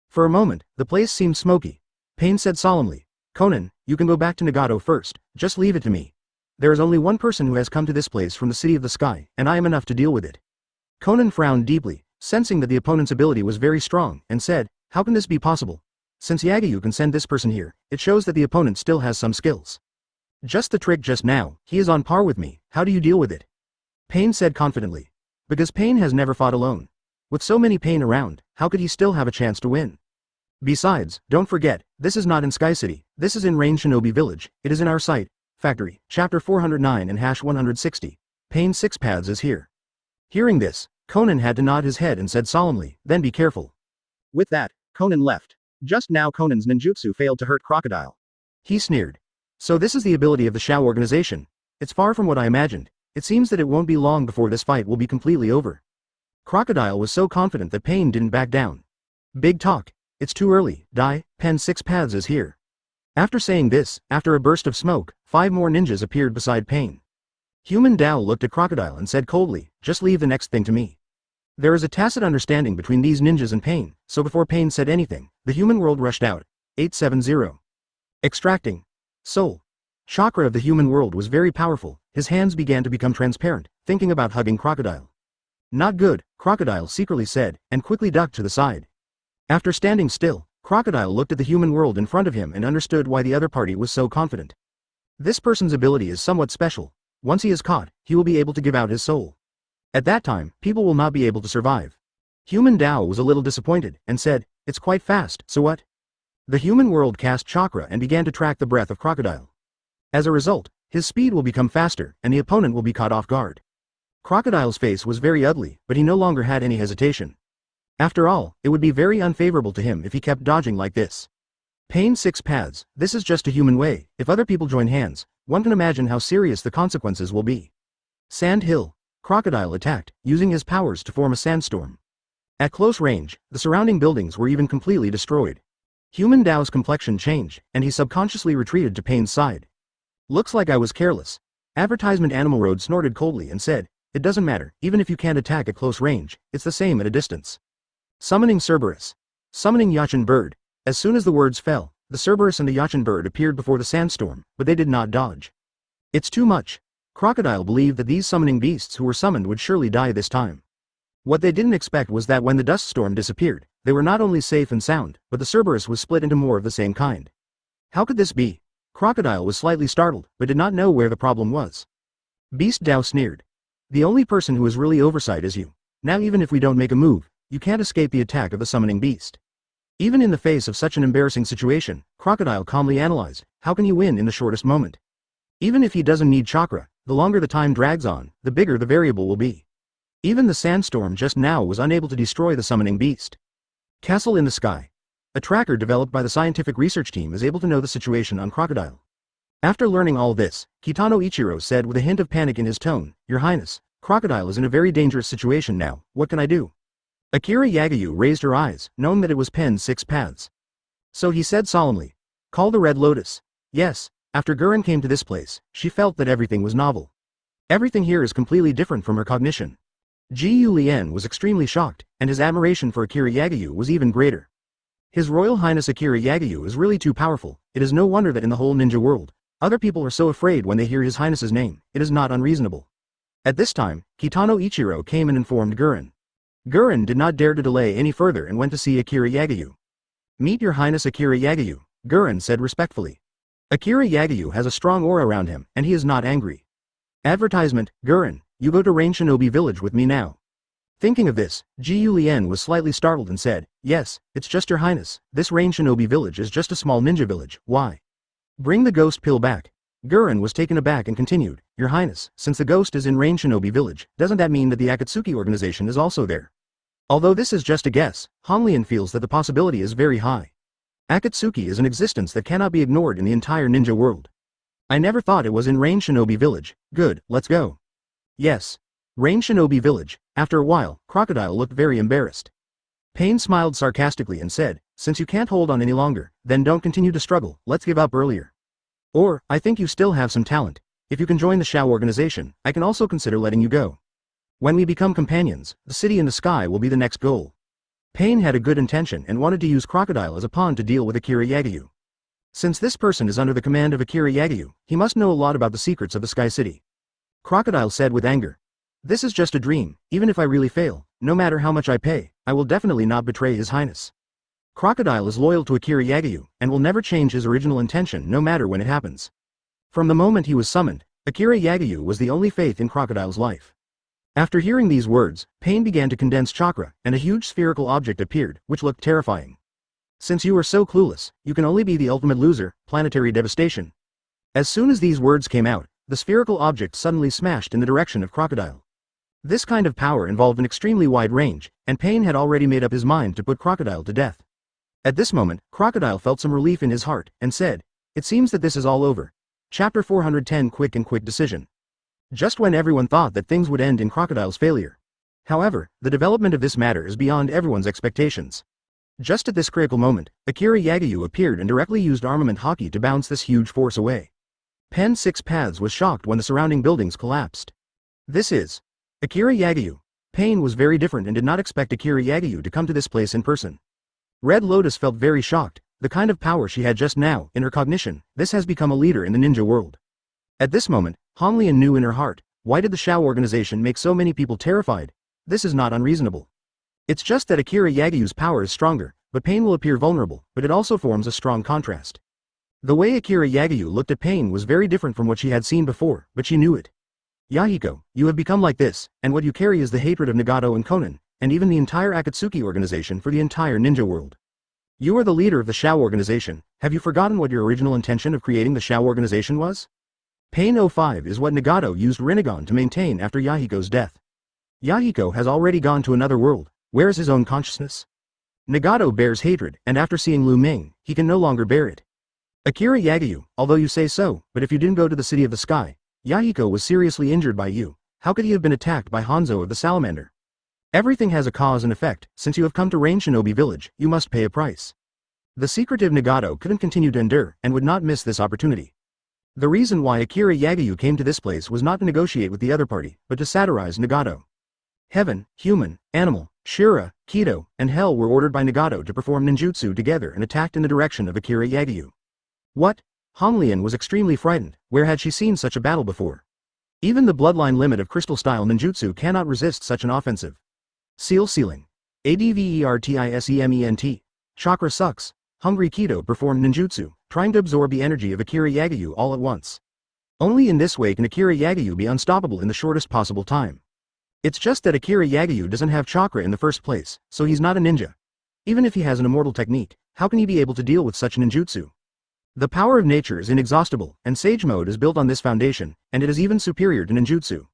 Speaker 1: For a moment, the place seemed smoky. Pain said solemnly, "Conan, you can go back to Nagato first, just leave it to me. There is only one person who has come to this place from the City of the Sky, and I am enough to deal with it." Conan frowned deeply, sensing that the opponent's ability was very strong, and said, "How can this be possible? Since Yagyu can send this person here, it shows that the opponent still has some skills. Just the trick just now, he is on par with me, how do you deal with it?" Pain said confidently. Because Pain has never fought alone. With so many Pain around, how could he still have a chance to win? Besides, don't forget, this is not in Sky City, this is in Rain Shinobi Village, it is in our site, factory, chapter 409 and #160. Pain 6 Paths is here. Hearing this, Conan had to nod his head and said solemnly, "Then be careful." With that, Conan left. Just now Conan's ninjutsu failed to hurt Crocodile. He sneered. So this is the ability of the Shao organization. It's far from what I imagined. It seems that it won't be long before this fight will be completely over. Crocodile was so confident that Pain didn't back down. Big talk. It's too early, Pen 6 Paths is here. After saying this, after a burst of smoke, 5 more ninjas appeared beside Pain. Human Dao looked at Crocodile and said coldly, just leave the next thing to me. There is a tacit understanding between these ninjas and Pain, so before Pain said anything, the human world rushed out. 870. Extracting. Soul. Chakra of the human world was very powerful, his hands began to become transparent, thinking about hugging Crocodile. Not good, Crocodile secretly said, and quickly ducked to the side. After standing still, Crocodile looked at the human world in front of him and understood why the other party was so confident. This person's ability is somewhat special. Once he is caught, he will be able to give out his soul. At that time, people will not be able to survive. Human Dao was a little disappointed, and said, it's quite fast, so what? The human world cast chakra and began to track the breath of Crocodile. As a result, his speed will become faster, and the opponent will be caught off guard. Crocodile's face was very ugly, but he no longer had any hesitation. After all, it would be very unfavorable to him if he kept dodging like this. Pain 6 Paths, this is just a human way, if other people join hands, one can imagine how serious the consequences will be. Sand Hill. Crocodile attacked, using his powers to form a sandstorm. At close range, the surrounding buildings were even completely destroyed. Human Dao's complexion changed, and he subconsciously retreated to Pain's side. Looks like I was careless. Advertisement Animal Road snorted coldly and said, it doesn't matter, even if you can't attack at close range, it's the same at a distance. Summoning Cerberus. Summoning Yachin Bird. As soon as the words fell, the Cerberus and the Yachin Bird appeared before the sandstorm, but they did not dodge. It's too much. Crocodile believed that these summoning beasts who were summoned would surely die this time. What they didn't expect was that when the dust storm disappeared, they were not only safe and sound, but the Cerberus was split into more of the same kind. How could this be? Crocodile was slightly startled, but did not know where the problem was. Beast Dao sneered. The only person who is really oversight is you. Now even if we don't make a move, you can't escape the attack of the summoning beast. Even in the face of such an embarrassing situation, Crocodile calmly analyzed, how can you win in the shortest moment? Even if he doesn't need chakra, the longer the time drags on, the bigger the variable will be. Even the sandstorm just now was unable to destroy the summoning beast. Castle in the Sky. A tracker developed by the scientific research team is able to know the situation on Crocodile. After learning all this, Kitano Ichiro said with a hint of panic in his tone, Your Highness, Crocodile is in a very dangerous situation now, what can I do? Akira Yagayu raised her eyes, knowing that it was Pen 6 Paths. So he said solemnly, call the Red Lotus. Yes, after Gurren came to this place, she felt that everything was novel. Everything here is completely different from her cognition. Ji Yu Lien was extremely shocked, and his admiration for Akira Yagayu was even greater. His Royal Highness Akira Yagayu is really too powerful, it is no wonder that in the whole ninja world, other people are so afraid when they hear His Highness's name, it is not unreasonable. At this time, Kitano Ichiro came and informed Gurren. Gurren did not dare to delay any further and went to see Akira Yagayu. Meet Your Highness Akira Yagayu, Gurren said respectfully. Akira Yagayu has a strong aura around him, and he is not angry. Advertisement, Gurren, you go to Rain Shinobi Village with me now. Thinking of this, Ji Yu Lien was slightly startled and said, Yes, it's just Your Highness, this Rain Shinobi Village is just a small ninja village, why? Bring the ghost pill back. Gurren was taken aback and continued, Your Highness, since the ghost is in Rain Shinobi Village, doesn't that mean that the Akatsuki organization is also there? Although this is just a guess, Honglian feels that the possibility is very high. Akatsuki is an existence that cannot be ignored in the entire ninja world. I never thought it was in Rain Shinobi Village, good, let's go. Yes. Rain Shinobi Village. After a while, Crocodile looked very embarrassed. Pain smiled sarcastically and said, Since you can't hold on any longer, then don't continue to struggle, let's give up earlier. Or, I think you still have some talent. If you can join the Shao organization, I can also consider letting you go. When we become companions, the city in the sky will be the next goal. Pain had a good intention and wanted to use Crocodile as a pawn to deal with Akira Yagayu. Since this person is under the command of Akira Yagayu, he must know a lot about the secrets of the Sky City. Crocodile said with anger. This is just a dream, even if I really fail, no matter how much I pay, I will definitely not betray His Highness. Crocodile is loyal to Akira Yagayu, and will never change his original intention no matter when it happens. From the moment he was summoned, Akira Yagayu was the only faith in Crocodile's life. After hearing these words, Pain began to condense chakra, and a huge spherical object appeared, which looked terrifying. Since you are so clueless, you can only be the ultimate loser, planetary devastation. As soon as these words came out, the spherical object suddenly smashed in the direction of Crocodile. This kind of power involved an extremely wide range, and Pain had already made up his mind to put Crocodile to death. At this moment, Crocodile felt some relief in his heart, and said, It seems that this is all over. Chapter 410 Quick Decision. just when everyone thought that things would end in Crocodile's failure. However, the development of this matter is beyond everyone's expectations. Just at this critical moment, Akira Yagyu appeared and directly used armament hockey to bounce this huge force away. Pen 6 Paths was shocked when the surrounding buildings collapsed. This is Akira Yagyu. Pain was very different and did not expect Akira Yagyu to come to this place in person. Red Lotus felt very shocked. The kind of power she had just now, in her cognition, this has become a leader in the ninja world. At this moment, Honglian knew in her heart, why did the Shao organization make so many people terrified? This is not unreasonable. It's just that Akira Yagyu's power is stronger, but Pain will appear vulnerable, but it also forms a strong contrast. The way Akira Yagyu looked at Pain was very different from what she had seen before, but she knew it. Yahiko, you have become like this, and what you carry is the hatred of Nagato and Konan, and even the entire Akatsuki organization for the entire ninja world. You are the leader of the Shao organization. Have you forgotten what your original intention of creating the Shao organization was? Pain 05 is what Nagato used Rinnegan to maintain after Yahiko's death. Yahiko has already gone to another world. Where is his own consciousness? Nagato bears hatred, and after seeing Lu Ming, he can no longer bear it. Akira Yagyu, although you say so, but if you didn't go to the City of the Sky, Yahiko was seriously injured by you. How could he have been attacked by Hanzo of the Salamander? Everything has a cause and effect. Since you have come to Rain Shinobi Village, you must pay a price. The secretive Nagato couldn't continue to endure, and would not miss this opportunity. The reason why Akira Yagyu came to this place was not to negotiate with the other party, but to satirize Nagato. Heaven, human, animal, Shira, Kido, and Hell were ordered by Nagato to perform ninjutsu together and attacked in the direction of Akira Yagyu. What? Honglian was extremely frightened. Where had she seen such a battle before? Even the bloodline limit of crystal-style ninjutsu cannot resist such an offensive. Seal sealing. Advertisement. Chakra sucks. Hungry Kido performed ninjutsu, trying to absorb the energy of Akira Yagyu all at once. Only in this way can Akira Yagyu be unstoppable in the shortest possible time. It's just that Akira Yagyu doesn't have chakra in the first place, so he's not a ninja. Even if he has an immortal technique, how can he be able to deal with such ninjutsu? The power of nature is inexhaustible, and Sage Mode is built on this foundation, and it is even superior to ninjutsu.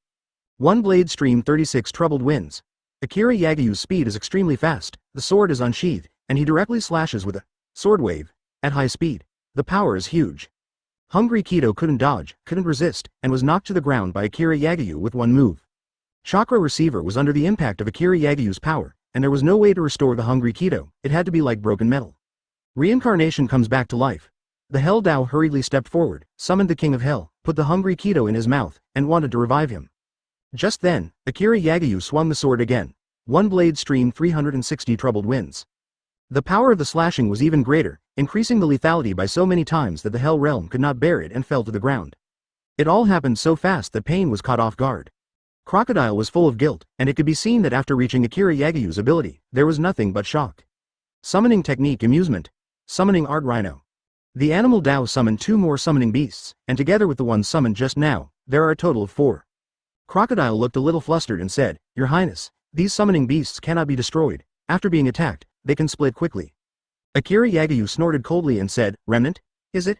Speaker 1: One blade stream 36 troubled winds. Akira Yagyu's speed is extremely fast, the sword is unsheathed, and he directly slashes with a sword wave at high speed. The power is huge. Hungry Kido couldn't dodge, couldn't resist, and was knocked to the ground by Akira Yagyu with one move. Chakra receiver was under the impact of Akira Yagyu's power, and there was no way to restore the Hungry Kido. It had to be like broken metal. Reincarnation comes back to life. The Hell Dao hurriedly stepped forward, summoned the King of Hell, put the Hungry Kido in his mouth, and wanted to revive him. Just then, Akira Yagyu swung the sword again. One blade stream 360 troubled winds. The power of the slashing was even greater, increasing the lethality by so many times that the Hell Realm could not bear it and fell to the ground. It all happened so fast that Pain was caught off guard. Crocodile was full of guilt, and it could be seen that after reaching Akira Yagyu's ability, there was nothing but shock. Summoning technique amusement. Summoning art rhino. The animal Dao summoned 2 more summoning beasts, and together with the ones summoned just now, there are a total of 4. Crocodile looked a little flustered and said, Your Highness, these summoning beasts cannot be destroyed. After being attacked, they can split quickly. Akira Yagyu snorted coldly and said, Remnant? Is it?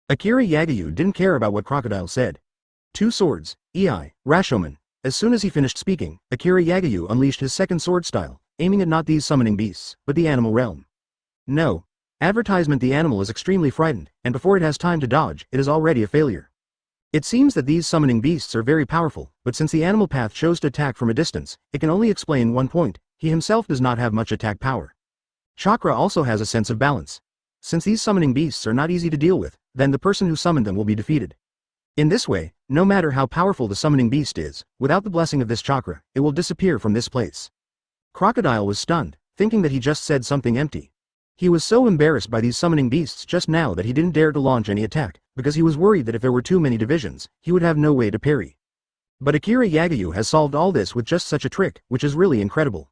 Speaker 1: Akira Yagyu didn't care about what Crocodile said. 2 swords, Ei, Rashomon. As soon as he finished speaking, Akira Yagyu unleashed his second sword style, aiming at not these summoning beasts, but the animal realm. No. Advertisement. The animal is extremely frightened, and before it has time to dodge, it is already a failure. It seems that these summoning beasts are very powerful, but since the animal path chose to attack from a distance, it can only explain one point: he himself does not have much attack power. Chakra also has a sense of balance. Since these summoning beasts are not easy to deal with, then the person who summoned them will be defeated. In this way, no matter how powerful the summoning beast is, without the blessing of this chakra, it will disappear from this place. Crocodile was stunned, thinking that he just said something empty. He was so embarrassed by these summoning beasts just now that he didn't dare to launch any attack, because he was worried that if there were too many divisions, he would have no way to parry. But Akira Yagyu has solved all this with just such a trick, which is really incredible.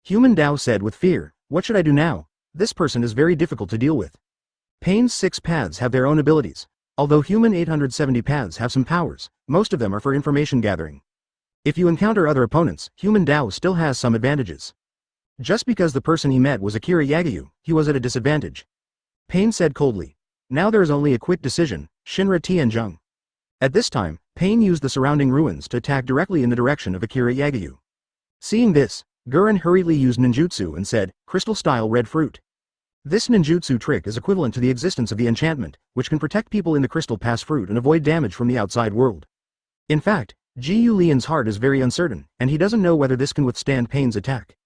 Speaker 1: Human Dao said with fear, What should I do now? This person is very difficult to deal with. Pain's 6 paths have their own abilities. Although human 870 paths have some powers, most of them are for information gathering. If you encounter other opponents, human Dao still has some advantages. Just because the person he met was Akira Yagyu, he was at a disadvantage. Pain said coldly. Now there is only a quick decision, Shinra Tianzheng. At this time, Pain used the surrounding ruins to attack directly in the direction of Akira Yagyu. Seeing this, Gurren hurriedly used ninjutsu and said, Crystal-style red fruit. This ninjutsu trick is equivalent to the existence of the enchantment, which can protect people in the crystal pass fruit and avoid damage from the outside world. In fact, Ji Lian's heart is very uncertain, and he doesn't know whether this can withstand Pain's attack.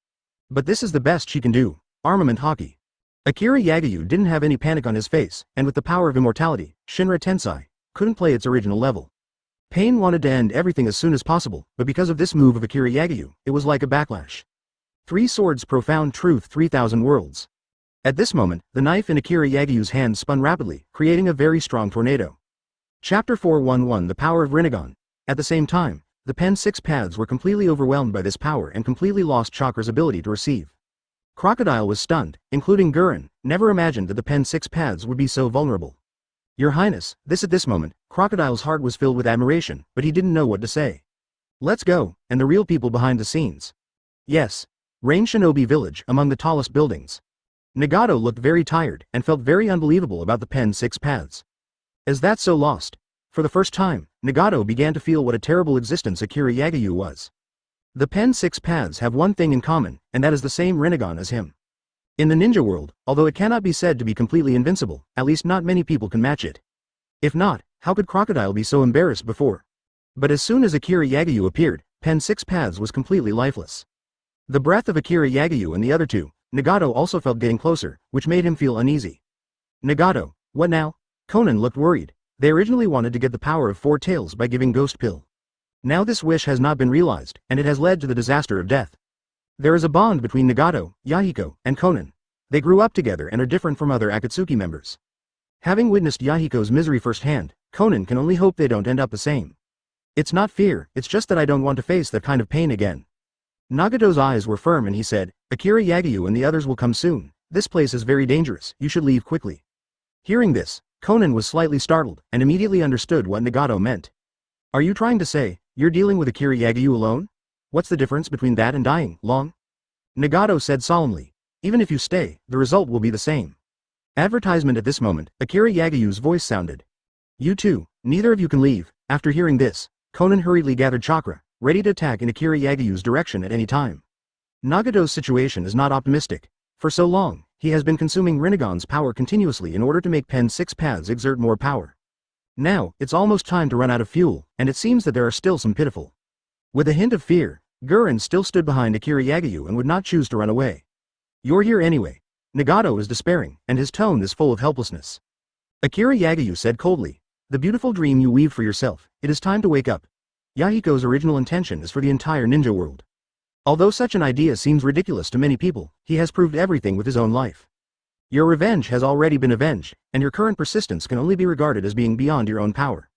Speaker 1: But this is the best she can do. Armament Hockey. Akira Yagyu didn't have any panic on his face, and with the power of immortality, Shinra Tensei couldn't play its original level. Pain wanted to end everything as soon as possible, but because of this move of Akira Yagyu, it was like a backlash. Three Swords Profound Truth 3000 Worlds. At this moment, the knife in Akira Yagyu's hand spun rapidly, creating a very strong tornado. Chapter 411 The Power of Rinnegan. At the same time, the Pen 6 paths were completely overwhelmed by this power and completely lost Chakra's ability to receive. Crocodile was stunned, including Gurren, never imagined that the Pen 6 paths would be so vulnerable. Your Highness, at this moment, Crocodile's heart was filled with admiration, but he didn't know what to say. Let's go, and the real people behind the scenes. Yes. Rain Shinobi Village, among the tallest buildings. Nagato looked very tired, and felt very unbelievable about the Pen 6 paths. Is that so lost? For the first time, Nagato began to feel what a terrible existence Akira Yagyu was. The Pen 6 paths have one thing in common, and that is the same Rinnegan as him. In the ninja world, although it cannot be said to be completely invincible, at least not many people can match it. If not, how could Crocodile be so embarrassed before? But as soon as Akira Yagyu appeared, Pen 6 paths was completely lifeless. The breath of Akira Yagyu and the other two, Nagato also felt getting closer, which made him feel uneasy. Nagato, what now? Conan looked worried. They originally wanted to get the power of 4 tails by giving Ghost Pill. Now this wish has not been realized, and it has led to the disaster of death. There is a bond between Nagato, Yahiko, and Conan. They grew up together and are different from other Akatsuki members. Having witnessed Yahiko's misery firsthand, Conan can only hope they don't end up the same. It's not fear, it's just that I don't want to face that kind of pain again. Nagato's eyes were firm and he said, Akira Yagyu and the others will come soon. This place is very dangerous, you should leave quickly. Hearing this, Conan was slightly startled, and immediately understood what Nagato meant. Are you trying to say, you're dealing with Akira Yagyu alone? What's the difference between that and dying, Long? Nagato said solemnly. Even if you stay, the result will be the same. Advertisement. At this moment, Akira Yagyu's voice sounded. You too, neither of you can leave. After hearing this, Conan hurriedly gathered chakra, ready to attack in Akira Yagyu's direction at any time. Nagato's situation is not optimistic. For so long, he has been consuming Rinnegan's power continuously in order to make Pen 6 paths exert more power. Now, it's almost time to run out of fuel, and it seems that there are still some pitiful. With a hint of fear, Gurren still stood behind Akira Yagyu and would not choose to run away. You're here anyway. Nagato is despairing, and his tone is full of helplessness. Akira Yagyu said coldly, the beautiful dream you weave for yourself, it is time to wake up. Yahiko's original intention is for the entire ninja world. Although such an idea seems ridiculous to many people, he has proved everything with his own life. Your revenge has already been avenged, and your current persistence can only be regarded as being beyond your own power.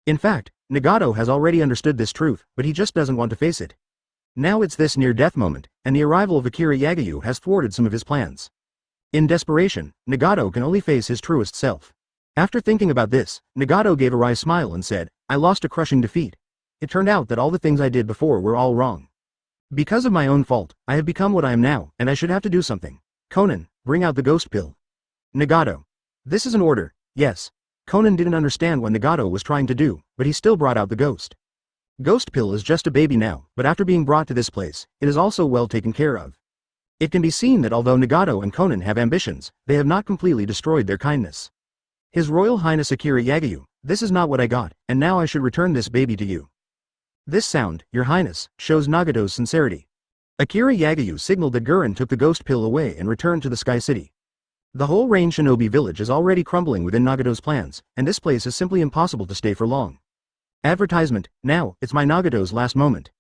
Speaker 1: In fact, Nagato has already understood this truth, but he just doesn't want to face it. Now it's this near-death moment, and the arrival of Akira Yagyu has thwarted some of his plans. In desperation, Nagato can only face his truest self. After thinking about this, Nagato gave a wry smile and said, I lost a crushing defeat. It turned out that all the things I did before were all wrong. Because of my own fault, I have become what I am now, and I should have to do something. Conan, bring out the ghost pill. Nagato. This is an order, yes. Conan didn't understand what Nagato was trying to do, but he still brought out the ghost. Ghost pill is just a baby now, but after being brought to this place, it is also well taken care of. It can be seen that although Nagato and Conan have ambitions, they have not completely destroyed their kindness. His Royal Highness Akira Yagyu, this is not what I got, and now I should return this baby to you. This sound, Your Highness, shows Nagato's sincerity. Akira Yagyu signaled that Gurren took the ghost pill away and returned to the Sky City. The whole Rain Shinobi village is already crumbling within Nagato's plans, and this place is simply impossible to stay for long. Advertisement, now, it's my Nagato's last moment.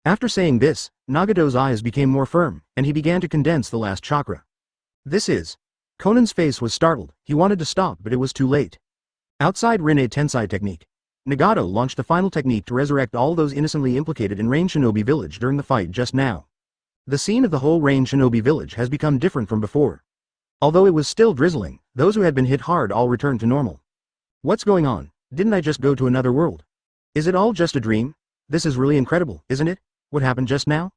Speaker 1: After saying this, Nagato's eyes became more firm, and he began to condense the last chakra. This is. Conan's face was startled, he wanted to stop but it was too late. Outside Rinne Tensei technique. Nagato launched the final technique to resurrect all those innocently implicated in Rain Shinobi village during the fight just now. The scene of the whole Rain Shinobi village has become different from before. Although it was still drizzling, those who had been hit hard all returned to normal. What's going on? Didn't I just go to another world? Is it all just a dream? This is really incredible, isn't it? What happened just now?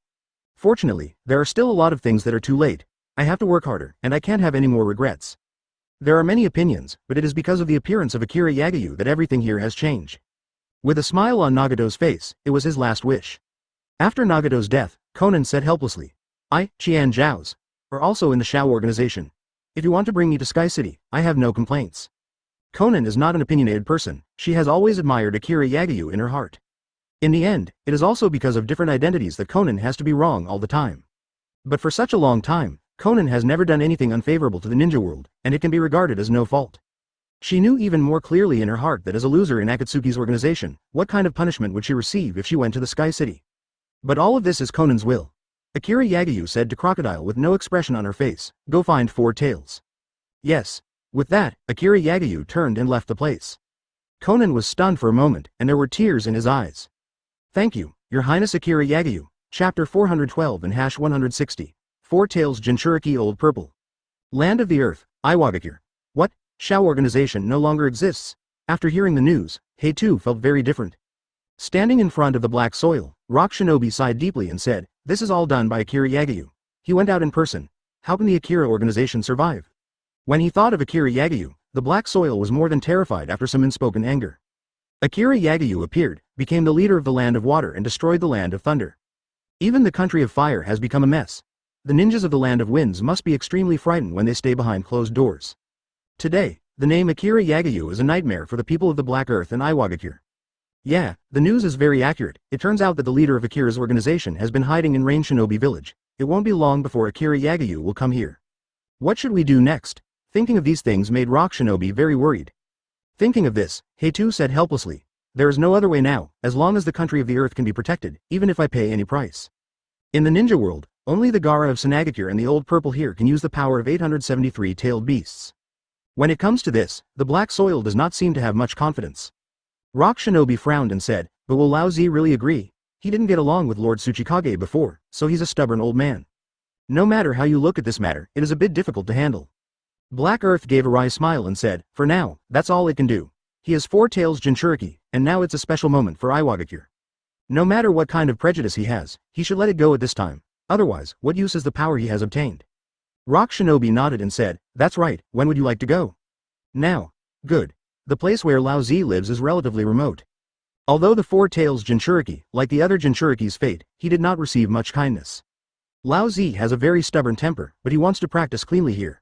Speaker 1: Fortunately, there are still a lot of things that are too late. I have to work harder, and I can't have any more regrets. There are many opinions, but it is because of the appearance of Akira Yagyu that everything here has changed. With a smile on Nagato's face, it was his last wish. After Nagato's death, Conan said helplessly, I, Qian Zhao's, are also in the Shao organization. If you want to bring me to Sky City, I have no complaints. Conan is not an opinionated person, she has always admired Akira Yagyu in her heart. In the end, it is also because of different identities that Conan has to be wrong all the time. But for such a long time, Conan has never done anything unfavorable to the ninja world, and it can be regarded as no fault. She knew even more clearly in her heart that as a loser in Akatsuki's organization, what kind of punishment would she receive if she went to the Sky City? But all of this is Conan's will. Akira Yagyu said to Crocodile with no expression on her face, "Go find 4 tails." Yes. With that, Akira Yagyu turned and left the place. Conan was stunned for a moment, and there were tears in his eyes. Thank you, Your Highness Akira Yagyu. Chapter 412 and #160. 4 Tails Jinchuriki Old Purple. Land of the Earth, Iwagakure. What? Shao organization no longer exists? After hearing the news, Heitu felt very different. Standing in front of the black soil, Rock Shinobi sighed deeply and said, "This is all done by Akira Yagyu. He went out in person. How can the Akira organization survive?" When he thought of Akira Yagyu, the black soil was more than terrified after some unspoken anger. Akira Yagyu appeared, became the leader of the Land of Water and destroyed the Land of Thunder. Even the country of fire has become a mess. The ninjas of the Land of Winds must be extremely frightened when they stay behind closed doors. Today, the name Akira Yagyu is a nightmare for the people of the Black Earth and Iwagakure. Yeah, the news is very accurate. It turns out that the leader of Akira's organization has been hiding in Rain Shinobi village. It won't be long before Akira Yagyu will come here. What should we do next? Thinking of these things made Rock Shinobi very worried. Thinking of this, Heitu said helplessly, "There is no other way now, as long as the country of the earth can be protected, even if I pay any price." In the ninja world, only the Gara of Sanagakure and the Old Purple here can use the power of 873 tailed beasts. When it comes to this, the black soil does not seem to have much confidence. Rock Shinobi frowned and said, "But will Lao Zi really agree? He didn't get along with Lord Tsuchikage before, so he's a stubborn old man. No matter how you look at this matter, it is a bit difficult to handle." Black Earth gave a wry smile and said, "For now, that's all it can do. He has 4 tails Jinchuriki, and now it's a special moment for Iwagakure. No matter what kind of prejudice he has, he should let it go at this time. Otherwise, what use is the power he has obtained?" Rock Shinobi nodded and said, "That's right, when would you like to go?" "Now." "Good. The place where Lao Zi lives is relatively remote." Although the 4 tails Jinchuriki, like the other Jinchuriki's fate, he did not receive much kindness. Lao Zi has a very stubborn temper, but he wants to practice cleanly here.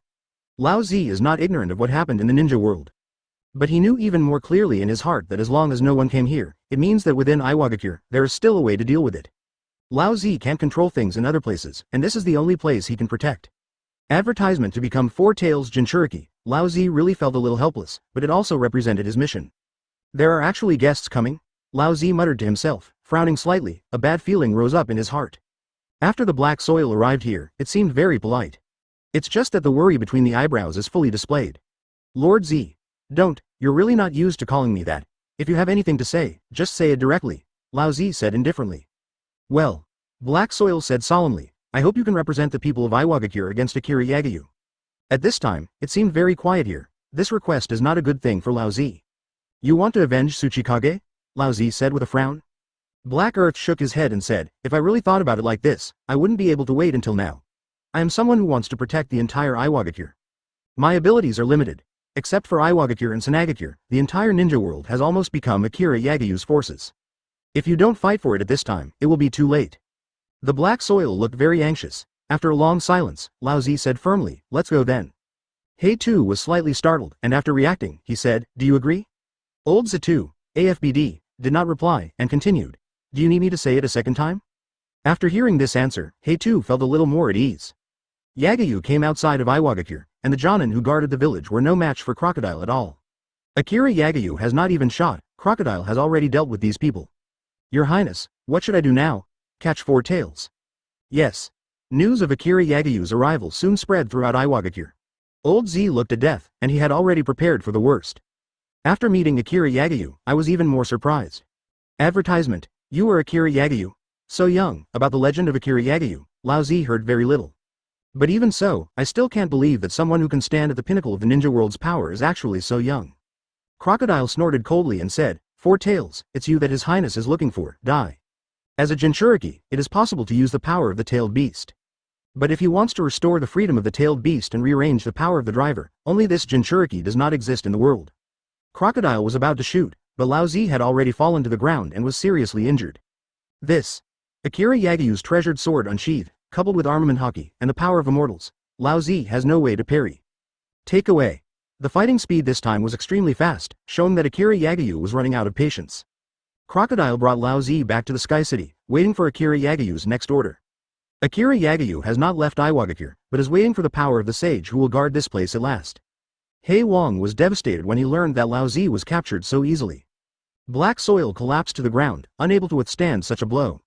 Speaker 1: Lao Zi is not ignorant of what happened in the ninja world. But he knew even more clearly in his heart that as long as no one came here, it means that within Iwagakure, there is still a way to deal with it. Lao Zi can't control things in other places, and this is the only place he can protect. Advertisement to become 4 tails Jinchuriki. Lao Zi really felt a little helpless, but it also represented his mission. "There are actually guests coming?" Lao Zi muttered to himself, frowning slightly. A bad feeling rose up in his heart. After the black soil arrived here, it seemed very polite. It's just that the worry between the eyebrows is fully displayed. "Lord Z. Don't, you're really not used to calling me that. If you have anything to say, just say it directly," Lao Zi said indifferently. "Well," Black Soil said solemnly, "I hope you can represent the people of Iwagakure against Akira Yagyu." At this time, it seemed very quiet here. This request is not a good thing for Lao Zi. "You want to avenge Tsuchikage?" Lao Zi said with a frown. Black Earth shook his head and said, "If I really thought about it like this, I wouldn't be able to wait until now. I am someone who wants to protect the entire Iwagakure. My abilities are limited. Except for Iwagakure and Sanagakure, the entire ninja world has almost become Akira Yagyu's forces. If you don't fight for it at this time, it will be too late." The black soil looked very anxious. After a long silence, Lao Zi said firmly, "Let's go then." Heitu was slightly startled, and after reacting, he said, "Do you agree?" Old Zitu, AFBD, did not reply, and continued, "Do you need me to say it a second time?" After hearing this answer, Heitu felt a little more at ease. Yagyu came outside of Iwagakure, and the Jonin who guarded the village were no match for Crocodile at all. Akira Yagyu has not even shot. Crocodile has already dealt with these people. "Your Highness, what should I do now? Catch 4 tails?" "Yes." News of Akira Yagyu's arrival soon spread throughout Iwagakure. Old Z looked at death, and he had already prepared for the worst. After meeting Akira Yagyu, I was even more surprised. Advertisement, "You are Akira Yagyu?" So young. About the legend of Akira Yagyu, Lao Zi heard very little. But even so, I still can't believe that someone who can stand at the pinnacle of the ninja world's power is actually so young. Crocodile snorted coldly and said, 4 tails, it's you that His Highness is looking for, die. As a Jinchuriki, it is possible to use the power of the tailed beast. But if he wants to restore the freedom of the tailed beast and rearrange the power of the driver, only this Jinchuriki does not exist in the world. Crocodile was about to shoot, but Lao Zi had already fallen to the ground and was seriously injured. This. Akira Yagyu's treasured sword unsheathed, coupled with armament haki, and the power of immortals. Lao Zi has no way to parry. Take away. The fighting speed this time was extremely fast, showing that Akira Yagyu was running out of patience. Crocodile brought Lao Zi back to the Sky City, waiting for Akira Yagayu's next order. Akira Yagayu has not left Iwagakure, but is waiting for the power of the sage who will guard this place at last. Hei Wang was devastated when he learned that Lao Zi was captured so easily. Black soil collapsed to the ground, unable to withstand such a blow.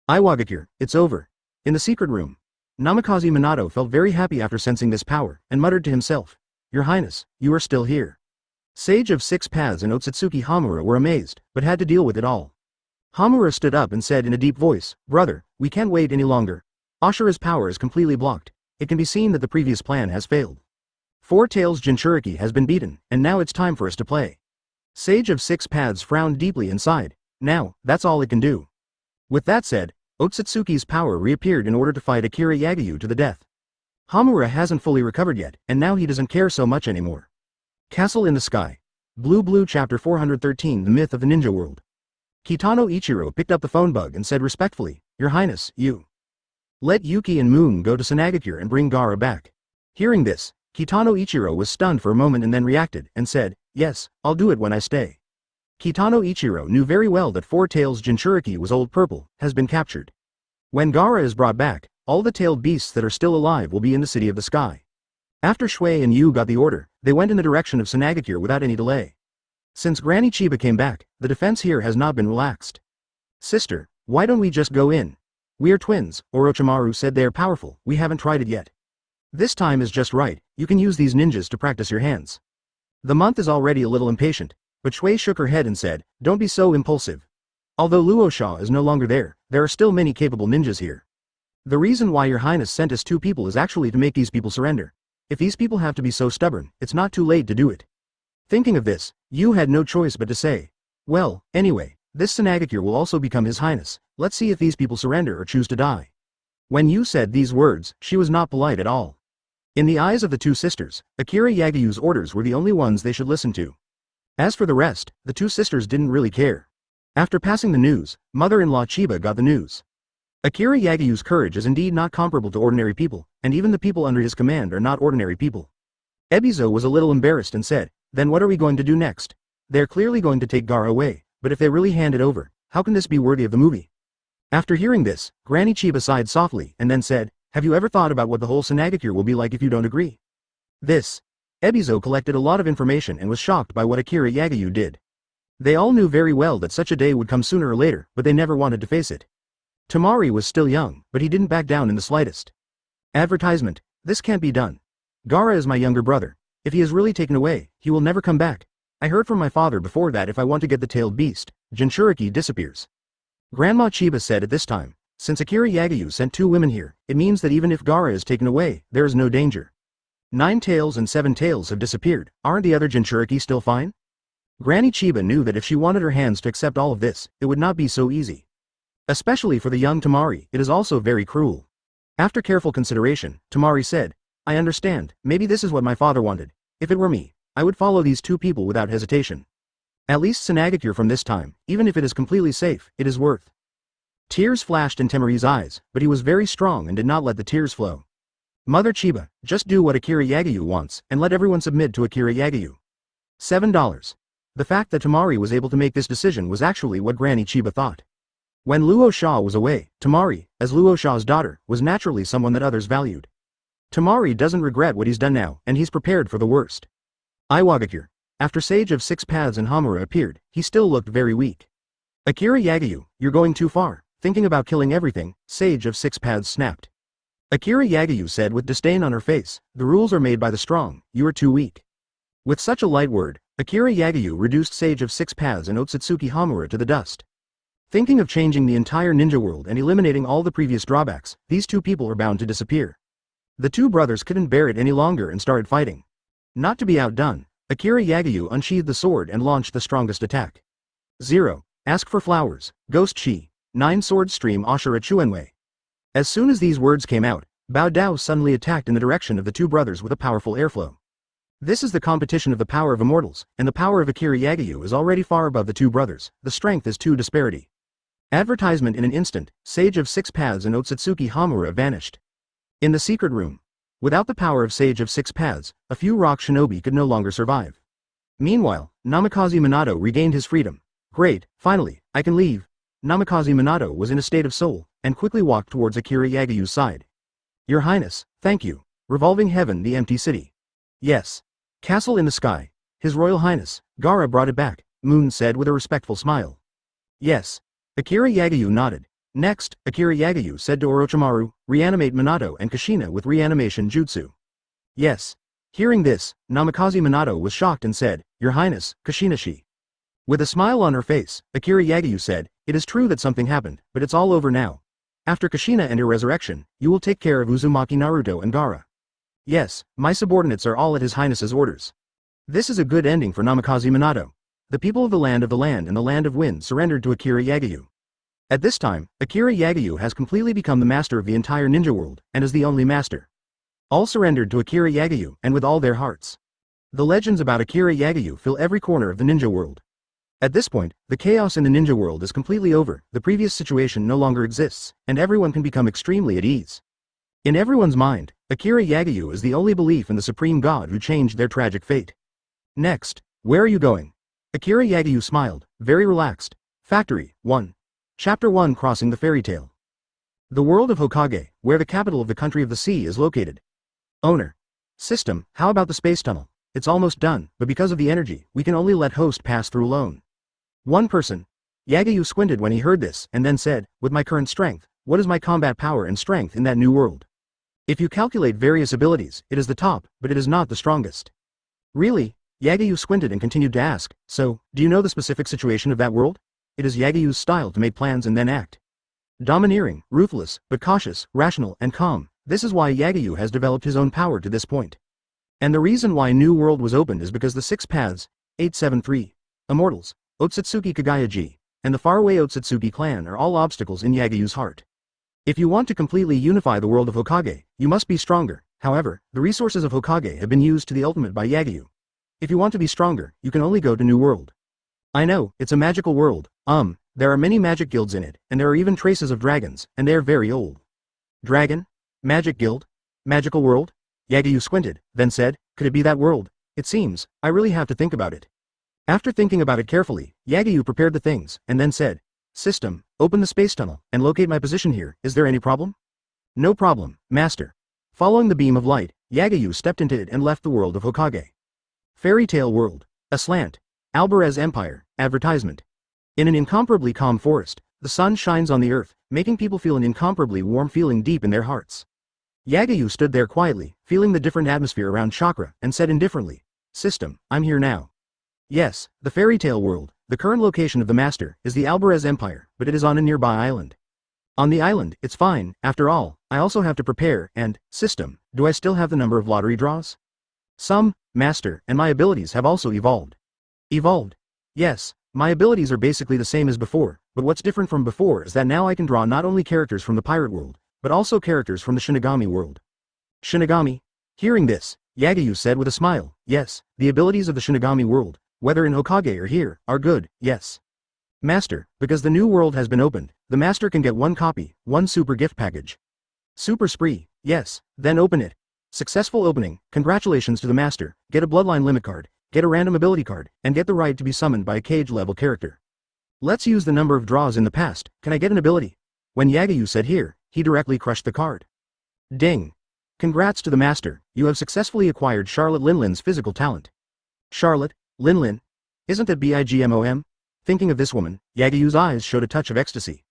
Speaker 1: Iwagakure, it's over. In the secret room, Namikaze Minato felt very happy after sensing this power, and muttered to himself, "Your Highness, you are still here." Sage of Six Paths and Otsutsuki Hamura were amazed, but had to deal with it all. Hamura stood up and said in a deep voice, "Brother, we can't wait any longer. Ashura's power is completely blocked. It can be seen that the previous plan has failed. Four Tails Jinchuriki has been beaten, and now it's time for us to play." Sage of Six Paths frowned deeply and sighed. Now, that's all it can do. With that said, Otsutsuki's power reappeared in order to fight Akira Yagayu to the death. Hamura hasn't fully recovered yet, and now he doesn't care so much anymore. Castle in the Sky. Blue Chapter 413 The Myth of the Ninja World. Kitano Ichiro picked up the phone bug and said respectfully, "Your Highness, you let Yuki and Moon go to Sanagakure and bring Gaara back." Hearing this, Kitano Ichiro was stunned for a moment and then reacted, and said, "Yes, I'll do it when I stay." Kitano Ichiro knew very well that Four Tails Jinchuriki was Old Purple, has been captured. When Gaara is brought back, all the tailed beasts that are still alive will be in the City of the Sky. After Shui and Yu got the order, they went in the direction of Sanagakure without any delay. Since Granny Chiba came back, the defense here has not been relaxed. "Sister, why don't we just go in? We are twins," Orochimaru said. "They are powerful, we haven't tried it yet. This time is just right, you can use these ninjas to practice your hands." The month is already a little impatient, but Shui shook her head and said, "Don't be so impulsive. Although Luo Sha is no longer there are still many capable ninjas here. The reason why your Highness sent us two people is actually to make these people surrender. If these people have to be so stubborn, it's not too late to do it." Thinking of this, Yu had no choice but to say, "Well, anyway, this Sanagakure will also become His Highness, let's see if these people surrender or choose to die." When Yu said these words, she was not polite at all. In the eyes of the two sisters, Akira Yagayu's orders were the only ones they should listen to. As for the rest, the two sisters didn't really care. After passing the news, mother-in-law Chiba got the news. Akira Yagayu's courage is indeed not comparable to ordinary people, and even the people under his command are not ordinary people. Ebizo was a little embarrassed and said, "Then what are we going to do next? They're clearly going to take Gaara away, but if they really hand it over, how can this be worthy of the movie?" After hearing this, Granny Chiba sighed softly and then said, "Have you ever thought about what the whole Sanagakure will be like if you don't agree?" Ebizo collected a lot of information and was shocked by what Akira Yagayu did. They all knew very well that such a day would come sooner or later, but they never wanted to face it. Tamari was still young, but he didn't back down in the slightest. Advertisement: "This can't be done. Gaara is my younger brother. If he is really taken away, he will never come back. I heard from my father before that if I want to get the tailed beast, Jinchuriki disappears." Grandma Chiba said at this time, "Since Akira Yagayu sent two women here, it means that even if Gaara is taken away, there is no danger. 9 tails and 7 tails have disappeared, aren't the other Jinchuriki still fine?" Granny Chiba knew that if she wanted her hands to accept all of this, it would not be so easy. Especially for the young Tamari, it is also very cruel. After careful consideration, Tamari said, "I understand, maybe this is what my father wanted. If it were me, I would follow these two people without hesitation. At least Sanagakure from this time, even if it is completely safe, it is worth." Tears flashed in Temari's eyes, but he was very strong and did not let the tears flow. "Mother Chiba, just do what Akira Yagayu wants, and let everyone submit to Akira Yagayu." $7. The fact that Tamari was able to make this decision was actually what Granny Chiba thought. When Luo Sha was away, Tamari, as Luo Sha's daughter, was naturally someone that others valued. Tamari doesn't regret what he's done now, and he's prepared for the worst. Iwagakure. After Sage of Six Paths and Hamura appeared, he still looked very weak. "Akira Yagayu, you're going too far, thinking about killing everything," Sage of Six Paths snapped. Akira Yagayu said with disdain on her face, "The rules are made by the strong, you are too weak." With such a light word, Akira Yagayu reduced Sage of Six Paths and Otsutsuki Hamura to the dust. Thinking of changing the entire ninja world and eliminating all the previous drawbacks, these two people are bound to disappear. The two brothers couldn't bear it any longer and started fighting. Not to be outdone, Akira Yagayu unsheathed the sword and launched the strongest attack. 0. Ask for flowers, Ghost Chi, 9 sword stream Ashura Chuenwei. As soon as these words came out, Bao Dao suddenly attacked in the direction of the two brothers with a powerful airflow. This is the competition of the power of immortals, and the power of Akira Yagayu is already far above the two brothers, the strength is too disparity. Advertisement: in an instant, Sage of Six Paths and Otsutsuki Hamura vanished. In the secret room. Without the power of Sage of Six Paths, a few rock shinobi could no longer survive. Meanwhile, Namikaze Minato regained his freedom. "Great, finally, I can leave. Namikaze Minato was in a state of soul, and quickly walked towards Akira Yagayu's side. Your Highness, thank you. Revolving heaven, the empty city. Yes. Castle in the sky. His Royal Highness, Gaara brought it back, Moon said with a respectful smile. Yes. Akira Yagayu nodded. Next, Akira Yagayu said to Orochimaru, reanimate Minato and Kushina with reanimation jutsu. Yes. Hearing this, Namikaze Minato was shocked and said, Your Highness, Kushina-shi. With a smile on her face, Akira Yagayu said, it is true that something happened, but it's all over now. After Kushina and her resurrection, you will take care of Uzumaki Naruto and Gaara. Yes, my subordinates are all at His Highness's orders. This is a good ending for Namikaze Minato. The people of the land and the land of wind surrendered to Akira Yagayu. At this time, Akira Yagayu has completely become the master of the entire ninja world, and is the only master. All surrendered to Akira Yagayu, and with all their hearts. The legends about Akira Yagayu fill every corner of the ninja world. At this point, the chaos in the ninja world is completely over, the previous situation no longer exists, and everyone can become extremely at ease. In everyone's mind, Akira Yagayu is the only belief in the supreme god who changed their tragic fate. Next, where are you going? Akira Yagayu smiled, very relaxed. Factory 1. Chapter 1 Crossing the Fairy Tale. The world of Hokage, where the capital of the country of the sea is located. Owner. System, how about the space tunnel? It's almost done, but because of the energy, we can only let host pass through alone. One person. Yagayu squinted when he heard this, and then said, with my current strength, what is my combat power and strength in that new world? If you calculate various abilities, it is the top, but it is not the strongest. Really? Yagayu squinted and continued to ask, so, do you know the specific situation of that world? It is Yagayu's style to make plans and then act. Domineering, ruthless, but cautious, rational, and calm, this is why Yagayu has developed his own power to this point. And the reason why New World was opened is because the 6 paths, 873, Immortals, Otsutsuki Kagayaji, and the faraway Otsutsuki clan are all obstacles in Yagayu's heart. If you want to completely unify the world of Hokage, you must be stronger. However, the resources of Hokage have been used to the ultimate by Yagayu. If you want to be stronger, you can only go to New World. I know, it's a magical world, there are many magic guilds in it, and there are even traces of dragons, and they are very old. Dragon? Magic guild? Magical world? Yagayu squinted, then said, could it be that world? It seems, I really have to think about it. After thinking about it carefully, Yagayu prepared the things, and then said, System, open the space tunnel, and locate my position here, is there any problem? No problem, Master. Following the beam of light, Yagayu stepped into it and left the world of Hokage. Fairy Tale World. Aslant. Alvarez Empire. Advertisement. In an incomparably calm forest, the sun shines on the earth, making people feel an incomparably warm feeling deep in their hearts. Yagayu stood there quietly, feeling the different atmosphere around chakra, and said indifferently, System, I'm here now. Yes, the Fairy Tale World, the current location of the Master, is the Alvarez Empire, but it is on a nearby island. On the island, it's fine, after all, I also have to prepare, and, System, do I still have the number of lottery draws? Some, Master, and my abilities have also evolved. Evolved? Yes, my abilities are basically the same as before, but what's different from before is that now I can draw not only characters from the pirate world, but also characters from the Shinigami world. Shinigami? Hearing this, Yagayu said with a smile, yes, the abilities of the Shinigami world, whether in Hokage or here, are good, yes. Master, because the new world has been opened, the Master can get 1 copy, 1 super gift package. Super spree, yes, then open it. Successful opening, congratulations to the Master, get a bloodline limit card, get a random ability card, and get the right to be summoned by a cage level character. Let's use the number of draws in the past, can I get an ability? When Yagayu said here, he directly crushed the card. Ding. Congrats to the Master, you have successfully acquired Charlotte Linlin's physical talent. Charlotte? Linlin? Isn't that BIGMOM? Thinking of this woman, Yagayu's eyes showed a touch of ecstasy.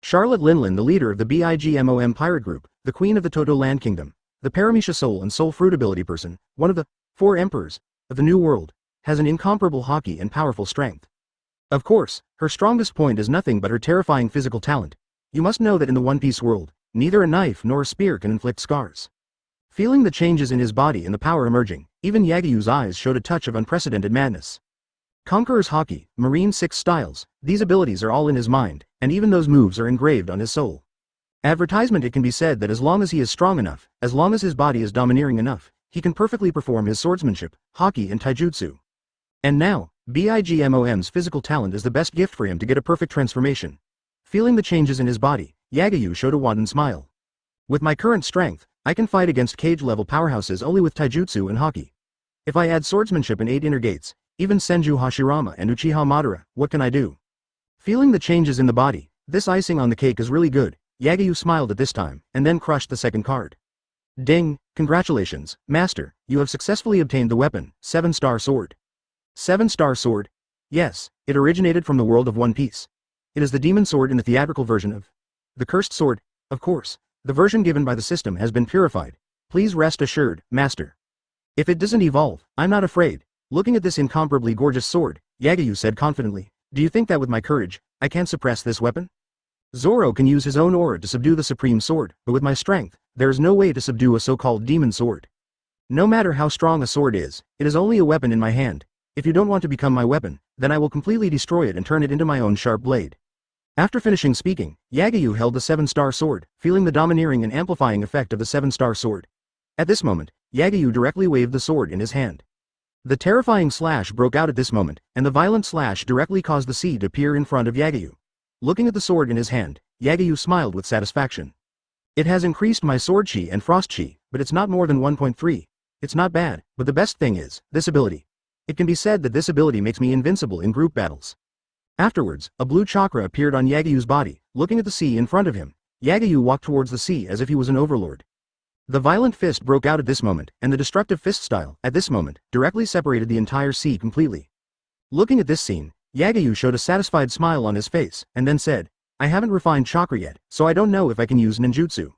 Speaker 1: Charlotte Linlin, the leader of the BIGMOM pirate group, the queen of the Toto Land Kingdom, the Paramisha Soul and Soul Fruit ability person, one of the 4 emperors of the New World, has an incomparable haki and powerful strength. Of course, her strongest point is nothing but her terrifying physical talent. You must know that in the One Piece world, neither a knife nor a spear can inflict scars. Feeling the changes in his body and the power emerging, even Yagayu's eyes showed a touch of unprecedented madness. Conqueror's Haki, Marine 6 styles, these abilities are all in his mind, and even those moves are engraved on his soul. Advertisement. It can be said that as long as he is strong enough, as long as his body is domineering enough, he can perfectly perform his swordsmanship, haki and taijutsu. And now, BIGMOM's physical talent is the best gift for him to get a perfect transformation. Feeling the changes in his body, Yagayu showed a wanton smile. With my current strength, I can fight against cage-level powerhouses only with taijutsu and haki. If I add swordsmanship and 8 inner gates, even Senju Hashirama and Uchiha Madara, what can I do? Feeling the changes in the body, this icing on the cake is really good, Yagyu smiled at this time, and then crushed the second card. Ding, congratulations, Master, you have successfully obtained the weapon, 7-star sword. 7-star sword? Yes, it originated from the world of One Piece. It is the demon sword in the theatrical version of the cursed sword, of course. The version given by the system has been purified. Please rest assured, Master. If it doesn't evolve, I'm not afraid. Looking at this incomparably gorgeous sword, Yagyu said confidently, do you think that with my courage, I can suppress this weapon? Zoro can use his own aura to subdue the supreme sword, but with my strength, there is no way to subdue a so-called demon sword. No matter how strong a sword is, it is only a weapon in my hand. If you don't want to become my weapon, then I will completely destroy it and turn it into my own sharp blade. After finishing speaking, Yagyu held the 7-star sword, feeling the domineering and amplifying effect of the 7-star sword. At this moment, Yagyu directly waved the sword in his hand. The terrifying slash broke out at this moment, and the violent slash directly caused the sea to appear in front of Yagyu. Looking at the sword in his hand, Yagyu smiled with satisfaction. It has increased my sword chi and frost chi, but it's not more than 1.3. It's not bad, but the best thing is, this ability. It can be said that this ability makes me invincible in group battles. Afterwards, a blue chakra appeared on Yagyu's body. Looking at the sea in front of him, Yagyu walked towards the sea as if he was an overlord. The violent fist broke out at this moment, and the destructive fist style, at this moment, directly separated the entire sea completely. Looking at this scene, Yagyu showed a satisfied smile on his face, and then said, I haven't refined chakra yet, so I don't know if I can use ninjutsu.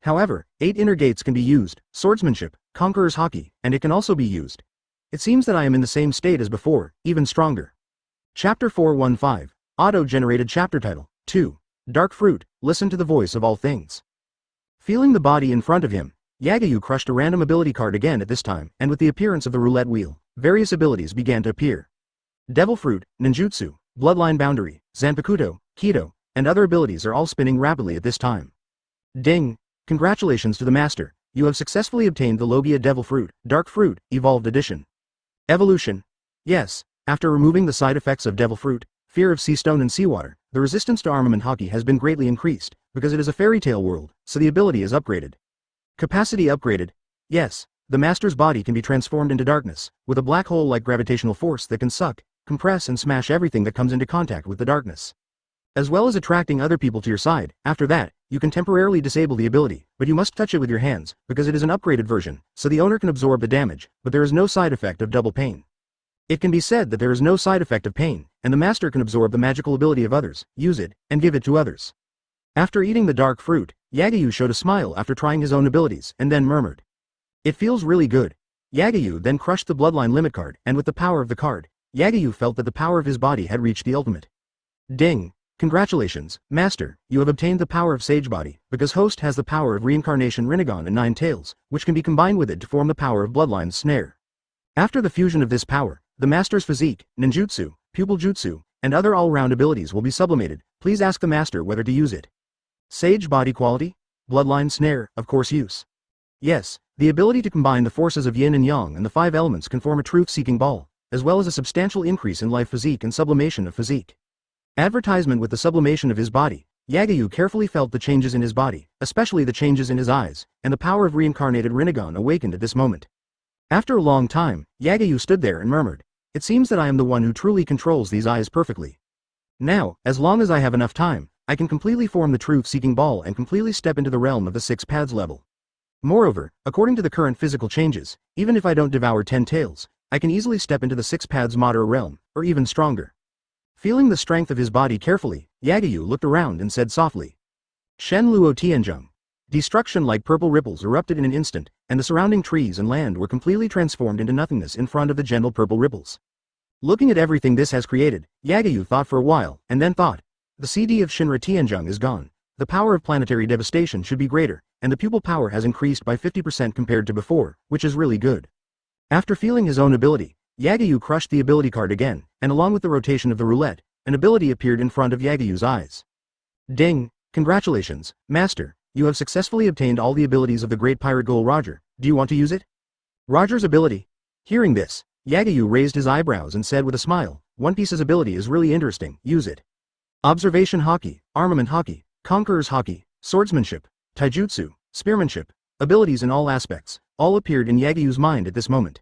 Speaker 1: However, 8 inner gates can be used, swordsmanship, conqueror's haki, and it can also be used. It seems that I am in the same state as before, even stronger. Chapter 415, Auto-generated chapter title, 2. Dark Fruit, listen to the voice of all things. Feeling the body in front of him, Yagyu crushed a random ability card again at this time, and with the appearance of the roulette wheel, various abilities began to appear. Devil Fruit, Ninjutsu, Bloodline Boundary, Zanpakuto, Kido, and other abilities are all spinning rapidly at this time. Ding! Congratulations to the Master, you have successfully obtained the Logia Devil Fruit, Dark Fruit, Evolved Edition. Evolution. Yes, after removing the side effects of Devil Fruit, fear of sea stone and seawater, the resistance to armament haki has been greatly increased, because it is a fairy tale world, so the ability is upgraded. Capacity upgraded. Yes, the Master's body can be transformed into darkness, with a black hole-like gravitational force that can suck, compress and smash everything that comes into contact with the darkness. As well as attracting other people to your side. After that, you can temporarily disable the ability, but you must touch it with your hands, because it is an upgraded version, so the owner can absorb the damage, but there is no side effect of double pain. It can be said that there is no side effect of pain, and the Master can absorb the magical ability of others, use it, and give it to others. After eating the dark fruit, Yagyu showed a smile after trying his own abilities, and then murmured. It feels really good. Yagyu then crushed the bloodline limit card, and with the power of the card, Yagyu felt that the power of his body had reached the ultimate. Ding! Congratulations, Master, you have obtained the power of Sage Body, because Host has the power of Reincarnation Rinnegan and 9 Tails, which can be combined with it to form the power of Bloodline's Snare. After the fusion of this power, the Master's physique, ninjutsu, pupil jutsu, and other all-round abilities will be sublimated. Please ask the Master whether to use it. Sage Body quality? Bloodline Snare, of course use. Yes, the ability to combine the forces of yin and yang and the 5 elements can form a truth-seeking ball, as well as a substantial increase in life physique and sublimation of physique. Advertisement with the sublimation of his body, Yagyu carefully felt the changes in his body, especially the changes in his eyes, and the power of reincarnated Rinnegan awakened at this moment. After a long time, Yagyu stood there and murmured, it seems that I am the one who truly controls these eyes perfectly. Now, as long as I have enough time, I can completely form the truth-seeking ball and completely step into the realm of the 6 paths level. Moreover, according to the current physical changes, even if I don't devour 10 tails, I can easily step into the 6 paths Madara realm, or even stronger. Feeling the strength of his body carefully, Yagyu looked around and said softly. Shen Luo Tianzheng. Destruction like purple ripples erupted in an instant, and the surrounding trees and land were completely transformed into nothingness in front of the gentle purple ripples. Looking at everything this has created, Yagyu thought for a while, and then thought. The CD of Shinra Tianzheng is gone. The power of planetary devastation should be greater, and the pupil power has increased by 50% compared to before, which is really good. After feeling his own ability, Yagyu crushed the ability card again, and along with the rotation of the roulette, an ability appeared in front of Yagyu's eyes. Ding! Congratulations, Master, you have successfully obtained all the abilities of the great pirate Ghoul Roger. Do you want to use it? Roger's ability. Hearing this, Yagyu raised his eyebrows and said with a smile, One Piece's ability is really interesting, use it. Observation Haki, Armament Haki, Conqueror's Haki, Swordsmanship, Taijutsu, Spearmanship, abilities in all aspects, all appeared in Yagyu's mind at this moment.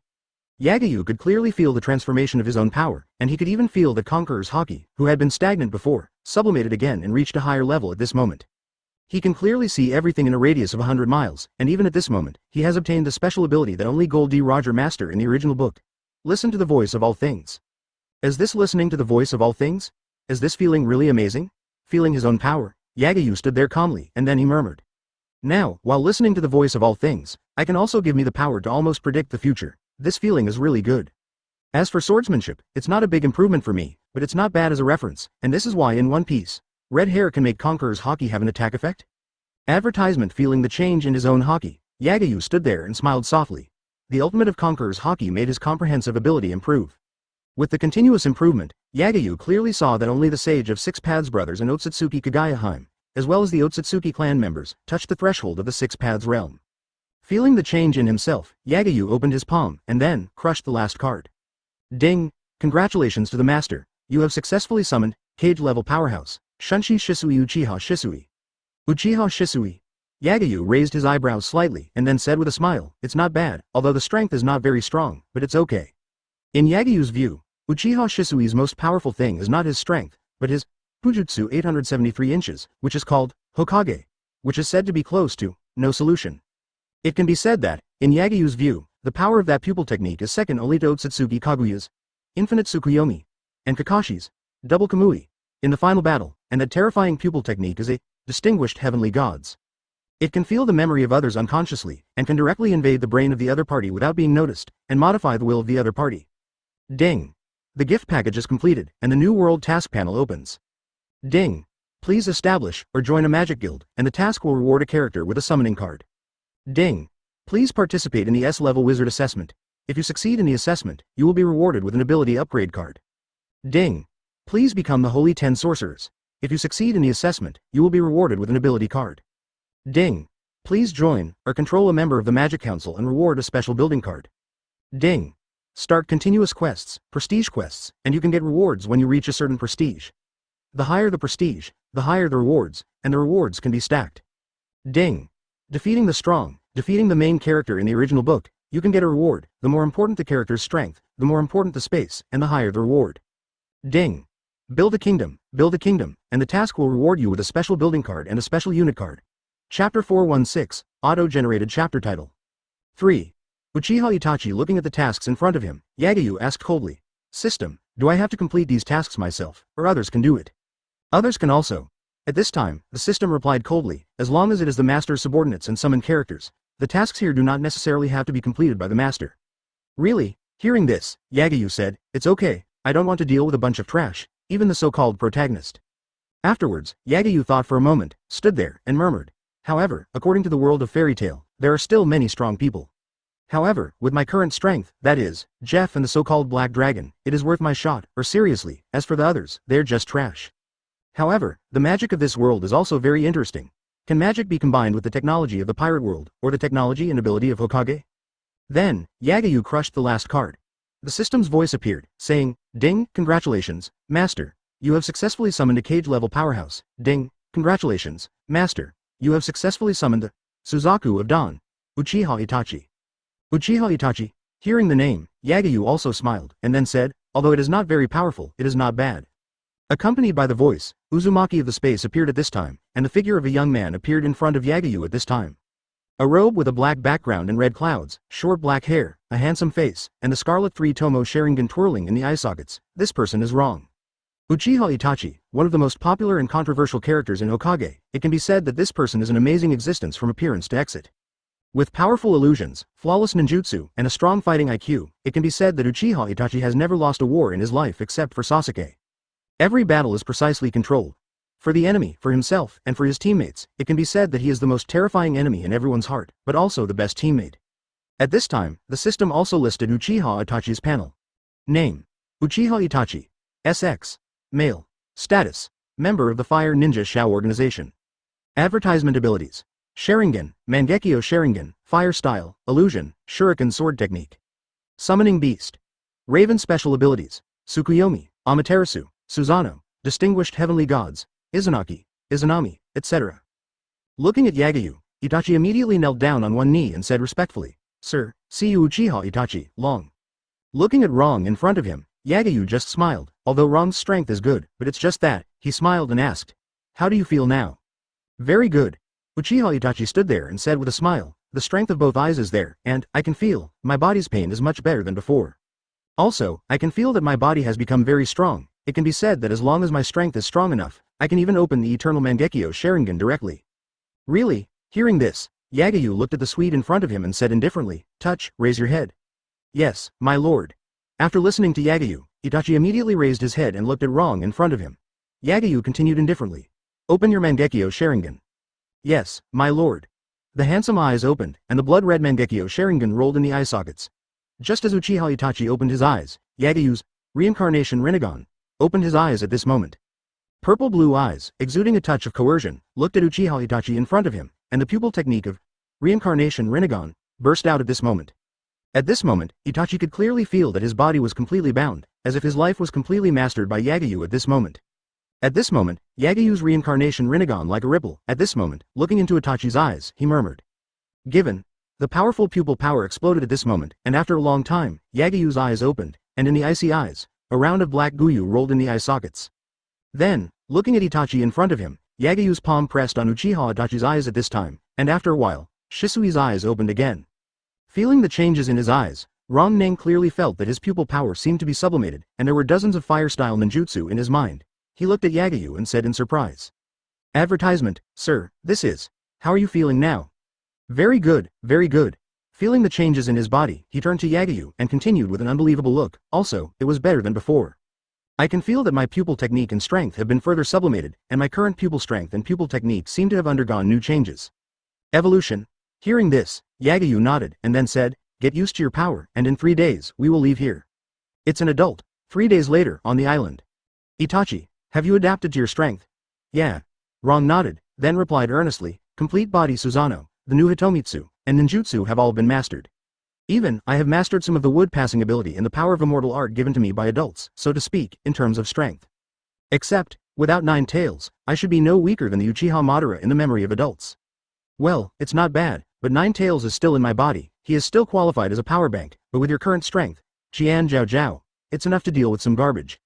Speaker 1: Yagayu could clearly feel the transformation of his own power, and he could even feel that Conqueror's Haki, who had been stagnant before, sublimated again and reached a higher level at this moment. He can clearly see everything in a radius of 100 miles, and even at this moment, he has obtained the special ability that only Gold D. Roger master in the original book. Listen to the voice of all things. Is this listening to the voice of all things? Is this feeling really amazing? Feeling his own power, Yagayu stood there calmly, and then he murmured. Now, while listening to the voice of all things, I can also give me the power to almost predict the future. This feeling is really good. As for swordsmanship, it's not a big improvement for me, but it's not bad as a reference, and this is why in One Piece, red hair can make Conqueror's Haki have an attack effect? Advertisement. Feeling the change in his own Haki, Yagayu stood there and smiled softly. The ultimate of Conqueror's Haki made his comprehensive ability improve. With the continuous improvement, Yagayu clearly saw that only the Sage of Six Paths brothers and Otsutsuki Kagayaheim, as well as the Otsutsuki clan members, touched the threshold of the Six Paths realm. Feeling the change in himself, Yagayu opened his palm and then crushed the last card. Ding! Congratulations to the master, you have successfully summoned Cage-level powerhouse, Shunshi Shisui Uchiha Shisui. Uchiha Shisui. Yagayu raised his eyebrows slightly and then said with a smile, it's not bad, although the strength is not very strong, but it's okay. In Yagayu's view, Uchiha Shisui's most powerful thing is not his strength, but his Fujutsu 873 inches, which is called Hokage, which is said to be close to no solution. It can be said that, in Yagayu's view, the power of that pupil technique is second only to Otsutsuki Kaguya's infinite Tsukuyomi and Kakashi's double Kamui in the final battle, and that terrifying pupil technique is a distinguished heavenly gods. It can feel the memory of others unconsciously, and can directly invade the brain of the other party without being noticed, and modify the will of the other party. Ding! The gift package is completed, and the new world task panel opens. Ding! Please establish or join a magic guild, and the task will reward a character with a summoning card. Ding! Please participate in the S-level wizard assessment. If you succeed in the assessment, you will be rewarded with an ability upgrade card. Ding! Please become the Holy 10 Sorcerers. If you succeed in the assessment, you will be rewarded with an ability card. Ding! Please join or control a member of the Magic Council and reward a special building card. Ding! Start continuous quests, prestige quests, and you can get rewards when you reach a certain prestige. The higher the prestige, the higher the rewards, and the rewards can be stacked. Ding! Defeating the strong, defeating the main character in the original book, you can get a reward. The more important the character's strength, the more important the space, and the higher the reward. Ding! Build a kingdom, and the task will reward you with a special building card and a special unit card. Chapter 416, Auto-generated chapter title. 3. Uchiha Itachi looking at the tasks in front of him, Yagayu asked coldly. System, do I have to complete these tasks myself, or others can do it? Others can also. At this time, the system replied coldly, as long as it is the master's subordinates and summoned characters, the tasks here do not necessarily have to be completed by the master. Really? Hearing this, Yagayu said, it's okay, I don't want to deal with a bunch of trash, even the so-called protagonist. Afterwards, Yagayu thought for a moment, stood there, and murmured. However, according to the world of fairy tale, there are still many strong people. However, with my current strength, that is, Jeff and the so-called Black Dragon, it is worth my shot, or seriously, as for the others, they're just trash. However, the magic of this world is also very interesting. Can magic be combined with the technology of the pirate world, or the technology and ability of Hokage? Then, Yagayu crushed the last card. The system's voice appeared, saying, Ding, congratulations, Master. You have successfully summoned a cage-level powerhouse. Ding, congratulations, Master. You have successfully summoned the Suzaku of Dawn, Uchiha Itachi. Uchiha Itachi. Hearing the name, Yagayu also smiled, and then said, although it is not very powerful, it is not bad. Accompanied by the voice, Uzumaki of the space appeared at this time, and the figure of a young man appeared in front of Yagayu at this time. A robe with a black background and red clouds, short black hair, a handsome face, and the scarlet three-tomo Sharingan twirling in the eye sockets. This person is wrong. Uchiha Itachi, one of the most popular and controversial characters in Hokage, it can be said that this person is an amazing existence from appearance to exit. With powerful illusions, flawless ninjutsu, and a strong fighting IQ, it can be said that Uchiha Itachi has never lost a war in his life except for Sasuke. Every battle is precisely controlled. For the enemy, for himself, and for his teammates, it can be said that he is the most terrifying enemy in everyone's heart, but also the best teammate. At this time, the system also listed Uchiha Itachi's panel. Name: Uchiha Itachi. SX. Male. Status: member of the Fire Ninja Shao organization. Advertisement abilities: Sharingan, Mangekyo Sharingan, Fire Style, Illusion, Shuriken Sword Technique. Summoning Beast. Raven Special Abilities: Tsukuyomi, Amaterasu, Susanoo, Distinguished Heavenly Gods, Izanaki, Izanami, etc. Looking at Yagayu, Itachi immediately knelt down on one knee and said respectfully, Sir, see you Uchiha Itachi, long. Looking at Rong in front of him, Yagayu just smiled, although Rong's strength is good, but it's just that, he smiled and asked. How do you feel now? Very good. Uchiha Itachi stood there and said with a smile, the strength of both eyes is there, and, I can feel, my body's pain is much better than before. Also, I can feel that my body has become very strong. It can be said that as long as my strength is strong enough, I can even open the eternal Mangekyo Sharingan directly. Really? Hearing this, Yagayu looked at the Swede in front of him and said indifferently, touch, raise your head. Yes, my lord. After listening to Yagayu, Itachi immediately raised his head and looked at Rong in front of him. Yagayu continued indifferently. Open your Mangekyo Sharingan. Yes, my lord. The handsome eyes opened, and the blood-red Mangekyo Sharingan rolled in the eye sockets. Just as Uchiha Itachi opened his eyes, Yagayu's reincarnation Rinnegan opened his eyes at this moment. Purple-blue eyes, exuding a touch of coercion, looked at Uchiha Itachi in front of him, and the pupil technique of reincarnation Rinnegan burst out at this moment. At this moment, Itachi could clearly feel that his body was completely bound, as if his life was completely mastered by Yagayu at this moment. At this moment, Yagayu's reincarnation Rinnegan like a ripple. At this moment, looking into Itachi's eyes, he murmured. Given. The powerful pupil power exploded at this moment, and after a long time, Yagayu's eyes opened, and in the icy eyes, a round of black guyu rolled in the eye sockets. Then, looking at Itachi in front of him, Yagayu's palm pressed on Uchiha Itachi's eyes at this time, and after a while, Shisui's eyes opened again. Feeling the changes in his eyes, Rong Neng clearly felt that his pupil power seemed to be sublimated, and there were dozens of fire-style ninjutsu in his mind. He looked at Yagayu and said in surprise. Advertisement, sir, this is. How are you feeling now? Very good, very good. Feeling the changes in his body, he turned to Yagayu and continued with an unbelievable look. Also, it was better than before. I can feel that my pupil technique and strength have been further sublimated, and my current pupil strength and pupil technique seem to have undergone new changes. Evolution. Hearing this, Yagayu nodded and then said, get used to your power, and in 3 days, we will leave here. It's an adult. 3 days later, on the island. Itachi, have you adapted to your strength? Yeah. Rong nodded, then replied earnestly, complete body Susanoo, the new Hitomitsu, and ninjutsu have all been mastered. Even, I have mastered some of the wood-passing ability and the power of immortal art given to me by adults, so to speak, in terms of strength. Except, without 9 tails, I should be no weaker than the Uchiha Madara in the memory of adults. Well, it's not bad, but 9 tails is still in my body, he is still qualified as a power bank, but with your current strength, Qian Jiao Jiao, it's enough to deal with some garbage.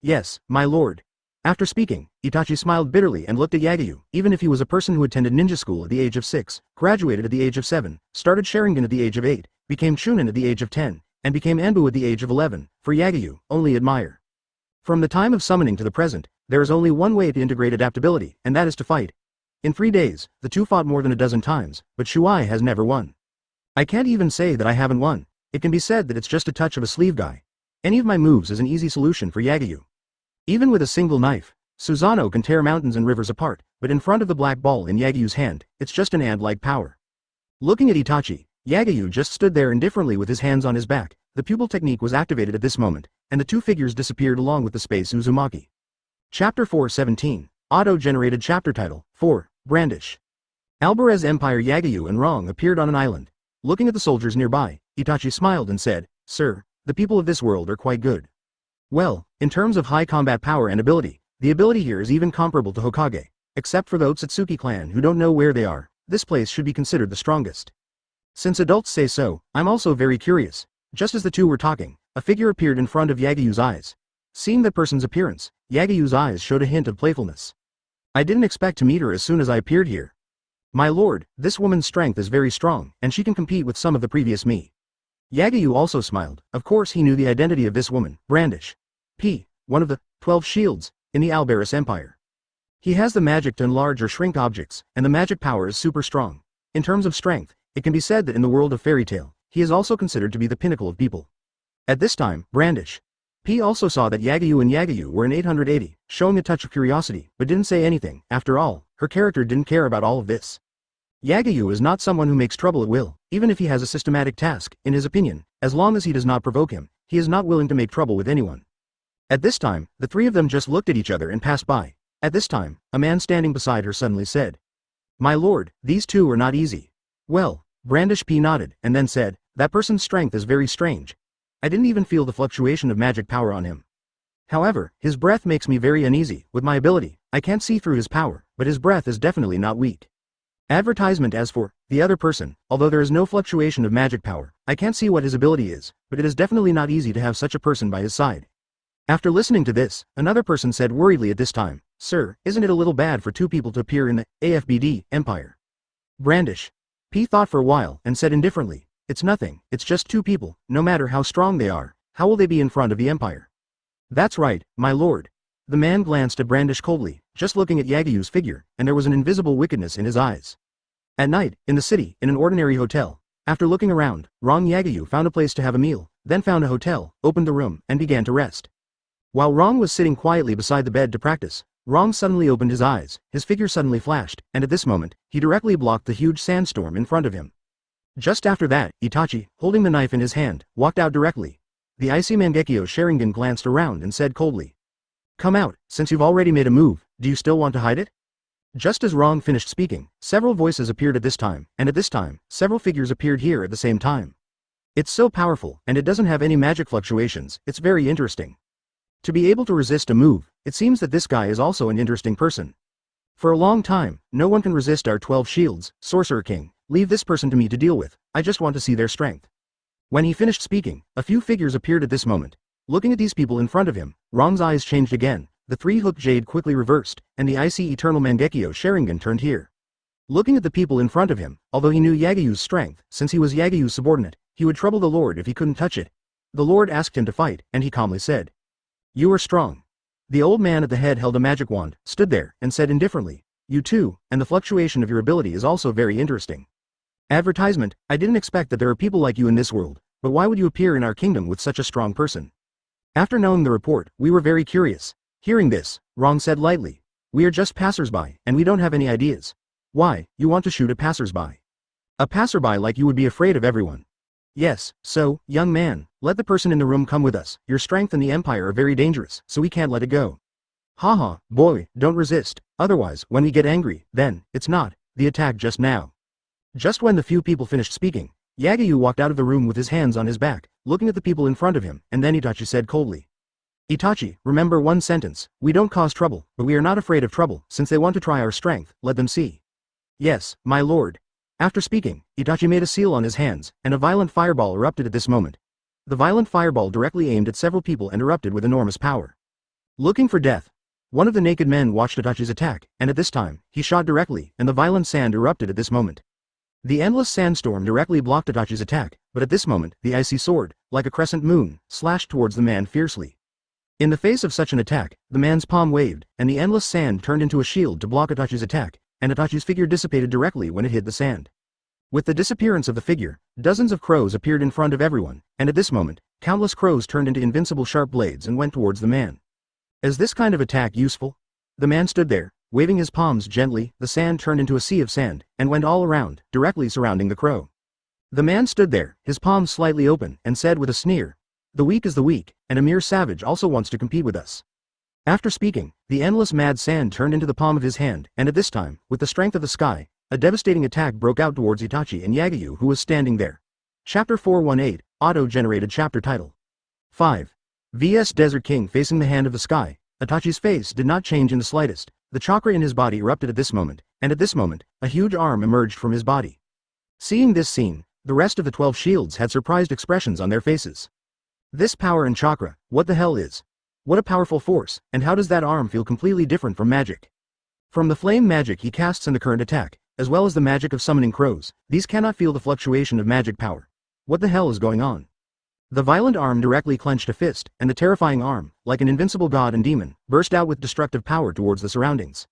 Speaker 1: Yes, my lord. After speaking, Itachi smiled bitterly and looked at Yagayu. Even if he was a person who attended ninja school at the age of 6, graduated at the age of 7, started Sharingan at the age of 8, became Chunin at the age of 10, and became Anbu at the age of 11, for Yagayu, only admire. From the time of summoning to the present, there is only one way to integrate adaptability, and that is to fight. In 3 days, the two fought more than a dozen times, but Shuai has never won. I can't even say that I haven't won. It can be said that it's just a touch of a sleeve guy. Any of my moves is an easy solution for Yagayu. Even with a single knife, Susanoo can tear mountains and rivers apart, but in front of the black ball in Yagayu's hand, it's just an ant-like power. Looking at Itachi, Yagayu just stood there indifferently with his hands on his back. The pupil technique was activated at this moment, and the two figures disappeared along with the space Uzumaki. Chapter 4:17. Auto-generated chapter title, 4, Brandish. Alvarez Empire Yagayu and Rong appeared on an island. Looking at the soldiers nearby, Itachi smiled and said, Sir, the people of this world are quite good. Well, in terms of high combat power and ability, the ability here is even comparable to Hokage. Except for the Otsutsuki clan who don't know where they are, this place should be considered the strongest. Since adults say so, I'm also very curious. Just as the two were talking, a figure appeared in front of Yagayu's eyes. Seeing that person's appearance, Yagayu's eyes showed a hint of playfulness. I didn't expect to meet her as soon as I appeared here. My lord, this woman's strength is very strong, and she can compete with some of the previous me. Yagayu also smiled. Of course he knew the identity of this woman, Brandish. One of the 12 shields in the Alvarez Empire. He has the magic to enlarge or shrink objects, and the magic power is super strong. In terms of strength, it can be said that in the world of fairy tale, he is also considered to be the pinnacle of people. At this time, Brandish. Also saw that Yagayu were in 880, showing a touch of curiosity, but didn't say anything. After all, her character didn't care about all of this. Yagayu is not someone who makes trouble at will, even if he has a systematic task, in his opinion, as long as he does not provoke him, he is not willing to make trouble with anyone. At this time, the three of them just looked at each other and passed by. At this time, a man standing beside her suddenly said, My lord, these two are not easy. Well, Brandish nodded, and then said, that person's strength is very strange. I didn't even feel the fluctuation of magic power on him. However, his breath makes me very uneasy. With my ability, I can't see through his power, but his breath is definitely not weak. Advertisement. As for the other person, although there is no fluctuation of magic power, I can't see what his ability is, but it is definitely not easy to have such a person by his side. After listening to this, another person said worriedly at this time, Sir, isn't it a little bad for two people to appear in the AFBD Empire? Brandish. P thought for a while and said indifferently, it's nothing, it's just two people, no matter how strong they are, how will they be in front of the Empire? That's right, my lord. The man glanced at Brandish coldly, just looking at Yagayu's figure, and there was an invisible wickedness in his eyes. At night, in the city, in an ordinary hotel, after looking around, Rong Yagayu found a place to have a meal, then found a hotel, opened the room, and began to rest. While Rong was sitting quietly beside the bed to practice, Rong suddenly opened his eyes, his figure suddenly flashed, and at this moment, he directly blocked the huge sandstorm in front of him. Just after that, Itachi, holding the knife in his hand, walked out directly. The icy Mangekyo Sharingan glanced around and said coldly, Come out, since you've already made a move, do you still want to hide it? Just as Rong finished speaking, several voices appeared at this time, and at this time, several figures appeared here at the same time. It's so powerful, and it doesn't have any magic fluctuations, it's very interesting. To be able to resist a move, it seems that this guy is also an interesting person. For a long time, no one can resist our 12 shields, Sorcerer King, leave this person to me to deal with, I just want to see their strength. When he finished speaking, a few figures appeared at this moment. Looking at these people in front of him, Rong's eyes changed again, the three-hooked jade quickly reversed, and the icy eternal Mangekyo Sharingan turned here. Looking at the people in front of him, although he knew Yagayu's strength, since he was Yagayu's subordinate, he would trouble the Lord if he couldn't touch it. The Lord asked him to fight, and he calmly said, You are strong. The old man at the head held a magic wand, stood there, and said indifferently, You too, and the fluctuation of your ability is also very interesting. Advertisement, I didn't expect that there are people like you in this world, but why would you appear in our kingdom with such a strong person? After knowing the report, we were very curious. Hearing this, Rong said lightly, We are just passersby, and we don't have any ideas. Why, you want to shoot a passersby? A passerby like you would be afraid of everyone. Yes, so, young man, let the person in the room come with us, your strength and the Empire are very dangerous, so we can't let it go. Haha, boy, don't resist, otherwise, when we get angry, then, it's not, the attack just now. Just when the few people finished speaking, Yagayu walked out of the room with his hands on his back, looking at the people in front of him, and then Itachi said coldly. Itachi, remember one sentence, we don't cause trouble, but we are not afraid of trouble, since they want to try our strength, let them see. Yes, my lord. After speaking, Itachi made a seal on his hands, and a violent fireball erupted at this moment. The violent fireball directly aimed at several people and erupted with enormous power. Looking for death. One of the naked men watched Itachi's attack, and at this time, he shot directly, and the violent sand erupted at this moment. The endless sandstorm directly blocked Itachi's attack, but at this moment, the icy sword, like a crescent moon, slashed towards the man fiercely. In the face of such an attack, the man's palm waved, and the endless sand turned into a shield to block Itachi's attack, and Itachi's figure dissipated directly when it hit the sand. With the disappearance of the figure, dozens of crows appeared in front of everyone, and at this moment, countless crows turned into invincible sharp blades and went towards the man. Is this kind of attack useful? The man stood there, waving his palms gently, the sand turned into a sea of sand, and went all around, directly surrounding the crow. The man stood there, his palms slightly open, and said with a sneer, The weak is the weak, and a mere savage also wants to compete with us. After speaking, the endless mad sand turned into the palm of his hand, and at this time, with the strength of the sky, a devastating attack broke out towards Itachi and Yagayu, who was standing there. Chapter 418, Auto-generated chapter title. 5. vs Desert King facing the hand of the sky. Itachi's face did not change in the slightest, the chakra in his body erupted at this moment, and at this moment, a huge arm emerged from his body. Seeing this scene, the rest of the 12 shields had surprised expressions on their faces. This power and chakra, what the hell is? What a powerful force, and how does that arm feel completely different from magic? From the flame magic he casts in the current attack, as well as the magic of summoning crows, these cannot feel the fluctuation of magic power. What the hell is going on? The violent arm directly clenched a fist, and the terrifying arm, like an invincible god and demon, burst out with destructive power towards the surroundings.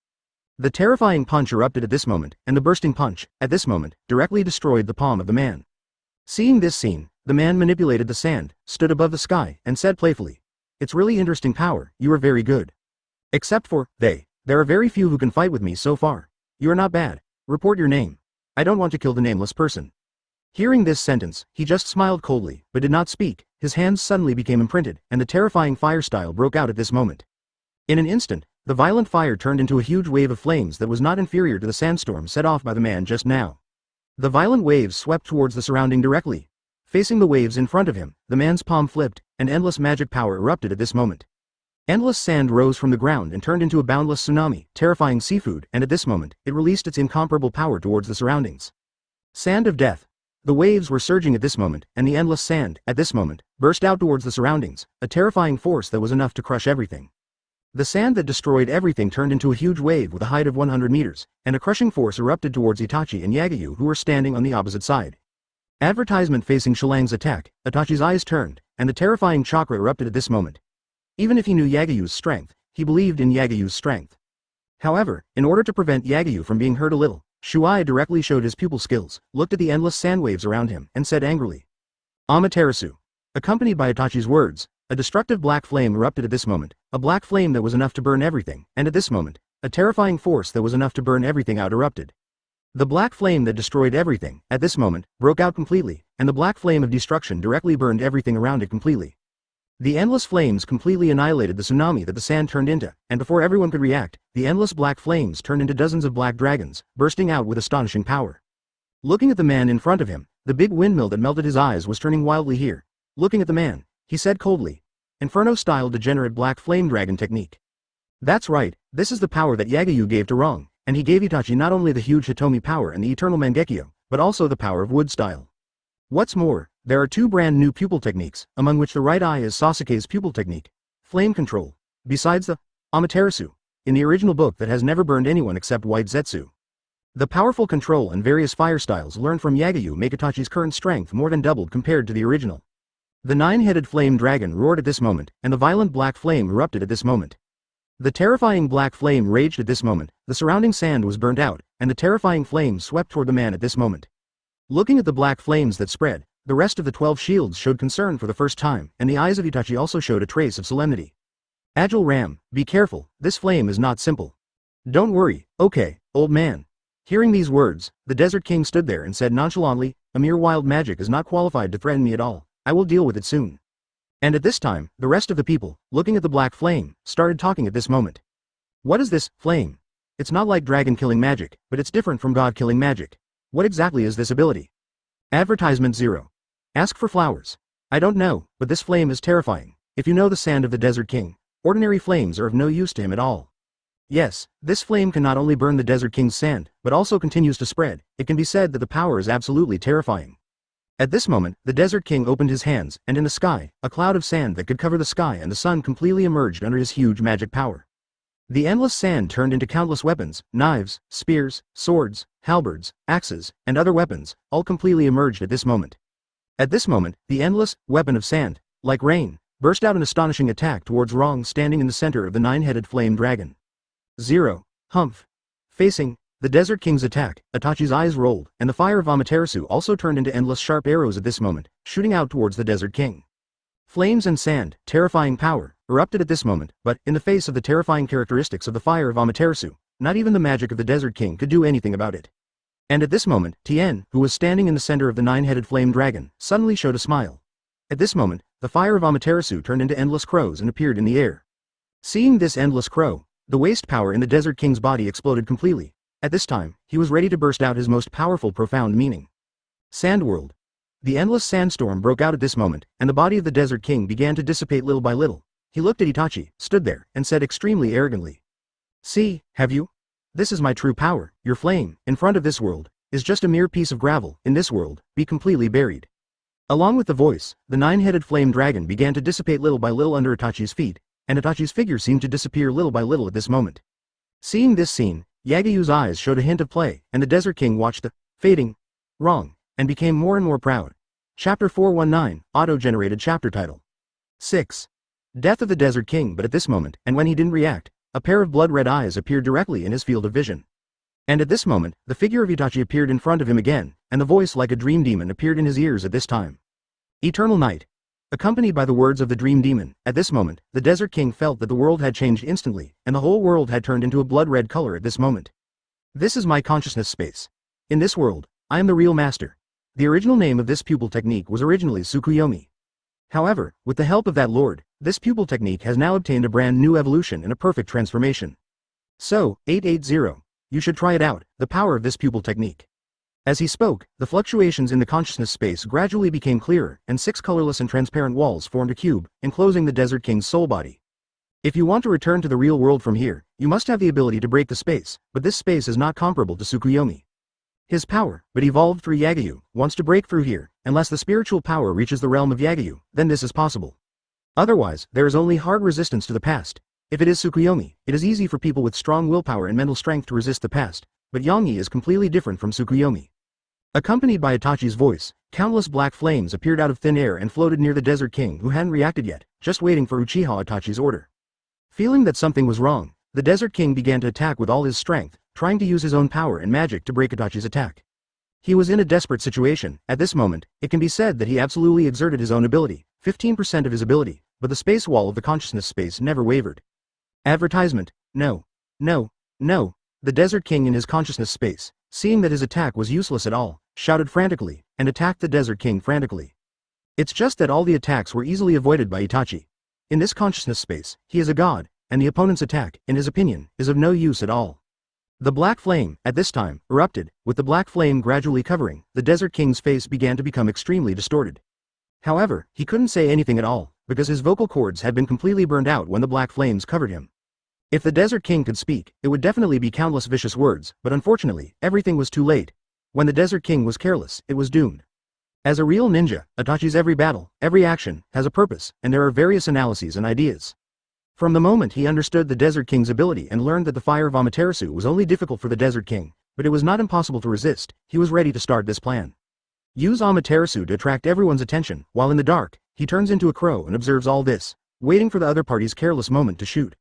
Speaker 1: The terrifying punch erupted at this moment, and the bursting punch, at this moment, directly destroyed the palm of the man. Seeing this scene, the man manipulated the sand, stood above the sky, and said playfully, It's really interesting power, you are very good. Except for, there are very few who can fight with me so far. You are not bad. Report your name. I don't want to kill the nameless person. Hearing this sentence, he just smiled coldly, but did not speak, his hands suddenly became imprinted, and the terrifying fire style broke out at this moment. In an instant, the violent fire turned into a huge wave of flames that was not inferior to the sandstorm set off by the man just now. The violent waves swept towards the surrounding directly. Facing the waves in front of him, the man's palm flipped, and endless magic power erupted at this moment. Endless sand rose from the ground and turned into a boundless tsunami, terrifying seafood, and at this moment, it released its incomparable power towards the surroundings. Sand of death. The waves were surging at this moment, and the endless sand, at this moment, burst out towards the surroundings, a terrifying force that was enough to crush everything. The sand that destroyed everything turned into a huge wave with a height of 100 meters, and a crushing force erupted towards Itachi and Yagyu who were standing on the opposite side. Advertisement facing Shillang's attack, Itachi's eyes turned, and the terrifying chakra erupted at this moment. Even if he knew Yagyu's strength, he believed in Yagyu's strength. However, in order to prevent Yagyu from being hurt a little, Shuai directly showed his pupil skills, looked at the endless sand waves around him, and said angrily, Amaterasu. Accompanied by Itachi's words, a destructive black flame erupted at this moment, a black flame that was enough to burn everything, and at this moment, a terrifying force that was enough to burn everything out erupted. The black flame that destroyed everything, at this moment, broke out completely, and the black flame of destruction directly burned everything around it completely. The endless flames completely annihilated the tsunami that the sand turned into, and before everyone could react, the endless black flames turned into dozens of black dragons, bursting out with astonishing power. Looking at the man in front of him, the big windmill that melted his eyes was turning wildly here. Looking at the man, he said coldly, Inferno-style degenerate black flame dragon technique. That's right, this is the power that Yagyu gave to Rong, and he gave Itachi not only the huge Hitomi power and the eternal Mangekyo, but also the power of wood style. What's more, there are two brand new pupil techniques, among which the right eye is Sasuke's pupil technique, flame control, besides the Amaterasu, in the original book that has never burned anyone except White Zetsu. The powerful control and various fire styles learned from Yagyu make Itachi's current strength more than doubled compared to the original. The nine-headed flame dragon roared at this moment, and the violent black flame erupted at this moment. The terrifying black flame raged at this moment, the surrounding sand was burned out, and the terrifying flame swept toward the man at this moment. Looking at the black flames that spread, the rest of the 12 shields showed concern for the first time, and the eyes of Itachi also showed a trace of solemnity. Agile Ram, be careful, this flame is not simple. Don't worry, okay, old man. Hearing these words, the Desert King stood there and said nonchalantly, a mere wild magic is not qualified to threaten me at all, I will deal with it soon. And at this time, the rest of the people, looking at the black flame, started talking at this moment. What is this flame? It's not like dragon-killing magic, but it's different from god-killing magic. What exactly is this ability? Advertisement 0. Ask for flowers. I don't know, but this flame is terrifying. If you know the sand of the Desert King, ordinary flames are of no use to him at all. Yes, this flame can not only burn the Desert King's sand, but also continues to spread. It can be said that the power is absolutely terrifying. At this moment, the Desert King opened his hands, and in the sky, a cloud of sand that could cover the sky and the sun completely emerged under his huge magic power. The endless sand turned into countless weapons, knives, spears, swords, halberds, axes, and other weapons, all completely emerged at this moment. At this moment, the endless weapon of sand, like rain, burst out an astonishing attack towards Rong standing in the center of the nine-headed flame dragon. 0. Humph. Facing the Desert King's attack, Itachi's eyes rolled, and the fire of Amaterasu also turned into endless sharp arrows at this moment, shooting out towards the Desert King. Flames and sand, terrifying power, erupted at this moment, but, in the face of the terrifying characteristics of the fire of Amaterasu, not even the magic of the Desert King could do anything about it. And at this moment, Tien, who was standing in the center of the nine-headed flame dragon, suddenly showed a smile. At this moment, the fire of Amaterasu turned into endless crows and appeared in the air. Seeing this endless crow, the waste power in the Desert King's body exploded completely. At this time, he was ready to burst out his most powerful profound meaning. Sandworld. The endless sandstorm broke out at this moment, and the body of the Desert King began to dissipate little by little. He looked at Itachi, stood there, and said extremely arrogantly, See, have you? This is my true power, your flame, in front of this world, is just a mere piece of gravel, in this world, be completely buried. Along with the voice, the nine-headed flame dragon began to dissipate little by little under Itachi's feet, and Itachi's figure seemed to disappear little by little at this moment. Seeing this scene, Yagayu's eyes showed a hint of play, and the Desert King watched the fading Rong, and became more and more proud. Chapter 419, Auto-generated chapter title. 6. Death of the Desert King. But at this moment, and when he didn't react, a pair of blood-red eyes appeared directly in his field of vision. And at this moment, the figure of Itachi appeared in front of him again, and the voice like a dream demon appeared in his ears at this time. Eternal night. Accompanied by the words of the dream demon, at this moment, the Desert King felt that the world had changed instantly, and the whole world had turned into a blood-red color at this moment. This is my consciousness space. In this world, I am the real master. The original name of this pupil technique was originally Tsukuyomi. However, with the help of that lord, this pupil technique has now obtained a brand new evolution and a perfect transformation. So, 880. You should try it out, the power of this pupil technique. As he spoke, the fluctuations in the consciousness space gradually became clearer, and 6 colorless and transparent walls formed a cube, enclosing the Desert King's soul body. If you want to return to the real world from here, you must have the ability to break the space, but this space is not comparable to Tsukuyomi. His power, but evolved through Yagyu, wants to break through here, unless the spiritual power reaches the realm of Yagyu, then this is possible. Otherwise, there is only hard resistance to the past. If it is Tsukuyomi, it is easy for people with strong willpower and mental strength to resist the past, but Yongi is completely different from Tsukuyomi. Accompanied by Itachi's voice, countless black flames appeared out of thin air and floated near the Desert King, who hadn't reacted yet, just waiting for Uchiha Itachi's order. Feeling that something was wrong, the Desert King began to attack with all his strength, trying to use his own power and magic to break Itachi's attack. He was in a desperate situation. At this moment, it can be said that he absolutely exerted his own ability, 15% of his ability, but the space wall of the consciousness space never wavered. Advertisement. No. No. No. The Desert King in his consciousness space, seeing that his attack was useless at all, shouted frantically, and attacked the Desert King frantically. It's just that all the attacks were easily avoided by Itachi. In this consciousness space, he is a god, and the opponent's attack, in his opinion, is of no use at all. The black flame, at this time, erupted. With the black flame gradually covering, the Desert King's face began to become extremely distorted. However, he couldn't say anything at all, because his vocal cords had been completely burned out when the black flames covered him. If the Desert King could speak, it would definitely be countless vicious words, but unfortunately, everything was too late. When the Desert King was careless, it was doomed. As a real ninja, Itachi's every battle, every action, has a purpose, and there are various analyses and ideas. From the moment he understood the Desert King's ability and learned that the fire of Amaterasu was only difficult for the Desert King, but it was not impossible to resist, he was ready to start this plan. Use Amaterasu to attract everyone's attention. While in the dark, he turns into a crow and observes all this, waiting for the other party's careless moment to shoot.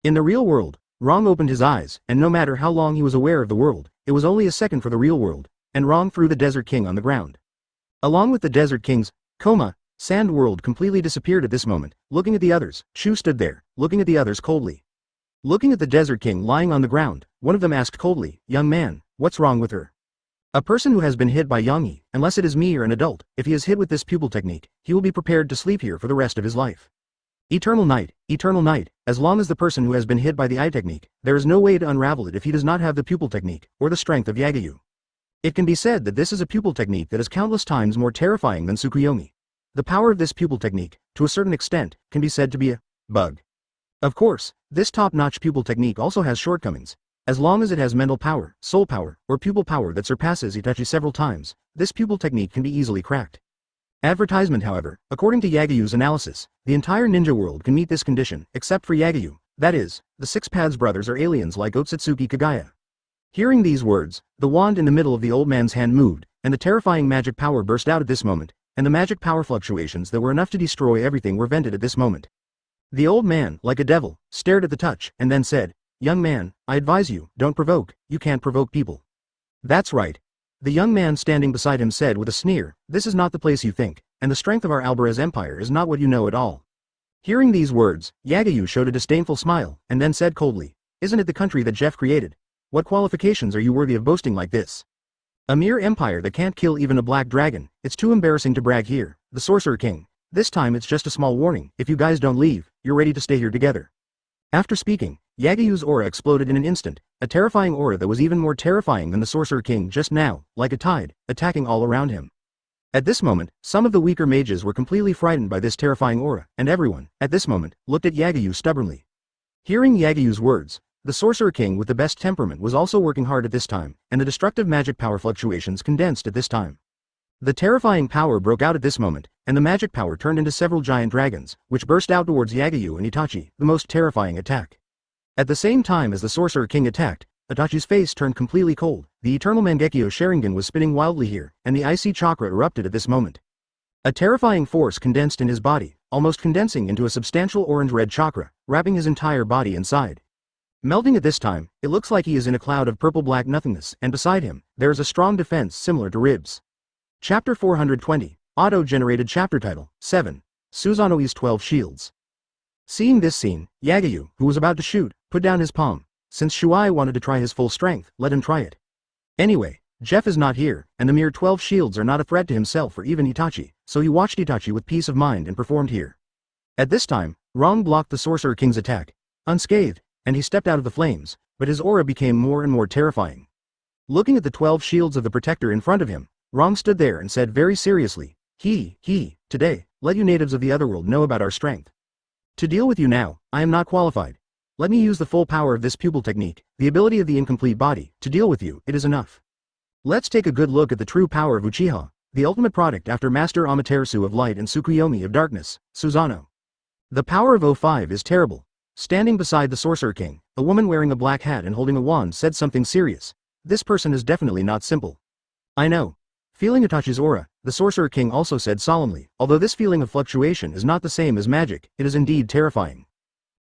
Speaker 1: In the real world, Rong opened his eyes, and no matter how long he was aware of the world, it was only a second for the real world, and Rong threw the Desert King on the ground. Along with the Desert King's sand world completely disappeared at this moment. Looking at the others, Shu stood there, looking at the others coldly. Looking at the Desert King lying on the ground, one of them asked coldly, "Young man, what's wrong with her?" A person who has been hit by Yongi, unless it is me or an adult, if he is hit with this pupil technique, he will be prepared to sleep here for the rest of his life. Eternal night, as long as the person who has been hit by the eye technique, there is no way to unravel it if he does not have the pupil technique, or the strength of Yagyu. It can be said that this is a pupil technique that is countless times more terrifying than Tsukuyomi. The power of this pupil technique, to a certain extent, can be said to be a bug. Of course, this top-notch pupil technique also has shortcomings. As long as it has mental power, soul power, or pupil power that surpasses Itachi several times, this pupil technique can be easily cracked. Advertisement, however, according to Yagyu's analysis, the entire ninja world can meet this condition, except for Yagyu. That is, the Six Paths brothers are aliens like Otsutsuki Kagaya. Hearing these words, the wand in the middle of the old man's hand moved, and the terrifying magic power burst out at this moment, and the magic power fluctuations that were enough to destroy everything were vented at this moment. The old man, like a devil, stared at the touch, and then said, "Young man, I advise you, don't provoke, you can't provoke people." "That's right." The young man standing beside him said with a sneer, "This is not the place you think, and the strength of our Alvarez Empire is not what you know at all." Hearing these words, Yagyu showed a disdainful smile, and then said coldly, "Isn't it the country that Jeff created? What qualifications are you worthy of boasting like this? A mere empire that can't kill even a black dragon. It's too embarrassing to brag here, the Sorcerer King. This time it's just a small warning. If you guys don't leave, you're ready to stay here together." After speaking, Yagyu's aura exploded in an instant, a terrifying aura that was even more terrifying than the Sorcerer King just now, like a tide, attacking all around him. At this moment, some of the weaker mages were completely frightened by this terrifying aura, and everyone, at this moment, looked at Yagyu stubbornly. Hearing Yagyu's words, the Sorcerer King with the best temperament was also working hard at this time, and the destructive magic power fluctuations condensed at this time. The terrifying power broke out at this moment, and the magic power turned into several giant dragons, which burst out towards Yagyu and Itachi, the most terrifying attack. At the same time as the Sorcerer King attacked, Itachi's face turned completely cold. The eternal Mangekyo Sharingan was spinning wildly here, and the icy chakra erupted at this moment. A terrifying force condensed in his body, almost condensing into a substantial orange-red chakra, wrapping his entire body inside. Melting at this time, it looks like he is in a cloud of purple-black nothingness, and beside him, there is a strong defense similar to ribs. Chapter 420, Auto-Generated Chapter Title, 7, Susanoo's 12 Shields. Seeing this scene, Yagyu, who was about to shoot, put down his palm. Since Shuai wanted to try his full strength, let him try it. Anyway, Jeff is not here, and the mere 12 shields are not a threat to himself or even Itachi, so he watched Itachi with peace of mind and performed here. At this time, Rong blocked the Sorcerer King's attack, unscathed, and he stepped out of the flames, but his aura became more and more terrifying. Looking at the 12 shields of the protector in front of him, Rong stood there and said very seriously, today, let you natives of the otherworld know about our strength. To deal with you now, I am not qualified. Let me use the full power of this pupil technique, the ability of the incomplete body, to deal with you, it is enough. Let's take a good look at the true power of Uchiha, the ultimate product after Master Amaterasu of Light and Tsukuyomi of Darkness, Susanoo. The power of O5 is terrible. Standing beside the Sorcerer King, a woman wearing a black hat and holding a wand said something serious. This person is definitely not simple. I know. Feeling Itachi's aura, the Sorcerer King also said solemnly, although this feeling of fluctuation is not the same as magic, it is indeed terrifying.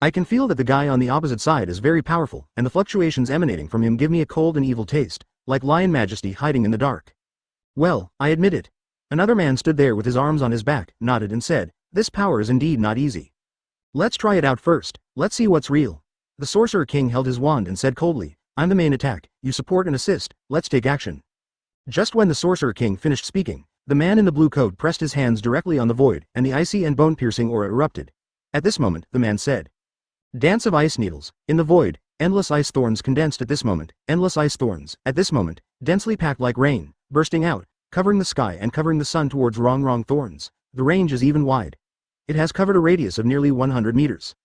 Speaker 1: I can feel that the guy on the opposite side is very powerful, and the fluctuations emanating from him give me a cold and evil taste, like lion majesty hiding in the dark. Well, I admit it. Another man stood there with his arms on his back, nodded and said, this power is indeed not easy. Let's try it out first, let's see what's real. The Sorcerer King held his wand and said coldly, I'm the main attack, you support and assist, let's take action. Just when the Sorcerer King finished speaking, the man in the blue coat pressed his hands directly on the void, and the icy and bone-piercing aura erupted. At this moment, the man said, Dance of ice needles, in the void, endless ice thorns condensed at this moment, endless ice thorns, at this moment, densely packed like rain, bursting out, covering the sky and covering the sun towards wrong thorns. The range is even wide. It has covered a radius of nearly 100 meters.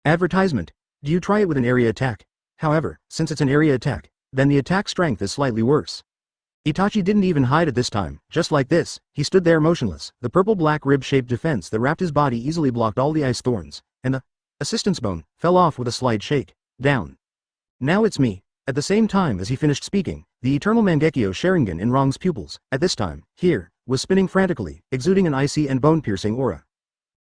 Speaker 1: Advertisement. Do you try it with an area attack? However, since it's an area attack, then the attack strength is slightly worse. Itachi didn't even hide at this time, just like this, he stood there motionless, the purple-black rib-shaped defense that wrapped his body easily blocked all the ice thorns, and the assistance bone fell off with a slight shake, down. Now it's me. At the same time as he finished speaking, the eternal Mangekyo Sharingan in Rong's pupils, at this time, here, was spinning frantically, exuding an icy and bone-piercing aura.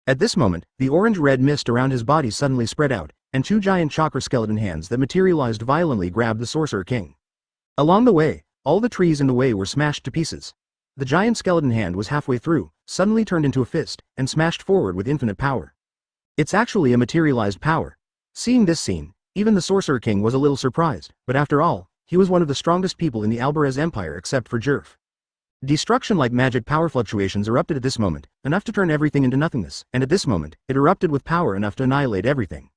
Speaker 1: At this moment, the orange-red mist around his body suddenly spread out, and two giant chakra skeleton hands that materialized violently grabbed the Sorcerer King. Along the way, all the trees in the way were smashed to pieces. The giant skeleton hand was halfway through, suddenly turned into a fist, and smashed forward with infinite power. It's actually a materialized power. Seeing this scene, even the Sorcerer King was a little surprised, but after all, he was one of the strongest people in the Alvarez Empire except for Jerf. Destruction-like magic power fluctuations erupted at this moment, enough to turn everything into nothingness, and at this moment, it erupted with power enough to annihilate everything.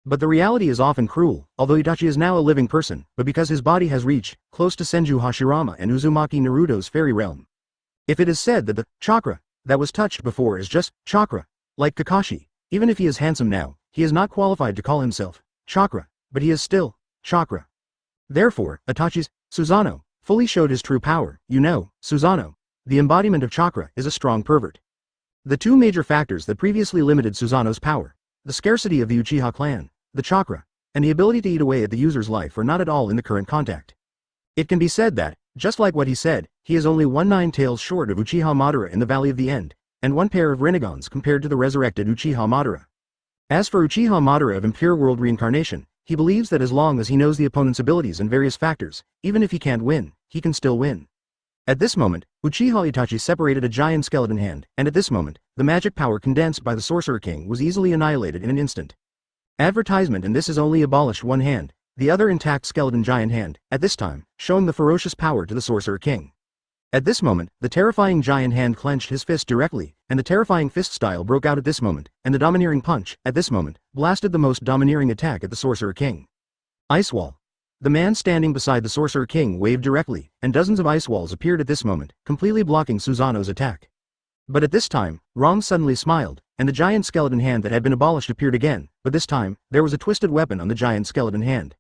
Speaker 1: But the reality is often cruel, although Itachi is now a living person, but because his body has reached close to Senju Hashirama and Uzumaki Naruto's fairy realm. If it is said that the chakra that was touched before is just chakra, like Kakashi, even if he is handsome now, he is not qualified to call himself chakra, but he is still chakra. Therefore, Itachi's Susanoo fully showed his true power. You know, Susanoo, the embodiment of chakra, is a strong pervert. The two major factors that previously limited Susanoo's power, the scarcity of the Uchiha clan, the chakra, and the ability to eat away at the user's life are not at all in the current contact. It can be said that, just like what he said, he is only 19 tails short of Uchiha Madara in the Valley of the End, and one pair of renegons compared to the resurrected Uchiha Madara. As for Uchiha Madara of Impure World Reincarnation, he believes that as long as he knows the opponent's abilities and various factors, even if he can't win, he can still win. At this moment, Uchiha Itachi separated a giant skeleton hand, and at this moment, the magic power condensed by the Sorcerer King was easily annihilated in an instant. Advertisement, and this is only abolished one hand, the other intact skeleton giant hand, at this time, showing the ferocious power to the Sorcerer King. At this moment, the terrifying giant hand clenched his fist directly, and the terrifying fist style broke out at this moment, and the domineering punch, at this moment, blasted the most domineering attack at the Sorcerer King. Ice Wall. The man standing beside the Sorcerer King waved directly, and dozens of ice walls appeared at this moment, completely blocking Susanoo's attack. But at this time, Rong suddenly smiled, and the giant skeleton hand that had been abolished appeared again, but this time, there was a twisted weapon on the giant skeleton hand.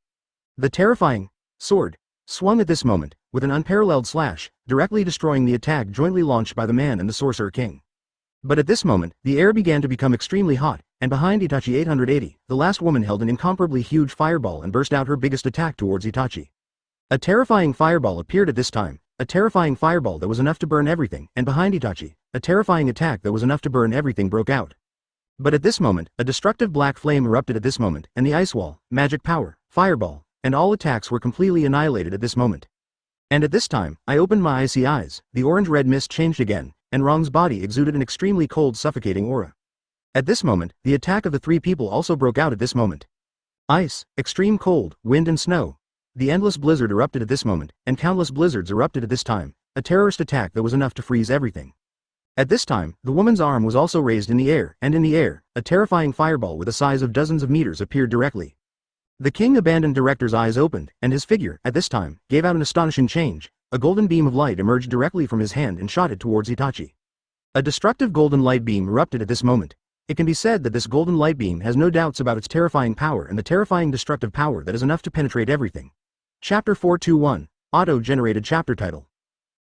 Speaker 1: The terrifying sword swung at this moment, with an unparalleled slash, directly destroying the attack jointly launched by the man and the Sorcerer King. But at this moment, the air began to become extremely hot, and behind Itachi 880, the last woman held an incomparably huge fireball and burst out her biggest attack towards Itachi. A terrifying fireball appeared at this time, a terrifying fireball that was enough to burn everything, and behind Itachi, a terrifying attack that was enough to burn everything broke out. But at this moment, a destructive black flame erupted at this moment, and the ice wall, magic power, fireball, and all attacks were completely annihilated at this moment. And at this time, I opened my icy eyes, the orange-red mist changed again, and Rong's body exuded an extremely cold, suffocating aura. At this moment, the attack of the three people also broke out at this moment. Ice, extreme cold, wind and snow. The endless blizzard erupted at this moment, and countless blizzards erupted at this time, a terrorist attack that was enough to freeze everything. At this time, the woman's arm was also raised in the air, and in the air, a terrifying fireball with a size of dozens of meters appeared directly. The king abandoned director's eyes opened, and his figure, at this time, gave out an astonishing change. A golden beam of light emerged directly from his hand and shot it towards Itachi. A destructive golden light beam erupted at this moment. It can be said that this golden light beam has no doubts about its terrifying power and the terrifying destructive power that is enough to penetrate everything. Chapter 421, Auto-generated chapter title.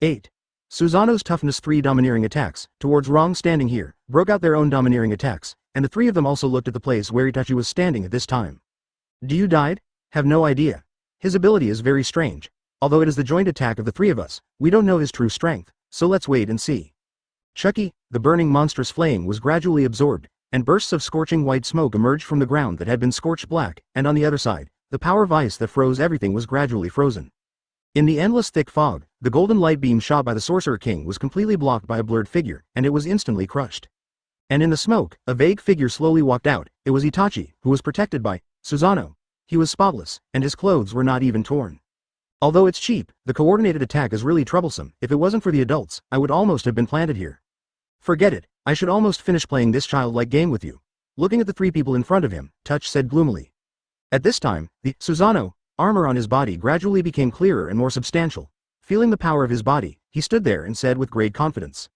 Speaker 1: 8. Susanoo's toughness 3 domineering attacks, towards wrong standing here, broke out their own domineering attacks, and the three of them also looked at the place where Itachi was standing at this time. Do you died? Have no idea. His ability is very strange. Although it is the joint attack of the three of us, we don't know his true strength, so let's wait and see. Chucky, the burning monstrous flame was gradually absorbed, and bursts of scorching white smoke emerged from the ground that had been scorched black, and on the other side, the power of ice that froze everything was gradually frozen. In the endless thick fog, the golden light beam shot by the Sorcerer King was completely blocked by a blurred figure, and it was instantly crushed. And in the smoke, a vague figure slowly walked out. It was Itachi, who was protected by Susanoo. He was spotless, and his clothes were not even torn. Although it's cheap, the coordinated attack is really troublesome. If it wasn't for the adults, I would almost have been planted here. Forget it, I should almost finish playing this childlike game with you. Looking at the three people in front of him, Touch said gloomily. At this time, the Susanoo armor on his body gradually became clearer and more substantial. Feeling the power of his body, he stood there and said with great confidence.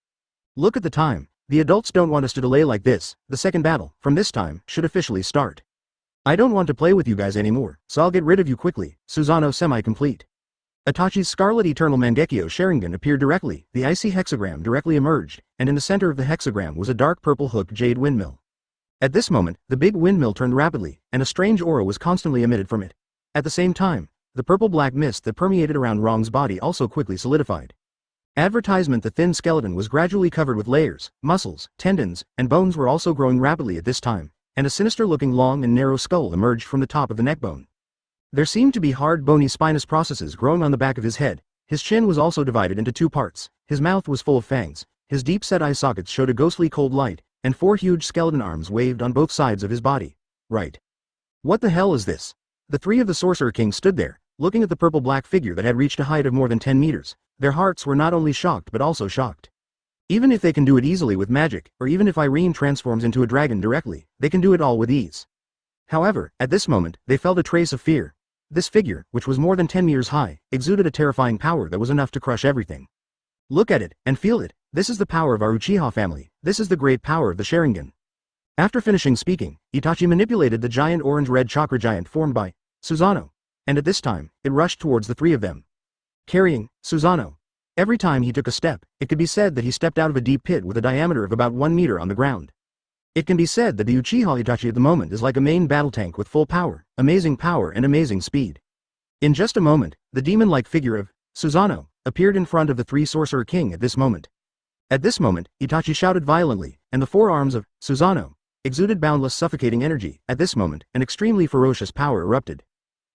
Speaker 1: Look at the time. The adults don't want us to delay like this. The second battle, from this time, should officially start. I don't want to play with you guys anymore, so I'll get rid of you quickly. Susanoo semi-complete. Itachi's Scarlet Eternal Mangekyo Sharingan appeared directly, the icy hexagram directly emerged, and in the center of the hexagram was a dark purple hook jade windmill. At this moment, the big windmill turned rapidly, and a strange aura was constantly emitted from it. At the same time, the purple-black mist that permeated around Rong's body also quickly solidified. Advertisement: the thin skeleton was gradually covered with layers, muscles, tendons, and bones were also growing rapidly at this time, and a sinister-looking long and narrow skull emerged from the top of the neckbone. There seemed to be hard bony spinous processes growing on the back of his head. His chin was also divided into two parts, his mouth was full of fangs, his deep-set eye sockets showed a ghostly cold light, and 4 huge skeleton arms waved on both sides of his body. Right. What the hell is this? The three of the Sorcerer King stood there, looking at the purple-black figure that had reached a height of more than 10 meters. Their hearts were not only shocked but also shocked. Even if they can do it easily with magic, or even if Irene transforms into a dragon directly, they can do it all with ease. However, at this moment, they felt a trace of fear. This figure, which was more than 10 meters high, exuded a terrifying power that was enough to crush everything. Look at it, and feel it. This is the power of our Uchiha family. This is the great power of the Sharingan. After finishing speaking, Itachi manipulated the giant orange-red chakra giant formed by Susanoo, and at this time, it rushed towards the three of them. Carrying Susanoo. Every time he took a step, it could be said that he stepped out of a deep pit with a diameter of about 1 meter on the ground. It can be said that the Uchiha Itachi at the moment is like a main battle tank with full power, amazing speed. In just a moment, the demon-like figure of Susanoo appeared in front of the three Sorcerer King at this moment. At this moment, Itachi shouted violently, and the 4 arms of Susanoo exuded boundless suffocating energy. At this moment, an extremely ferocious power erupted.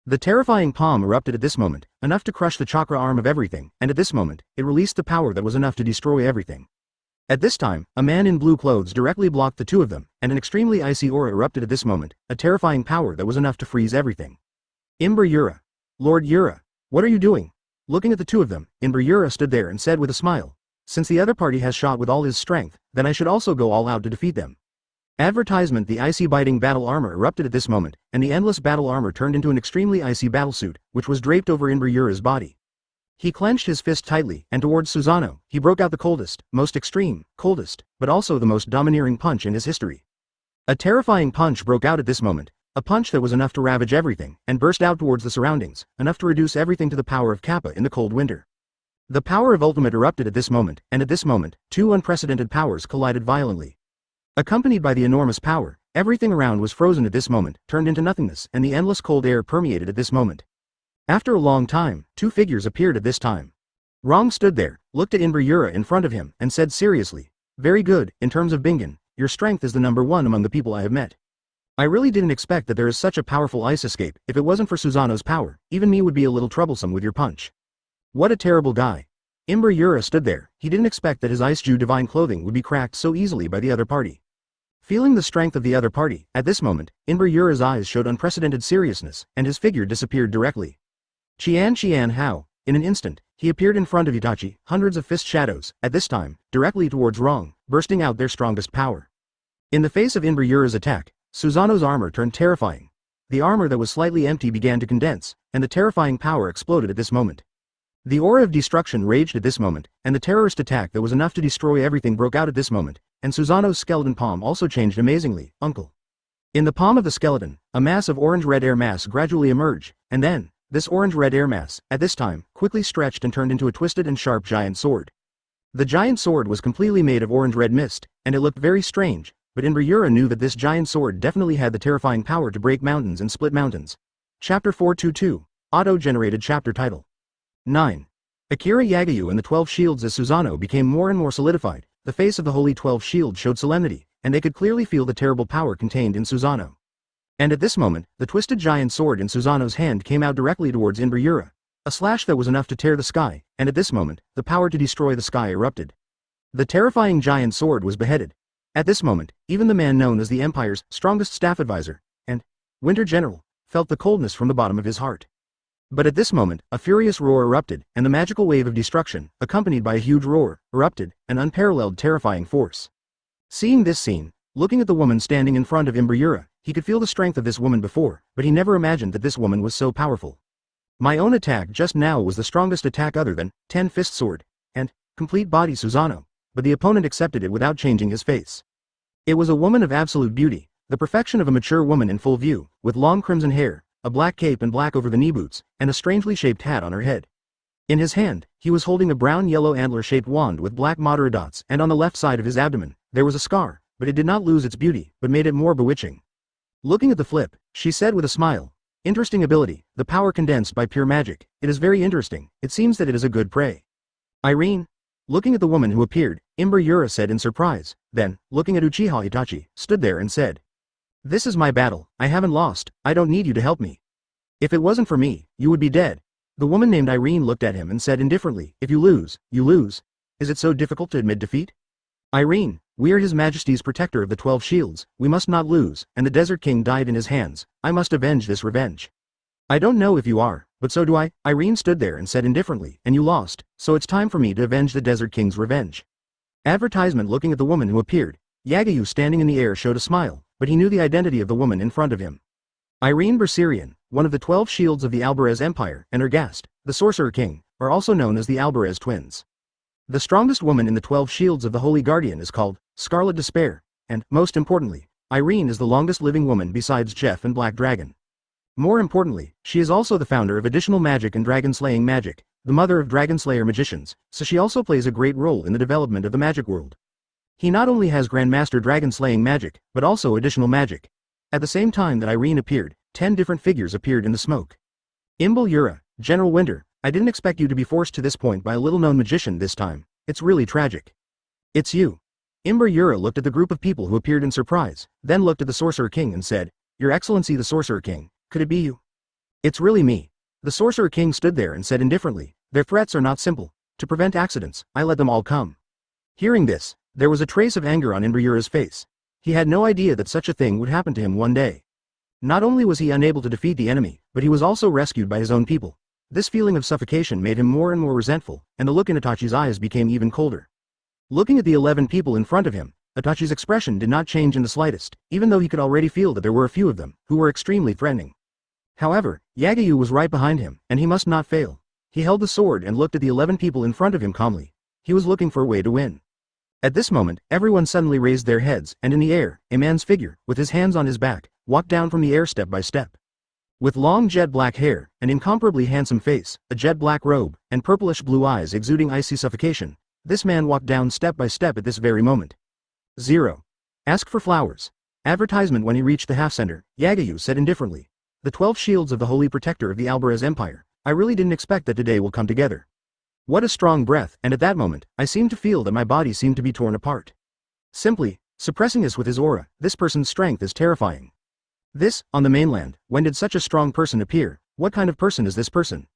Speaker 1: The terrifying palm erupted at this moment, enough to crush the chakra arm of everything, and at this moment, it released the power that was enough to destroy everything. At this time, a man in blue clothes directly blocked the two of them, and an extremely icy aura erupted at this moment, a terrifying power that was enough to freeze everything. Imber Yura. Lord Yura. What are you doing? Looking at the two of them, Imber Yura stood there and said with a smile. Since the other party has shot with all his strength, then I should also go all out to defeat them. Advertisement: the icy biting battle armor erupted at this moment, and the endless battle armor turned into an extremely icy battlesuit, which was draped over Imber Yura's body. He clenched his fist tightly, and towards Susanoo, he broke out the coldest, most extreme, coldest, but also the most domineering punch in his history. A terrifying punch broke out at this moment, a punch that was enough to ravage everything, and burst out towards the surroundings, enough to reduce everything to the power of Kappa in the cold winter. The power of Ultimate erupted at this moment, and at this moment, 2 unprecedented powers collided violently. Accompanied by the enormous power, everything around was frozen at this moment, turned into nothingness, and the endless cold air permeated at this moment. After a long time, 2 figures appeared at this time. Rong stood there, looked at Imber Yura in front of him, and said seriously, "Very good, in terms of Bingen, your strength is the #1 among the people I have met. I really didn't expect that there is such a powerful ice escape. If it wasn't for Susanoo's power, even me would be a little troublesome with your punch. What a terrible guy." Imber Yura stood there, he didn't expect that his Ice-Ju divine clothing would be cracked so easily by the other party. Feeling the strength of the other party, at this moment, Imber Yura's eyes showed unprecedented seriousness, and his figure disappeared directly. Qian Hao. In an instant, he appeared in front of Itachi, hundreds of fist shadows, at this time, directly towards Rong, bursting out their strongest power. In the face of Imber Yura's attack, Susanoo's armor turned terrifying. The armor that was slightly empty began to condense, and the terrifying power exploded at this moment. The aura of destruction raged at this moment, and the terrorist attack that was enough to destroy everything broke out at this moment, and Susanoo's skeleton palm also changed amazingly, uncle. In the palm of the skeleton, a mass of orange-red air mass gradually emerged, and then, this orange-red air mass, at this time, quickly stretched and turned into a twisted and sharp giant sword. The giant sword was completely made of orange-red mist, and it looked very strange, but Imbriura knew that this giant sword definitely had the terrifying power to break mountains and split mountains. Chapter 422, Auto-generated chapter title. 9. Akira Yagayu and the 12 shields as Susanoo became more and more solidified. The face of the Holy 12 Shield showed solemnity, and they could clearly feel the terrible power contained in Susanoo. And at this moment, the twisted giant sword in Susanoo's hand came out directly towards Imbriura. A slash that was enough to tear the sky, and at this moment, the power to destroy the sky erupted. The terrifying giant sword was beheaded. At this moment, even the man known as the Empire's strongest staff advisor, and Winter General, felt the coldness from the bottom of his heart. But at this moment, a furious roar erupted, and the magical wave of destruction, accompanied by a huge roar, erupted, an unparalleled terrifying force. Seeing this scene, looking at the woman standing in front of Imbriura, he could feel the strength of this woman before, but he never imagined that this woman was so powerful. My own attack just now was the strongest attack other than 10-fist sword, and complete body Susanoo, but the opponent accepted it without changing his face. It was a woman of absolute beauty, the perfection of a mature woman in full view, with long crimson hair, a black cape and black over the knee boots, and a strangely shaped hat on her head. In his hand, he was holding a brown-yellow antler-shaped wand with black moderate dots, and on the left side of his abdomen, there was a scar, but it did not lose its beauty, but made it more bewitching. Looking at the flip, she said with a smile, "Interesting ability, the power condensed by pure magic. It is very interesting. It seems that it is a good prey." Irene? Looking at the woman who appeared, Imbriura said in surprise, then, looking at Uchiha Itachi, stood there and said, "This is my battle, I haven't lost, I don't need you to help me. If it wasn't for me, you would be dead." The woman named Irene looked at him and said indifferently, "If you lose, you lose. Is it so difficult to admit defeat?" "Irene, we are His Majesty's protector of the 12 shields, we must not lose, and the Desert King died in his hands, I must avenge this revenge." "I don't know if you are, but so do I," Irene stood there and said indifferently, "and you lost, so it's time for me to avenge the Desert King's revenge." Advertisement. Looking at the woman who appeared, Yagayu standing in the air showed a smile, but he knew the identity of the woman in front of him. Irene Berserian, one of the 12 shields of the Alvarez Empire, and her guest, the Sorcerer King, are also known as the Alvarez twins. The strongest woman in the 12 shields of the Holy Guardian is called Scarlet Despair, and, most importantly, Irene is the longest living woman besides Jeff and Black Dragon. More importantly, she is also the founder of additional magic and dragon-slaying magic, the mother of dragon-slayer magicians, so she also plays a great role in the development of the magic world. He not only has Grandmaster dragon-slaying magic, but also additional magic. At the same time that Irene appeared, 10 different figures appeared in the smoke. Imbriura, General Winter, I didn't expect you to be forced to this point by a little-known magician this time. It's really tragic. It's you. Imbriura looked at the group of people who appeared in surprise, then looked at the Sorcerer King and said, "Your Excellency the Sorcerer King, could it be you?" "It's really me." The Sorcerer King stood there and said indifferently, "Their threats are not simple. To prevent accidents, I let them all come." Hearing this, there was a trace of anger on Imbriura's face. He had no idea that such a thing would happen to him one day. Not only was he unable to defeat the enemy, but he was also rescued by his own people. This feeling of suffocation made him more and more resentful, and the look in Itachi's eyes became even colder. Looking at the 11 people in front of him, Itachi's expression did not change in the slightest, even though he could already feel that there were a few of them, who were extremely threatening. However, Yagayu was right behind him, and he must not fail. He held the sword and looked at the 11 people in front of him calmly. He was looking for a way to win. At this moment, everyone suddenly raised their heads, and in the air, a man's figure, with his hands on his back, walked down from the air step by step. With long jet black hair, an incomparably handsome face, a jet black robe, and purplish blue eyes exuding icy suffocation, this man walked down step by step at this very moment. 0. Ask for flowers. Advertisement. When he reached the half-center, Yagayu said indifferently, "The 12 shields of the Holy Protector of the Alvarez Empire, I really didn't expect that today will come together. What a strong breath," and at that moment, I seemed to feel that my body seemed to be torn apart. Simply, suppressing this with his aura, this person's strength is terrifying. This, on the mainland, when did such a strong person appear? What kind of person is this person?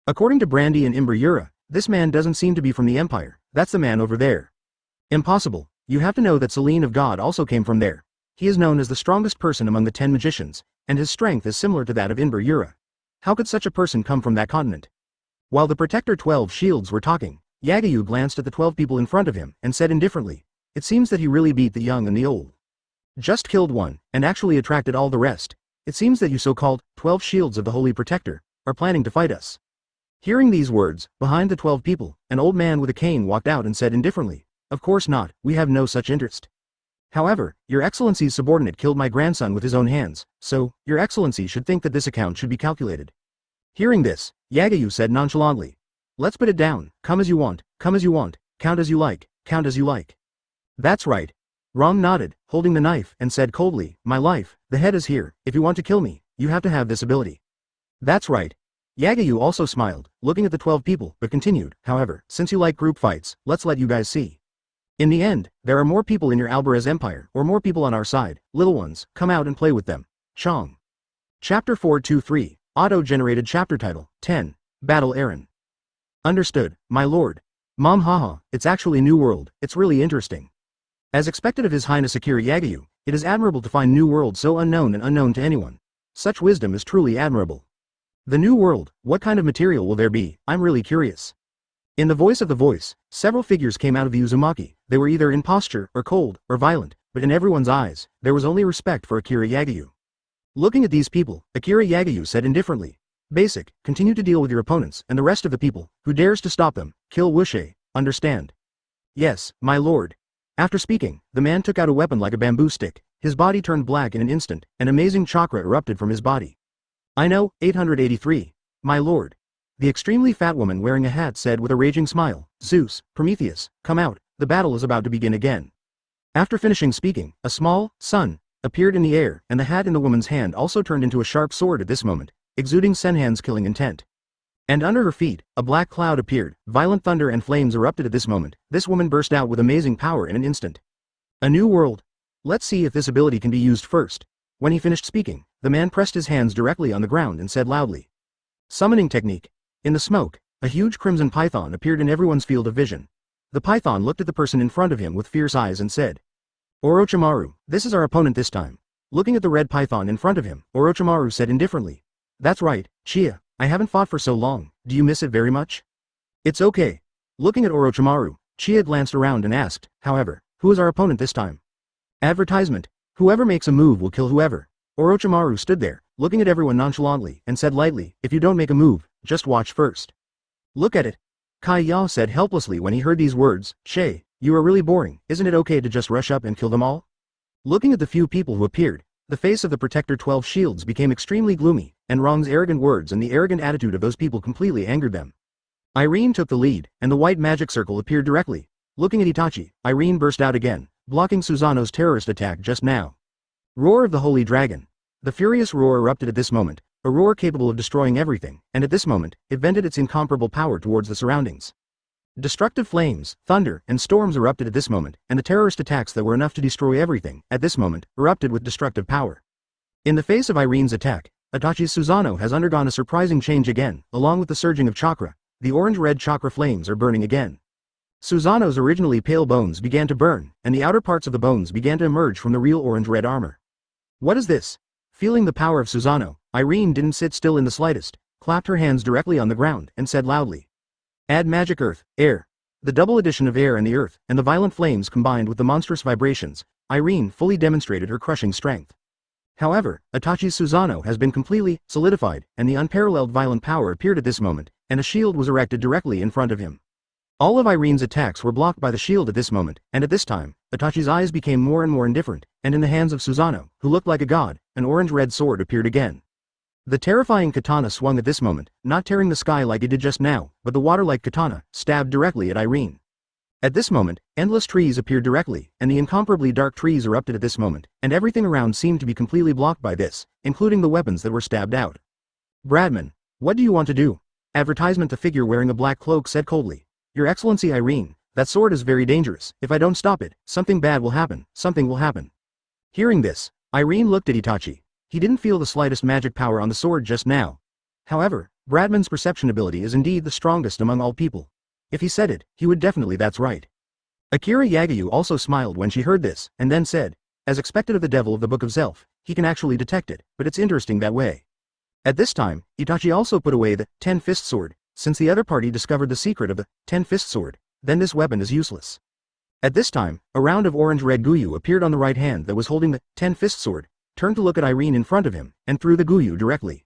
Speaker 1: According to Brandy and Imbriura, this man doesn't seem to be from the Empire, that's the man over there. Impossible, you have to know that Selene of God also came from there. He is known as the strongest person among the 10 magicians, and his strength is similar to that of Imbriura. How could such a person come from that continent? While the Protector 12 shields were talking, Yagayu glanced at the 12 people in front of him, and said indifferently, "It seems that he really beat the young and the old. Just killed one, and actually attracted all the rest. It seems that you so-called 12 shields of the Holy Protector are planning to fight us." Hearing these words, behind the 12 people, an old man with a cane walked out and said indifferently, Of course not, we have no such interest. However, Your Excellency's subordinate killed my grandson with his own hands, so, Your Excellency should think that this account should be calculated. Hearing this, Yagayu said nonchalantly. Let's put it down, come as you want, count as you like, count as you like. That's right. Rom nodded, holding the knife, and said coldly, my life, the head is here, if you want to kill me, you have to have this ability. That's right. Yagayu also smiled, looking at the 12 people, but continued, however, since you like group fights, let's let you guys see. In the end, there are more people in your Alvarez Empire, or more people on our side, little ones, come out and play with them. Chong. Chapter 423, Auto-generated chapter title, 10, Battle Aaron. Understood, my lord. Mom haha, it's actually New World, it's really interesting. As expected of His Highness Akira Yagayu, it is admirable to find New World so unknown and unknown to anyone. Such wisdom is truly admirable. The New World, what kind of material will there be, I'm really curious. In the voice of the voice, several figures came out of the Uzumaki, they were either in posture, or cold, or violent, but in everyone's eyes, there was only respect for Akira Yagayu. Looking at these people, Akira Yagayu said indifferently, Basic, continue to deal with your opponents, and the rest of the people, who dares to stop them, kill Wuxie, understand? Yes, my lord. After speaking, the man took out a weapon like a bamboo stick, his body turned black in an instant, and amazing chakra erupted from his body. I know, 883. My lord. The extremely fat woman wearing a hat said with a raging smile, Zeus, Prometheus, come out, the battle is about to begin again. After finishing speaking, a small sun appeared in the air, and the hat in the woman's hand also turned into a sharp sword at this moment, exuding Senhan's killing intent. And under her feet, a black cloud appeared, violent thunder and flames erupted at this moment, this woman burst out with amazing power in an instant. A new world. Let's see if this ability can be used first. When he finished speaking, the man pressed his hands directly on the ground and said loudly. Summoning technique. In the smoke, a huge crimson python appeared in everyone's field of vision. The python looked at the person in front of him with fierce eyes and said, Orochimaru, this is our opponent this time. Looking at the red python in front of him, Orochimaru said indifferently. That's right, Chia, I haven't fought for so long, do you miss it very much? It's okay. Looking at Orochimaru, Chia glanced around and asked, however, who is our opponent this time? Advertisement. Whoever makes a move will kill whoever. Orochimaru stood there, looking at everyone nonchalantly, and said lightly, if you don't make a move, just watch first. Look at it. Kai Yao said helplessly when he heard these words, Shay, you are really boring, isn't it okay to just rush up and kill them all? Looking at the few people who appeared, the face of the Protector 12 Shields became extremely gloomy, and Rong's arrogant words and the arrogant attitude of those people completely angered them. Irene took the lead, and the white magic circle appeared directly. Looking at Itachi, Irene burst out again, blocking Susanoo's terrorist attack just now. Roar of the Holy Dragon. The furious roar erupted at this moment, a roar capable of destroying everything, and at this moment, it vented its incomparable power towards the surroundings. Destructive flames, thunder, and storms erupted at this moment, and the terrorist attacks that were enough to destroy everything, at this moment, erupted with destructive power. In the face of Irene's attack, Itachi's Susanoo has undergone a surprising change again, along with the surging of chakra, the orange-red chakra flames are burning again. Susanoo's originally pale bones began to burn, and the outer parts of the bones began to emerge from the real orange-red armor. What is this? Feeling the power of Susanoo, Irene didn't sit still in the slightest, clapped her hands directly on the ground, and said loudly. Add magic earth, air. The double addition of air and the earth, and the violent flames combined with the monstrous vibrations, Irene fully demonstrated her crushing strength. However, Itachi's Susanoo has been completely solidified, and the unparalleled violent power appeared at this moment, and a shield was erected directly in front of him. All of Irene's attacks were blocked by the shield at this moment, and at this time, Itachi's eyes became more and more indifferent, and in the hands of Susanoo, who looked like a god, an orange-red sword appeared again. The terrifying katana swung at this moment, not tearing the sky like it did just now, but the water-like katana stabbed directly at Irene. At this moment, endless trees appeared directly, and the incomparably dark trees erupted at this moment, and everything around seemed to be completely blocked by this, including the weapons that were stabbed out. Bradman, what do you want to do? Advertisement. The figure wearing a black cloak said coldly. Your Excellency Irene, that sword is very dangerous, if I don't stop it, something bad will happen, something will happen. Hearing this, Irene looked at Itachi. He didn't feel the slightest magic power on the sword just now. However, Bradman's perception ability is indeed the strongest among all people. If he said it, he would definitely that's right. Akira Yagayu also smiled when she heard this, and then said, as expected of the devil of the Book of Zelf, he can actually detect it, but it's interesting that way. At this time, Itachi also put away the Ten-Fist Sword, since the other party discovered the secret of the Ten-Fist Sword, then this weapon is useless. At this time, a round of orange-red Guyu appeared on the right hand that was holding the Ten-Fist Sword, turned to look at Irene in front of him, and threw the Guyu directly.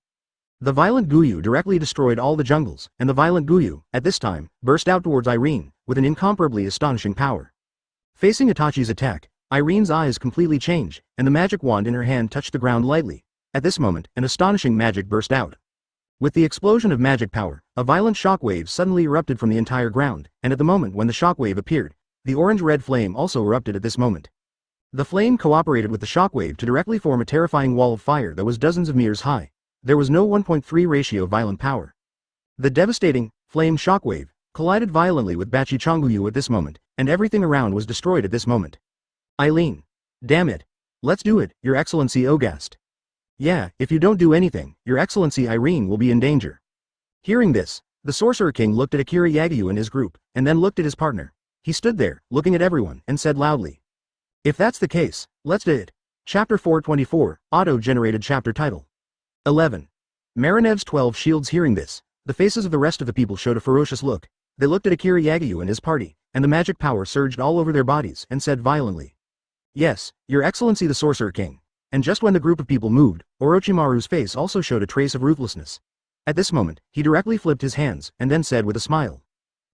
Speaker 1: The violent Guyu directly destroyed all the jungles, and the violent Guyu, at this time, burst out towards Irene, with an incomparably astonishing power. Facing Itachi's attack, Irene's eyes completely changed, and the magic wand in her hand touched the ground lightly. At this moment, an astonishing magic burst out. With the explosion of magic power, a violent shockwave suddenly erupted from the entire ground, and at the moment when the shockwave appeared, the orange-red flame also erupted at this moment. The flame cooperated with the shockwave to directly form a terrifying wall of fire that was dozens of meters high. There was no 1.3 ratio violent power. The devastating, flame shockwave, collided violently with Bachi Chonguyu at this moment, and everything around was destroyed at this moment. Eileen. Damn it. Let's do it, Your Excellency Ogast. Yeah, if you don't do anything, Your Excellency Irene will be in danger. Hearing this, the Sorcerer King looked at Akira Yagyu and his group, and then looked at his partner. He stood there, looking at everyone, and said loudly. If that's the case, let's do it. Chapter 424, Auto-Generated Chapter Title. 11. Marinev's 12 shields. Hearing this, the faces of the rest of the people showed a ferocious look. They looked at Akira Yagyu and his party, and the magic power surged all over their bodies, and said violently. Yes, Your Excellency the Sorcerer King. And just when the group of people moved, Orochimaru's face also showed a trace of ruthlessness. At this moment, he directly flipped his hands, and then said with a smile.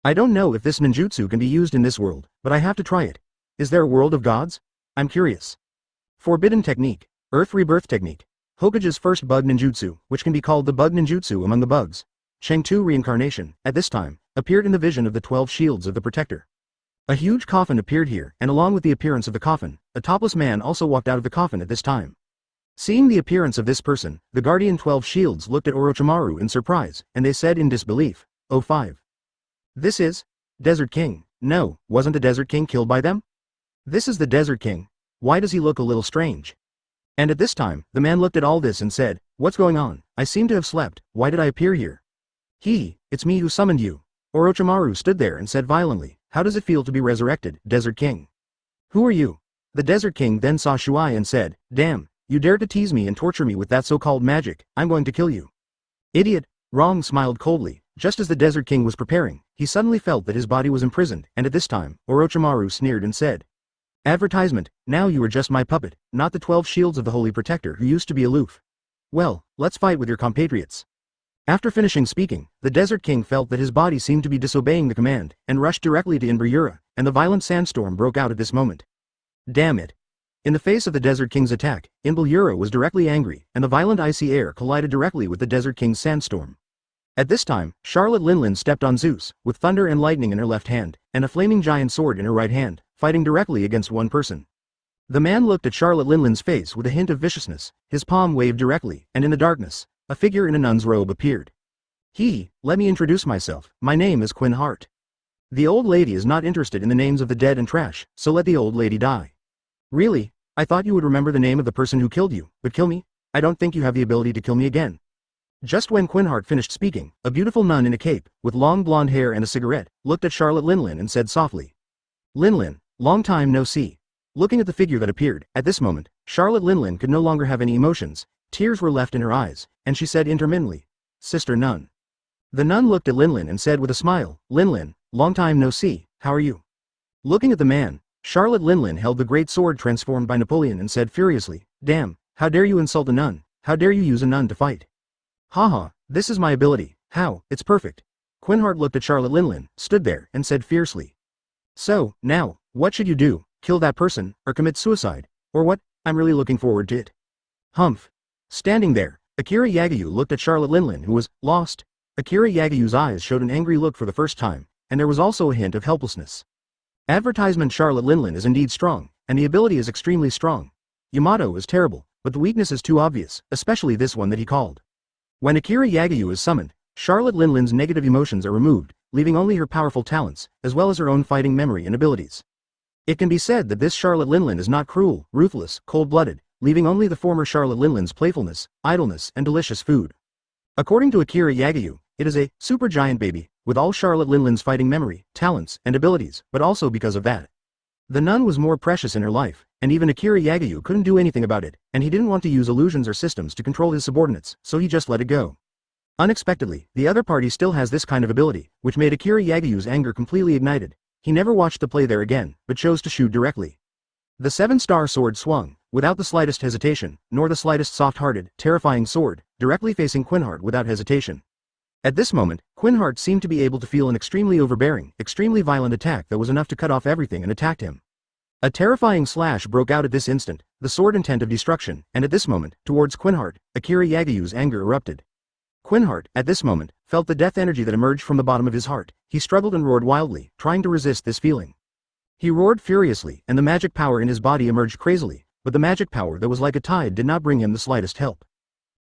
Speaker 1: I don't know if this ninjutsu can be used in this world, but I have to try it. Is there a world of gods? I'm curious. Forbidden Technique. Earth Rebirth Technique. Hokage's first bug ninjutsu, which can be called the bug ninjutsu among the bugs. Shang-Tu Reincarnation, at this time, appeared in the vision of the 12 shields of the Protector. A huge coffin appeared here, and along with the appearance of the coffin, a topless man also walked out of the coffin at this time. Seeing the appearance of this person, the Guardian 12 Shields looked at Orochimaru in surprise, and they said in disbelief, "Oh 5. This is Desert King. No, wasn't the Desert King killed by them? This is the Desert King. Why does he look a little strange?" And at this time, the man looked at all this and said, "What's going on? I seem to have slept. Why did I appear here?" It's me who summoned you." Orochimaru stood there and said violently, "How does it feel to be resurrected, Desert King?" "Who are you?" The Desert King then saw Shuai and said, "Damn, you dared to tease me and torture me with that so-called magic. I'm going to kill you." "Idiot." Rong smiled coldly. Just as the Desert King was preparing, he suddenly felt that his body was imprisoned, and at this time, Orochimaru sneered and said, "Advertisement, now you are just my puppet, not the 12 shields of the Holy Protector who used to be aloof. Well, let's fight with your compatriots." After finishing speaking, the Desert King felt that his body seemed to be disobeying the command, and rushed directly to Inburiura, and the violent sandstorm broke out at this moment. Damn it. In the face of the Desert King's attack, Inburiura was directly angry, and the violent icy air collided directly with the Desert King's sandstorm. At this time, Charlotte Linlin stepped on Zeus, with thunder and lightning in her left hand, and a flaming giant sword in her right hand, fighting directly against one person. The man looked at Charlotte Linlin's face with a hint of viciousness, his palm waved directly, and in the darkness, a figure in a nun's robe appeared. Let me introduce myself, my name is Quinn Hart. The old lady is not interested in the names of the dead and trash, so let the old lady die. Really? I thought you would remember the name of the person who killed you, but kill me? I don't think you have the ability to kill me again. Just when Quinn Hart finished speaking, a beautiful nun in a cape, with long blonde hair and a cigarette, looked at Charlotte Linlin and said softly. Linlin, long time no see. Looking at the figure that appeared, at this moment, Charlotte Linlin could no longer have any emotions, tears were left in her eyes, and she said intermittently, "Sister Nun." The nun looked at Linlin and said with a smile, "Linlin, long time no see, how are you?" Looking at the man, Charlotte Linlin held the great sword transformed by Napoleon and said furiously, "Damn, how dare you insult a nun, how dare you use a nun to fight?" "Haha, this is my ability, how, it's perfect." Quinn Hart looked at Charlotte Linlin, stood there, and said fiercely. "So, now, what should you do, kill that person, or commit suicide, or what? I'm really looking forward to it." Humph. Standing there, Akira Yagyu looked at Charlotte Linlin who was lost. Akira Yagyu's eyes showed an angry look for the first time, and there was also a hint of helplessness. Advertisement Charlotte Linlin is indeed strong, and the ability is extremely strong. Yamato is terrible, but the weakness is too obvious, especially this one that he called. When Akira Yagyu is summoned, Charlotte Linlin's negative emotions are removed, leaving only her powerful talents, as well as her own fighting memory and abilities. It can be said that this Charlotte Linlin is not cruel, ruthless, cold-blooded, leaving only the former Charlotte Linlin's playfulness, idleness, and delicious food. According to Akira Yagyu, it is a super giant baby, with all Charlotte Linlin's fighting memory, talents, and abilities, but also because of that. The nun was more precious in her life, and even Akira Yagyu couldn't do anything about it, and he didn't want to use illusions or systems to control his subordinates, so he just let it go. Unexpectedly, the other party still has this kind of ability, which made Akira Yagyu's anger completely ignited. He never watched the play there again, but chose to shoot directly. The 7-star sword swung, without the slightest hesitation, nor the slightest soft-hearted, terrifying sword, directly facing Quinn Hart without hesitation. At this moment, Quinn Hart seemed to be able to feel an extremely overbearing, extremely violent attack that was enough to cut off everything and attacked him. A terrifying slash broke out at this instant, the sword intent of destruction, and at this moment, towards Quinhart, Akira Yagayu's anger erupted. Quinhart, at this moment, felt the death energy that emerged from the bottom of his heart. He struggled and roared wildly, trying to resist this feeling. He roared furiously, and the magic power in his body emerged crazily, but the magic power that was like a tide did not bring him the slightest help.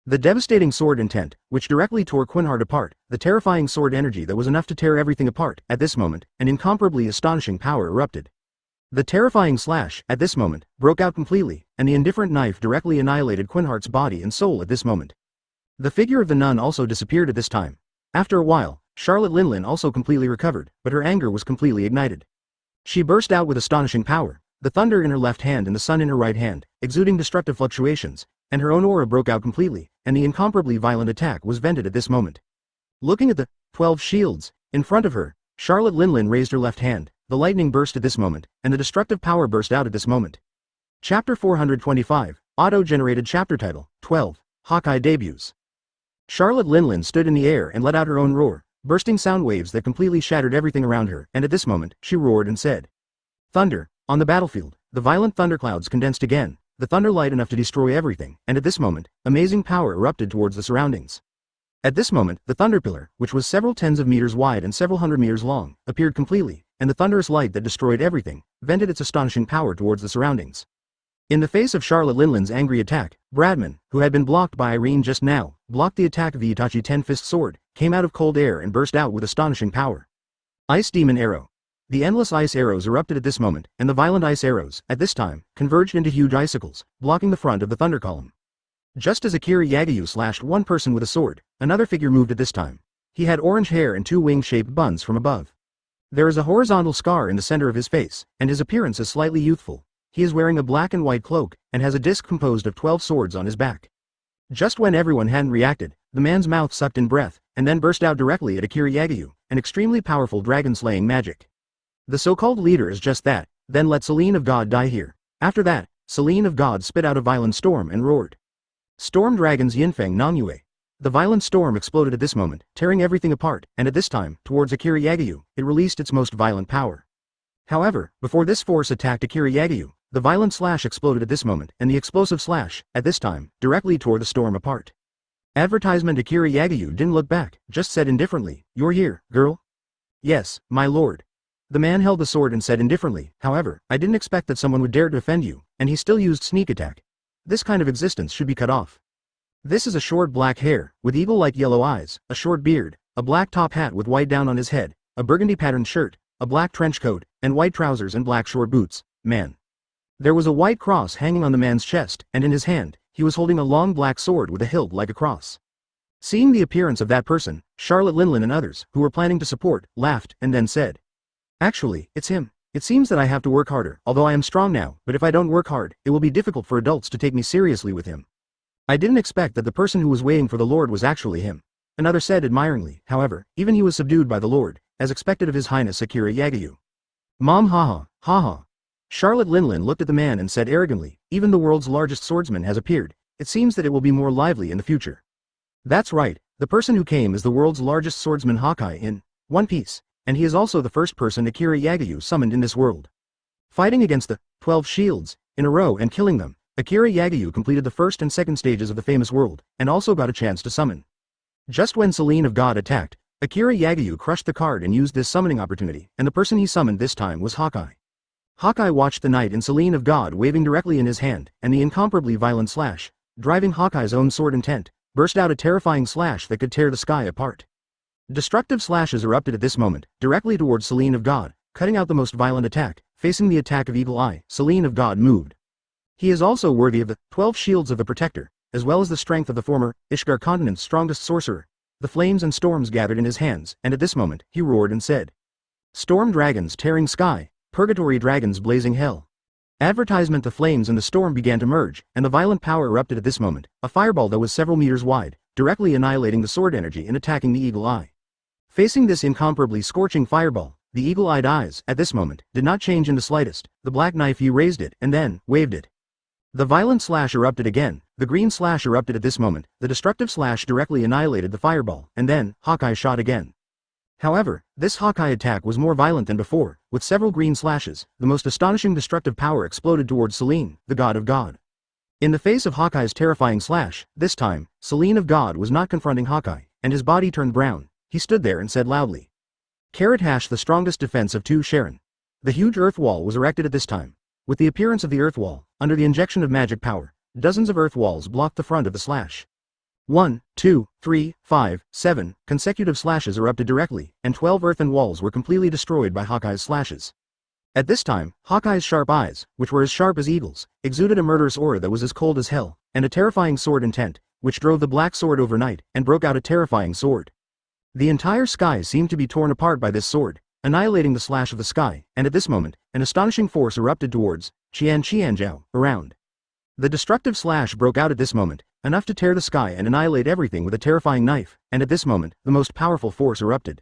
Speaker 1: The devastating sword intent, which directly tore Quinhart apart, the terrifying sword energy that was enough to tear everything apart, at this moment, an incomparably astonishing power erupted. The terrifying slash, at this moment, broke out completely, and the indifferent knife directly annihilated Quinhart's body and soul at this moment. The figure of the nun also disappeared at this time. After a while, Charlotte Linlin also completely recovered, but her anger was completely ignited. She burst out with astonishing power, the thunder in her left hand and the sun in her right hand, exuding destructive fluctuations, and her own aura broke out completely, and the incomparably violent attack was vented at this moment. Looking at the 12 shields in front of her, Charlotte Linlin raised her left hand, the lightning burst at this moment, and the destructive power burst out at this moment. Chapter 425, Auto-generated chapter title, 12, Hokage debuts. Charlotte Linlin stood in the air and let out her own roar, bursting sound waves that completely shattered everything around her, and at this moment, she roared and said, "Thunder!" On the battlefield, the violent thunderclouds condensed again, the thunder light enough to destroy everything, and at this moment, amazing power erupted towards the surroundings. At this moment, the thunder pillar, which was several tens of meters wide and several hundred meters long, appeared completely, and the thunderous light that destroyed everything, vented its astonishing power towards the surroundings. In the face of Charlotte Linlin's angry attack, Bradman, who had been blocked by Irene just now, blocked the attack of the Itachi Ten-Fist Sword, came out of cold air and burst out with astonishing power. Ice Demon Arrow. The endless ice arrows erupted at this moment, and the violent ice arrows, at this time, converged into huge icicles, blocking the front of the thunder column. Just as Akira Yagayu slashed one person with a sword, another figure moved at this time. He had orange hair and two wing-shaped buns from above. There is a horizontal scar in the center of his face, and his appearance is slightly youthful. He is wearing a black and white cloak, and has a disc composed of 12 swords on his back. Just when everyone hadn't reacted, the man's mouth sucked in breath, and then burst out directly at Akira Yagayu, an extremely powerful dragon-slaying magic. The so-called leader is just that, then let Selene of God die here. After that, Selene of God spit out a violent storm and roared. Storm Dragon's Yinfeng Nangyue. The violent storm exploded at this moment, tearing everything apart, and at this time, towards Akira Yagayu, it released its most violent power. However, before this force attacked Akira Yagayu, the violent slash exploded at this moment, and the explosive slash, at this time, directly tore the storm apart. Advertisement. Akira Yagayu didn't look back, just said indifferently, "You're here, girl?" "Yes, my lord." The man held the sword and said indifferently, "However, I didn't expect that someone would dare to defend you," and he still used sneak attack. This kind of existence should be cut off. This is a short black hair, with eagle-like yellow eyes, a short beard, a black top hat with white down on his head, a burgundy-patterned shirt, a black trench coat, and white trousers and black short boots, man. There was a white cross hanging on the man's chest, and in his hand, he was holding a long black sword with a hilt like a cross. Seeing the appearance of that person, Charlotte Linlin and others, who were planning to support, laughed, and then said, "Actually, it's him. It seems that I have to work harder, although I am strong now, but if I don't work hard, it will be difficult for adults to take me seriously with him. I didn't expect that the person who was waiting for the Lord was actually him." Another said admiringly, "However, even he was subdued by the Lord, as expected of His Highness Akira Yagayu." Mom haha, haha. Charlotte Linlin looked at the man and said arrogantly, "Even the world's largest swordsman has appeared. It seems that it will be more lively in the future." That's right, the person who came is the world's largest swordsman Hokage in One Piece, and he is also the first person Akira Yagayu summoned in this world. Fighting against the 12 shields in a row and killing them, Akira Yagayu completed the first and second stages of the famous world, and also got a chance to summon. Just when Selene of God attacked, Akira Yagayu crushed the card and used this summoning opportunity, and the person he summoned this time was Hokage. Hokage watched the knight in Selene of God waving directly in his hand, and the incomparably violent slash, driving Hokage's own sword intent, burst out a terrifying slash that could tear the sky apart. Destructive slashes erupted at this moment, directly towards Selene of God, cutting out the most violent attack. Facing the attack of Eagle Eye, Selene of God moved. He is also worthy of the 12 shields of the Protector, as well as the strength of the former Ishgar continent's strongest sorcerer. The flames and storms gathered in his hands, and at this moment, he roared and said, "Storm dragons tearing sky, purgatory dragons blazing hell." Advertisement. The flames and the storm began to merge, and the violent power erupted at this moment, a fireball that was several meters wide, directly annihilating the sword energy and attacking the Eagle Eye. Facing this incomparably scorching fireball, the eagle-eyed eyes, at this moment, did not change in the slightest. The black knife, he raised it, and then, waved it. The violent slash erupted again, the green slash erupted at this moment, the destructive slash directly annihilated the fireball, and then, Hawkeye shot again. However, this Hokage attack was more violent than before, with several green slashes. The most astonishing destructive power exploded towards Selene, the god of God. In the face of Hokage's terrifying slash, this time, Selene of God was not confronting Hokage, and his body turned brown. He stood there and said loudly, the strongest defense of 2 Sharon. The huge earth wall was erected at this time. With the appearance of the earth wall, under the injection of magic power, dozens of earth walls blocked the front of the slash. 1, 2, 3, 5, 7 consecutive slashes erupted directly, and 12 earthen walls were completely destroyed by Hokage's slashes. At this time, Hokage's sharp eyes, which were as sharp as eagles, exuded a murderous aura that was as cold as hell, and a terrifying sword intent, which drove the black sword overnight and broke out a terrifying sword. The entire sky seemed to be torn apart by this sword, annihilating the slash of the sky, and at this moment, an astonishing force erupted towards Qianjiao, around. The destructive slash broke out at this moment, enough to tear the sky and annihilate everything with a terrifying knife, and at this moment, the most powerful force erupted.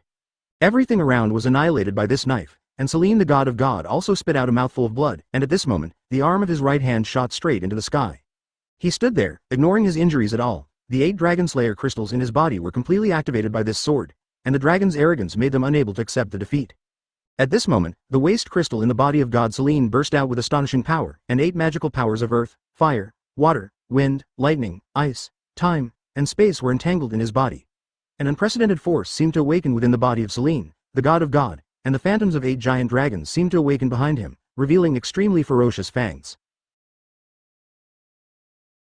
Speaker 1: Everything around was annihilated by this knife, and Selene the god of God also spit out a mouthful of blood, and at this moment, the arm of his right hand shot straight into the sky. He stood there, ignoring his injuries at all. The 8 Dragon Slayer crystals in his body were completely activated by this sword, and the dragon's arrogance made them unable to accept the defeat. At this moment, the waste crystal in the body of God Selene burst out with astonishing power, and 8 magical powers of earth, fire, water, wind, lightning, ice, time, and space were entangled in his body. An unprecedented force seemed to awaken within the body of Selene, the god of God, and the phantoms of 8 giant dragons seemed to awaken behind him, revealing extremely ferocious fangs.